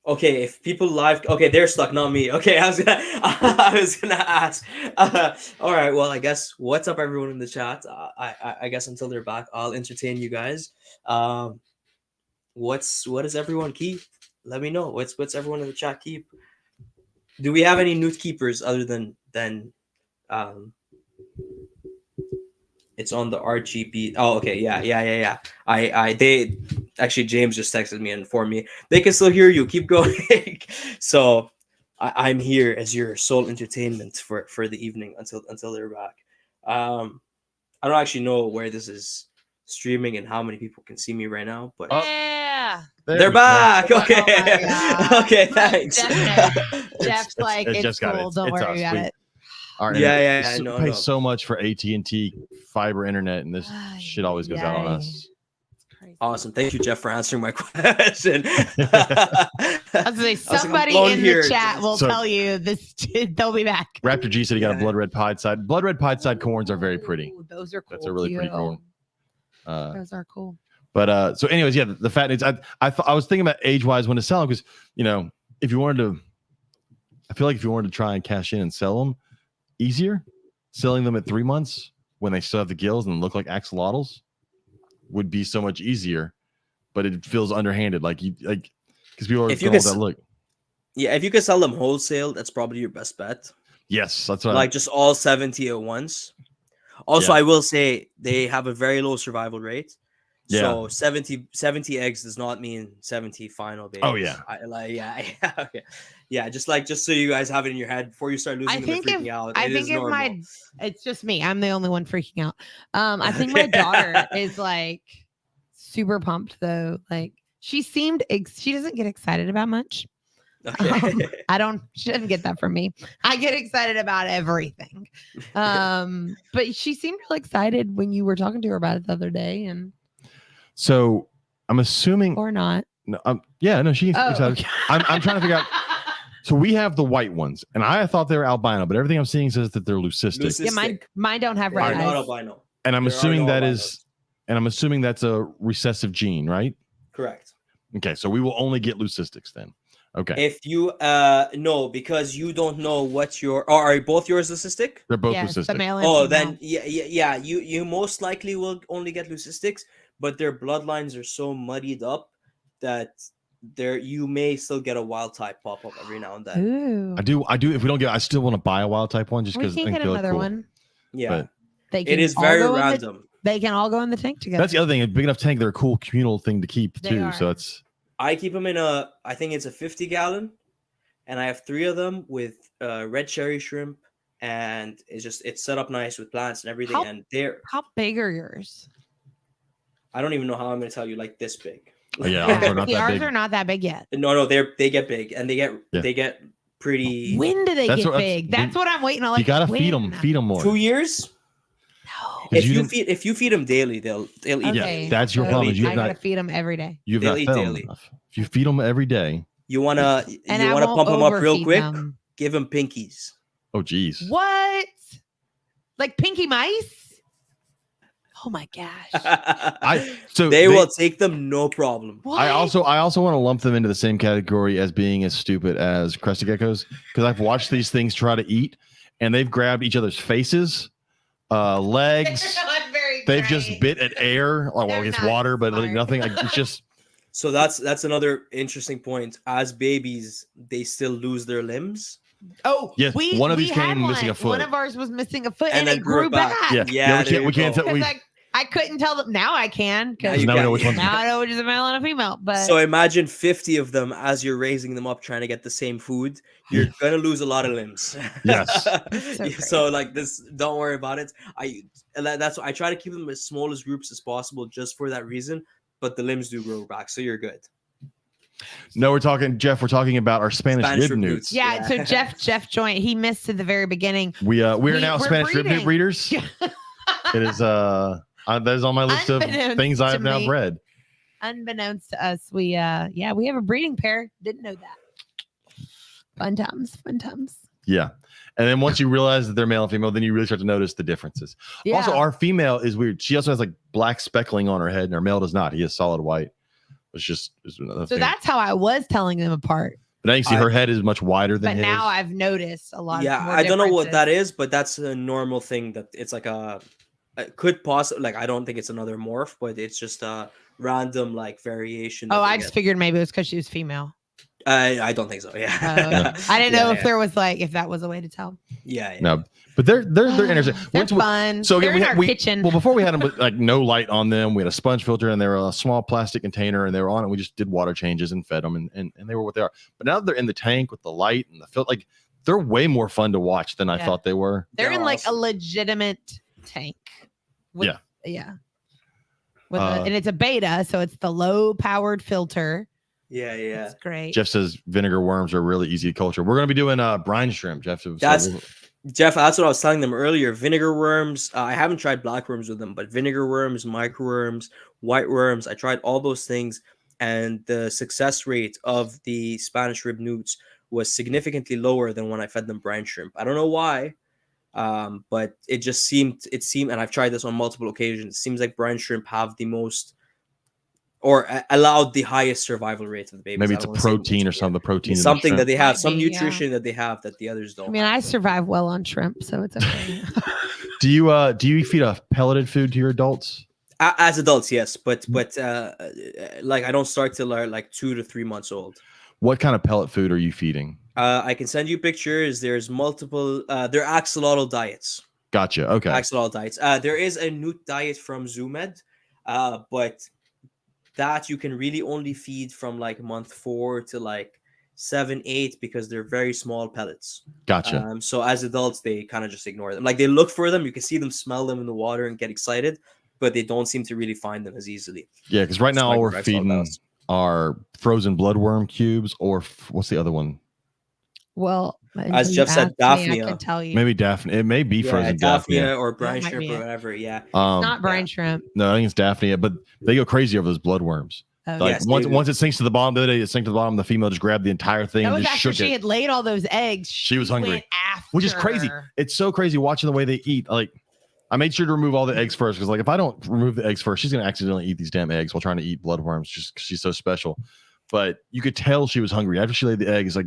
Okay, if people live, okay, they're stuck, not me. Okay, I was gonna ask. All right, well, I guess what's up, everyone in the chat? I guess until they're back, I'll entertain you guys. What does everyone keep? Let me know. What's everyone in the chat keep? Do we have any new keepers other than it's on the RGB? Oh, okay, yeah. They actually, James just texted me and informed me they can still hear you. Keep going. So I'm here as your sole entertainment for the evening until they're back. I don't actually know where this is streaming and how many people can see me right now, but Yeah. they're back. Oh Okay. my God. Okay, thanks. Jeff's like, it's cool. Don't worry about it. Our Yeah, internet, no, we pay no. so much for AT&T fiber internet, and this shit always goes out on us. Awesome. Thank you, Jeff, for answering my question. Somebody in the chat will tell you this. They'll be back. Raptor G said he got a blood red pied side. Blood red pied side corns are very pretty. Ooh, those are cool. That's a really pretty corn. Those are cool. But so, anyways, yeah, the fat needs. I was thinking about age wise when to sell them, because if you wanted to, I feel like if you wanted to try and cash in and sell them easier, selling them at 3 months when they still have the gills and look like axolotls would be so much easier, but it feels underhanded, because people are going with that look. Yeah, if you could sell them wholesale, that's probably your best bet. Yes, that's what. Like just all 70 at once. Also, I will say they have a very low survival rate. So 70 eggs does not mean 70 final babies. Oh yeah. Okay. Yeah, just so you guys have it in your head before you start losing them and freaking out. It's just me. I'm the only one freaking out. I think my daughter is like super pumped though. Like she doesn't get excited about much. Okay. She doesn't get that from me. I get excited about everything. But she seemed real excited when you were talking to her about it the other day, and so I'm assuming or not. No, she's excited. Okay. I'm trying to figure out. So we have the white ones, and I thought they were albino, but everything I'm seeing says that they're leucistic. Yeah, mine don't have red eyes. Not albino. And I'm assuming that's a recessive gene, right? Correct. Okay, so we will only get leucistics then. Okay. If you no, because you don't know what are both yours leucistic? They're both leucistic. The male and female. Then yeah. You most likely will only get leucistics, but their bloodlines are so muddied up that you may still get a wild type pop up every now and then. Ooh. I do. If we don't I still want to buy a wild type one just because I think get another cool. one. Yeah, it is very random. They can all go in the tank together. That's the other thing. A big enough tank, they're a cool communal thing to keep too. So it's. I keep them in I think it's a 50-gallon, and I have 3 of them with red cherry shrimp, and it's set up nice with plants and everything. How big are yours? I don't even know how I'm going to tell you. Like this big. Oh, yeah, ours are not that big yet. No, they get big, and they get pretty. When do they get big? That's what I'm waiting on. Like, you gotta feed them more. 2 years. No. If you feed them daily, they'll eat. Okay. Yeah, that's your problem. I gotta feed them every day. You've got to feed them enough. If you feed them every day, you wanna pump them up real quick. Give them pinkies. Oh, geez. What? Like pinky mice? Oh my gosh. They will take them no problem. What? I also want to lump them into the same category as being as stupid as crested geckos, because I've watched these things try to eat, and they've grabbed each other's faces, legs. They've just bit at air. Well, I guess water, but like nothing. It's just. So that's another interesting point. As babies, they still lose their limbs. Oh, yes. One of these came missing a foot. One of ours was missing a foot, and it grew back. Yeah. We can't tell. I couldn't tell them. Now I can. Now I know which one. Now I know which is a male and a female. But so imagine 50 of them as you're raising them up, trying to get the same food. You're gonna lose a lot of limbs. Yes. So like this, don't worry about it. That's why I try to keep them as small as groups as possible, just for that reason. But the limbs do grow back, so you're good. No, we're talking about our Spanish, Spanish rib rib newts. newts. Yeah, so Jeff joined. He missed at the very beginning. We are now we're Spanish rib breeding. newt breeders. It is that is on my list of Unbeknownst things I have to now me. bred. Unbeknownst to us, we have a breeding pair. Didn't know that. Fun times. Yeah. And then once you realize that they're male and female, then you really start to notice the differences. Yeah. Also, our female is weird. She also has like black speckling on her head, and our male does not. He has solid white. It's another So thing. that's how I was telling them apart. But now you see her head is much wider than But his. now I've noticed a lot. Yeah, more I don't know what differences. that is, but that's a normal thing. That it's like it could possibly, like, I don't think it's another morph, but it's just a random like variation. Oh, that they I just get. figured maybe it was because she was female. I don't think so. Yeah. Oh, okay. I didn't know Yeah. if there was if that was a way to tell. Yeah. No, but they're interesting. They're Once we- fun. So They're again, in our kitchen. Well, before we had them with like no light on them, we had a sponge filter and they were a small plastic container and they were on it. We just did water changes and fed them and they were what they are. But now that they're in the tank with the light and the filter, like they're way more fun to watch than I Yeah. thought they were. They're in They're like a awesome. legitimate tank. Yeah. Yeah. And it's a beta, so it's the low powered filter. Yeah. It's great. Jeff says vinegar worms are really easy to culture. We're going to be doing brine shrimp, Jeff. So Jeff, that's what I was telling them earlier. Vinegar worms. I haven't tried black worms with them, but vinegar worms, micro worms, white worms. I tried all those things, and the success rate of the Spanish rib newts was significantly lower than when I fed them brine shrimp. I don't know why, but it seemed, and I've tried this on multiple occasions. It seems like brine shrimp have the most, or allowed the highest survival rate of the babies. maybe I it's a don't wanna say protein or most, something. The protein. in the something that shrimp. they have, Might some be, yeah. nutrition that they have that the others don't. I mean, I survive well on shrimp, so it's okay. Do you feed a pelleted food to your adults? As adults, yes, but like I don't start till like 2 to 3 months old. What kind of pellet food are you feeding? I can send you pictures. There's multiple. They're axolotl diets. Gotcha. Okay. Axolotl diets. There is a newt diet from Zoomed, but that you can really only feed from like month 4 to like 7, 8 because they're very small pellets. Gotcha. So as adults, they kind of just ignore them. Like they look for them. You can see them, smell them in the water, and get excited, but they don't seem to really find them as easily. Yeah, because right now like all we're Reptile feeding does. are frozen bloodworm cubes, or what's the other one? Well, As until Jeff you said, asked me, I Daphnia. could tell you. Maybe Daphne. It may be frozen Daphnia Daphnia. or brine might shrimp be or it. whatever. Yeah. Not brine shrimp. No, I think it's Daphnia, but they go crazy over those bloodworms. Oh, Like Yes, once they do. once it sinks to the bottom, the other day it sank to the bottom. The female just grabbed the entire thing that and was just after shook she it, had laid all those eggs. She was hungry. went after. which is crazy. It's so crazy watching the way they eat. Like I made sure to remove all the eggs first because like if I don't remove the eggs first, she's gonna accidentally eat these damn eggs while trying to eat bloodworms just 'cause she's so special. But you could tell she was hungry after she laid the eggs. Like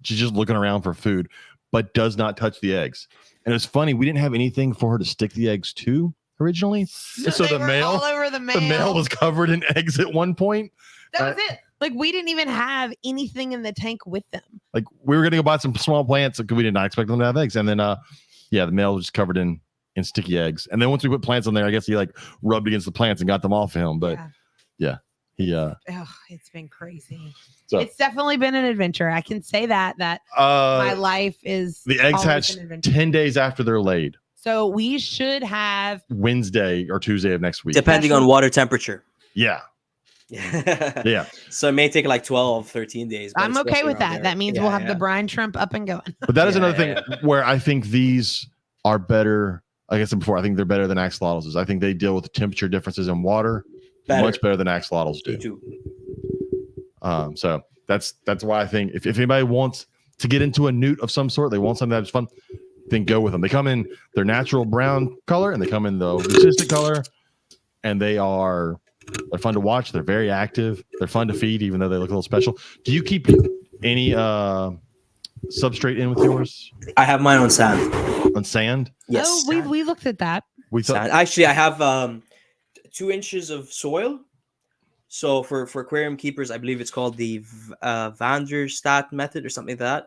she's just looking around for food, but does not touch the eggs. And it's funny, we didn't have anything for her to stick the eggs to originally. So they the were male, all over the male. the male was covered in eggs at one point. That was it. Like we didn't even have anything in the tank with them. Like we were gonna go buy some small plants because we did not expect them to have eggs. And then the male was just covered in sticky eggs. And then once we put plants on there, I guess he like rubbed against the plants and got them off of him. But he It's been crazy. so It's definitely been an adventure. I can say that my life is the eggs always hatch an adventure. 10 days after they're laid. So we should have Wednesday or Tuesday of next week. Depending on water temperature. Yeah. Yeah. Yeah. So it may take like 12, 13 days. but I'm okay especially with around that. there. That means Yeah, we'll have yeah. the brine shrimp up and going. But that is Yeah, another yeah, thing where I think these are better. Like I said before, I think they're better than axolotls. I think they deal with the temperature differences in water much better than axolotls Me do. too. So that's why I think if anybody wants to get into a newt of some sort, they want something that's fun, then go with them. They come in their natural brown color and they come in the leucistic color, and they're fun to watch. They're very active. They're fun to feed, even though they look a little special. Do you keep any substrate in with yours I have mine on sand. on sand? Yes. Oh, we looked at that. We thought Sand. Actually, I have 2 inches of soil. So for aquarium keepers, I believe it's called the Van der Staat method or something like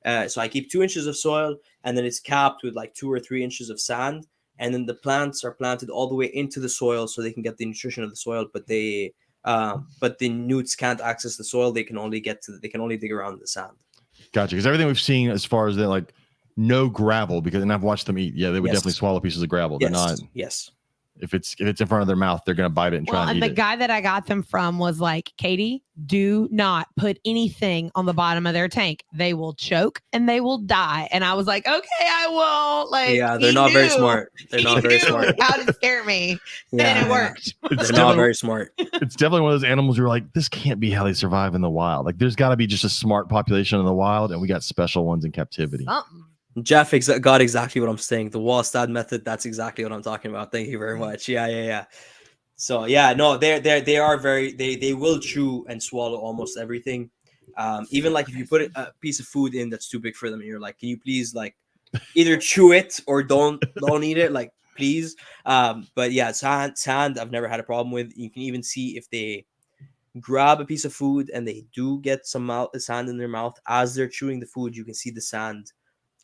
that. So I keep 2 inches of soil, and then it's capped with like 2 or 3 inches of sand, and then the plants are planted all the way into the soil so they can get the nutrition of the soil. But the newts can't access the soil. They can only dig around the sand. gotcha. Because everything we've seen as far as no gravel, because and I've watched them eat. Yeah, they would Yes. definitely swallow pieces of gravel. They're Yes. not. Yes. If it's in front of their mouth, they're gonna bite it and try Well, and and eat the it. guy that I got them from was like, Katie, do not put anything on the bottom of their tank. They will choke and they will die. And I was like, okay, I won't. Like, Yeah, they're he not very knew- smart. They're he not very knew smart. how to scare me, Yeah, and it yeah. worked. It's They're not definitely, very smart. it's definitely one of those animals you're like, this can't be how they survive in the wild. Like, there's got to be just a smart population in the wild, and we got special ones in captivity. Something. Jeff got exactly what I'm saying. The Wallstad method. That's exactly what I'm talking about. Thank you very much. Yeah. So yeah, no, they are very they will chew and swallow almost everything. Even like if you put a piece of food in that's too big for them, and you're like, can you please like either chew it or don't eat it, like please. But yeah, sand I've never had a problem with. You can even see if they grab a piece of food and they do get some sand in their mouth as they're chewing the food, you can see the sand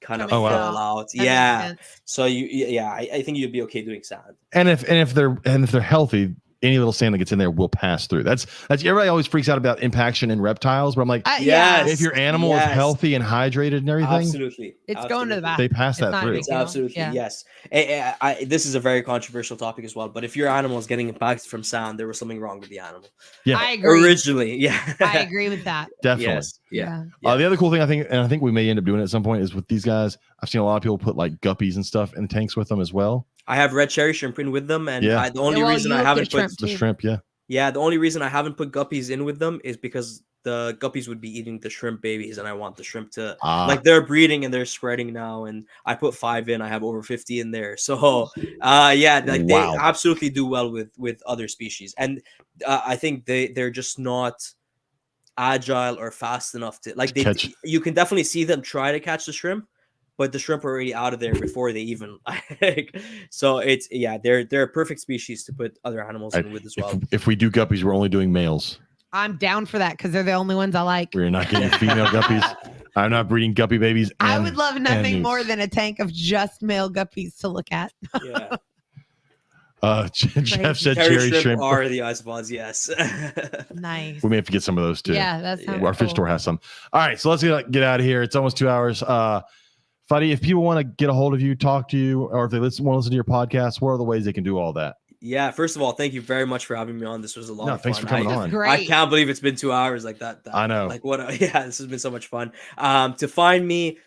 kind of Coming fall out. That makes Yeah. sense. So I think you'd be okay doing sand. And if they're healthy, any little sand that gets in there will pass through. That's everybody always freaks out about impaction in reptiles, but I'm like, Yeah, if your animal is healthy and hydrated and everything, Absolutely. it's going to the bathroom. they pass It's that not a through. big It's deal. absolutely Yeah. yes. This is a very controversial topic as well. But if your animal is getting impacted from sand, there was something wrong with the animal. Yeah, I agree. Originally, yeah. I agree with that. definitely. Yes. Yeah. The other cool thing I think we may end up doing at some point is with these guys. I've seen a lot of people put like guppies and stuff in the tanks with them as well. I have red cherry shrimp in with them, and Yeah. the only Yeah, well, reason you I get haven't put shrimp The too. shrimp, yeah. the only reason I haven't put guppies in with them is because the guppies would be eating the shrimp babies, and I want the shrimp to like they're breeding and they're spreading now. And I put 5 in. I have over 50 in there. So like they Wow. absolutely do well with other species, and I think they're just not agile or fast enough to like Catch. you can definitely see them try to catch the shrimp, but the shrimp are already out of there before they even like. So it's they're a perfect species to put other animals in with as well. If we do guppies, we're only doing males. I'm down for that because they're the only ones I like. We're not getting female guppies. I'm not breeding guppy babies. I and- would love and nothing newts. more than a tank of just male guppies to look at. Yeah. Jeff said Cherry cherry shrimp, shrimp. are the isopods, yes. Nice. We may have to get some of those too. Yeah, that sounds Our fish cool. store has some. All right, so let's get out of here. It's almost 2 hours. Fadi, if people want to get a hold of you, talk to you, or if they want to listen to your podcast, what are the ways they can do all that? Yeah, first of all, thank you very much for having me on. This was a lot of fun. Thanks for coming This is on. great. I can't believe it's been 2 hours like that. I know. Like yeah, this has been so much fun. To find me,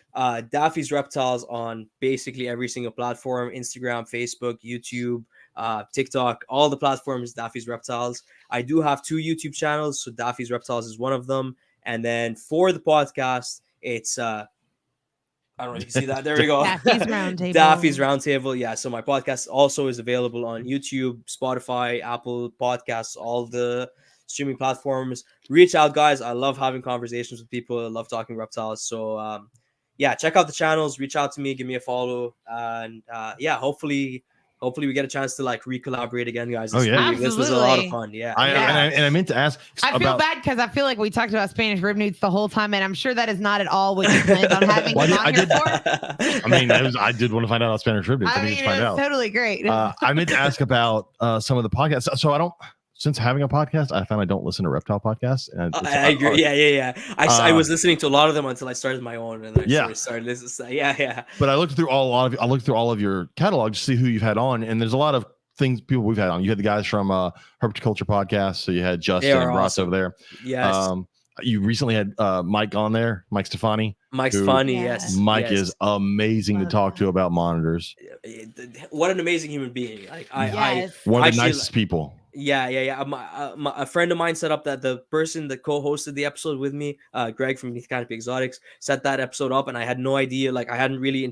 Daffy's Reptiles on basically every single platform: Instagram, Facebook, YouTube, TikTok, all the platforms. Daffy's Reptiles. I do have 2 YouTube channels, so Daffy's Reptiles is one of them. And then for the podcast, it's I don't know if you can see that. There we go. Daffy's Roundtable. Daffy's Roundtable. Yeah. So my podcast also is available on YouTube, Spotify, Apple Podcasts, all the streaming platforms. Reach out, guys. I love having conversations with people. I love talking reptiles. So check out the channels. Reach out to me. Give me a follow. And hopefully we get a chance to like re-collaborate again, guys. Oh, yeah. This was a lot of Absolutely. fun. Yeah. And I meant to ask. I feel bad because I feel like we talked about Spanish rib newts the whole time, and I'm sure that is not at all what you planned on having Well, them I on here did- for. I mean, I did want to find out about Spanish rib newts. I I need mean, to it find was out. totally great. I meant to ask about some of the podcasts. So I don't. Since having a podcast, I found I don't listen to reptile podcasts. And I agree. Yeah. I was listening to a lot of them until I started my own, and then I started listening. Yeah. But I looked through all of your catalog to see who you've had on, and there's a lot of people we've had on. You had the guys from Herpetoculture Podcast, so you had Justin and Ross over there. Yes. You recently had Mike on there, Mike Stefani. Mike's who- funny. Yeah. Yes. Mike yes. is amazing to Love talk that. to about monitors. What an amazing human being. Like Yes. One of the Actually, nicest people. Yeah. A friend of mine set up that the person that co-hosted the episode with me, Greg from Beneath Canopy Exotics, set that episode up, and I had no idea. Like I hadn't really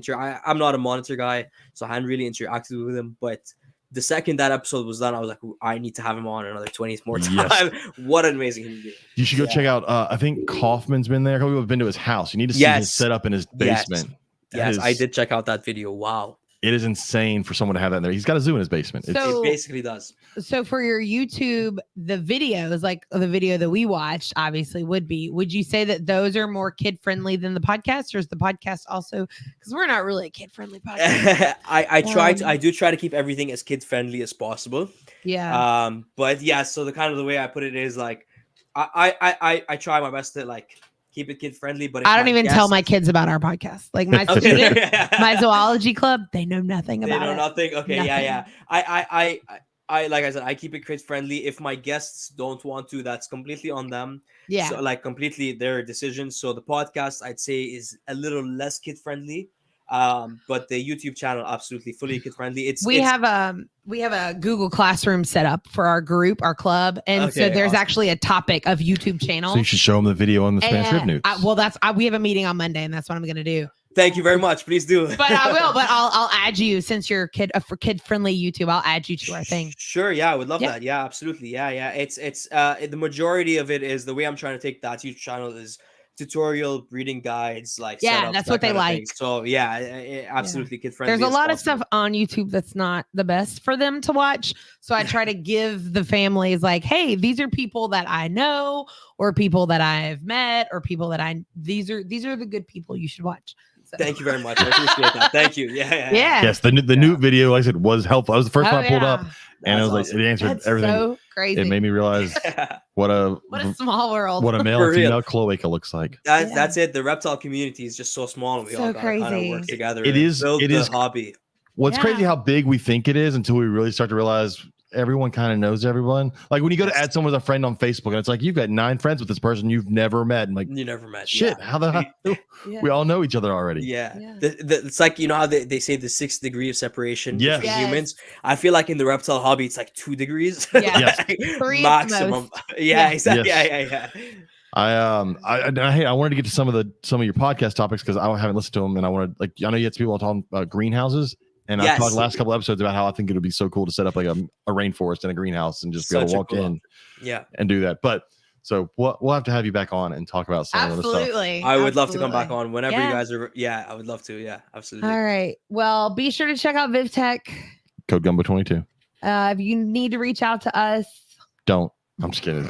I'm not a monitor guy, so I hadn't really interacted with him. But the second that episode was done, I was like, I need to have him on another 20 more time. Yes. What an amazing human being. You should go check out. I think Kaufman's been there. A couple people have been to his house. You need to see Yes. his setup in his Yes. basement. Yes, That I is- did check out that video. Wow. It is insane for someone to have that in there. He's got a zoo in his basement. It's, So- It basically does. So for your YouTube, the videos, like the video that we watched, obviously would you say that those are more kid friendly than the podcast, or is the podcast also, because we're not really a kid friendly podcast? I do try to keep everything as kid friendly as possible. Yeah. But yeah, so the way I put it is like I try my best to like keep it kid friendly. But if I don't my even guests, tell my kids about our podcast. Like my Okay. students, my zoology club, they know nothing They about know it. nothing. Okay, yeah. Nothing. I like I said, I keep it kid friendly. If my guests don't want to, that's completely on them. Yeah. So like completely their decision. So the podcast I'd say is a little less kid friendly. But the YouTube channel absolutely fully kid friendly. We have a Google Classroom set up for our group, our club, and so Okay, there's awesome. actually a topic of YouTube channel. So you should show them the video on the Spanish rib newts. We have a meeting on Monday, and that's what I'm going to do. Thank you very much. Please do. But I will. But I'll add you since you're for kid friendly YouTube. I'll add you to our thing. Sure, yeah, I would love Yeah. that. Yeah, absolutely. Yeah. It's the majority of it is the way I'm trying to take that YouTube channel is tutorial breeding guides, like Yeah, setups, that's that what they kind of thing. like. So absolutely kid friendly. There's a lot of stuff on YouTube that's not the best for them to watch. So I try to give the families like, hey, these are people that I know, or people that I've met, or people that these are the good people you should watch. So. Thank you very much. I appreciate that. Thank you. Yeah. Yes, the newt video, like I said, was helpful. That was the first one I pulled up, and it was That's like it answered That's everything. so crazy. It made me realize what a small world. what a male For and real. female cloaca looks like. That's it. The reptile community is just so small, and we So all gotta kind of crazy. work together. It and is- build it the is- hobby. Well, it's crazy Yeah. how big we think it is until we really start to realize everyone kind of knows everyone. Like when you go to add someone as a friend on Facebook, and it's like you've got 9 friends with this person you've never met, and like You never met. shit, Yeah. how the hell Yeah. we all know each other already. Yeah. Yeah. It's like, you know how they say the 6th degree of separation Yes. between Yes. humans. I feel like in the reptile hobby, it's like 2 degrees. Yeah. Yes. 3 at the maximum. most. Yeah, Yeah. exactly. Yes. Yeah. I wanted to get to some of your podcast topics because I haven't listened to them, and I wanted I know you had some people talking about greenhouses, and I've Yes. talked the last couple episodes about how I think it would be so cool to set up like a rainforest and a greenhouse and just be able to Such a walk cool- in Yeah. and do that. But so we'll have to have you back on and talk about some of the stuff. Absolutely. I would love to come back Absolutely. on whenever Yeah. you guys are. Yeah, I would love to. Yeah, absolutely. All right. Well, be sure to check out VivTech. Code Gumbo 22. If you need to reach out to us, Don't. I'm just kidding.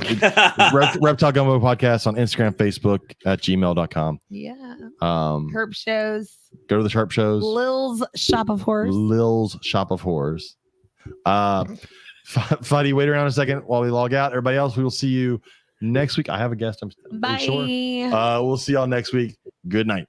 Reptile Gumbo podcast on Instagram, Facebook, at gmail.com. yeah, Herb Herb shows, Go to the Sharp shows. Lil's Shop of Horrors. Lil's Shop of Horrors. Fadi, wait around a second while we log out. Everybody else, we will see you next week. I have a guest. I'm Bye. pretty sure. We'll see y'all next week. Good night.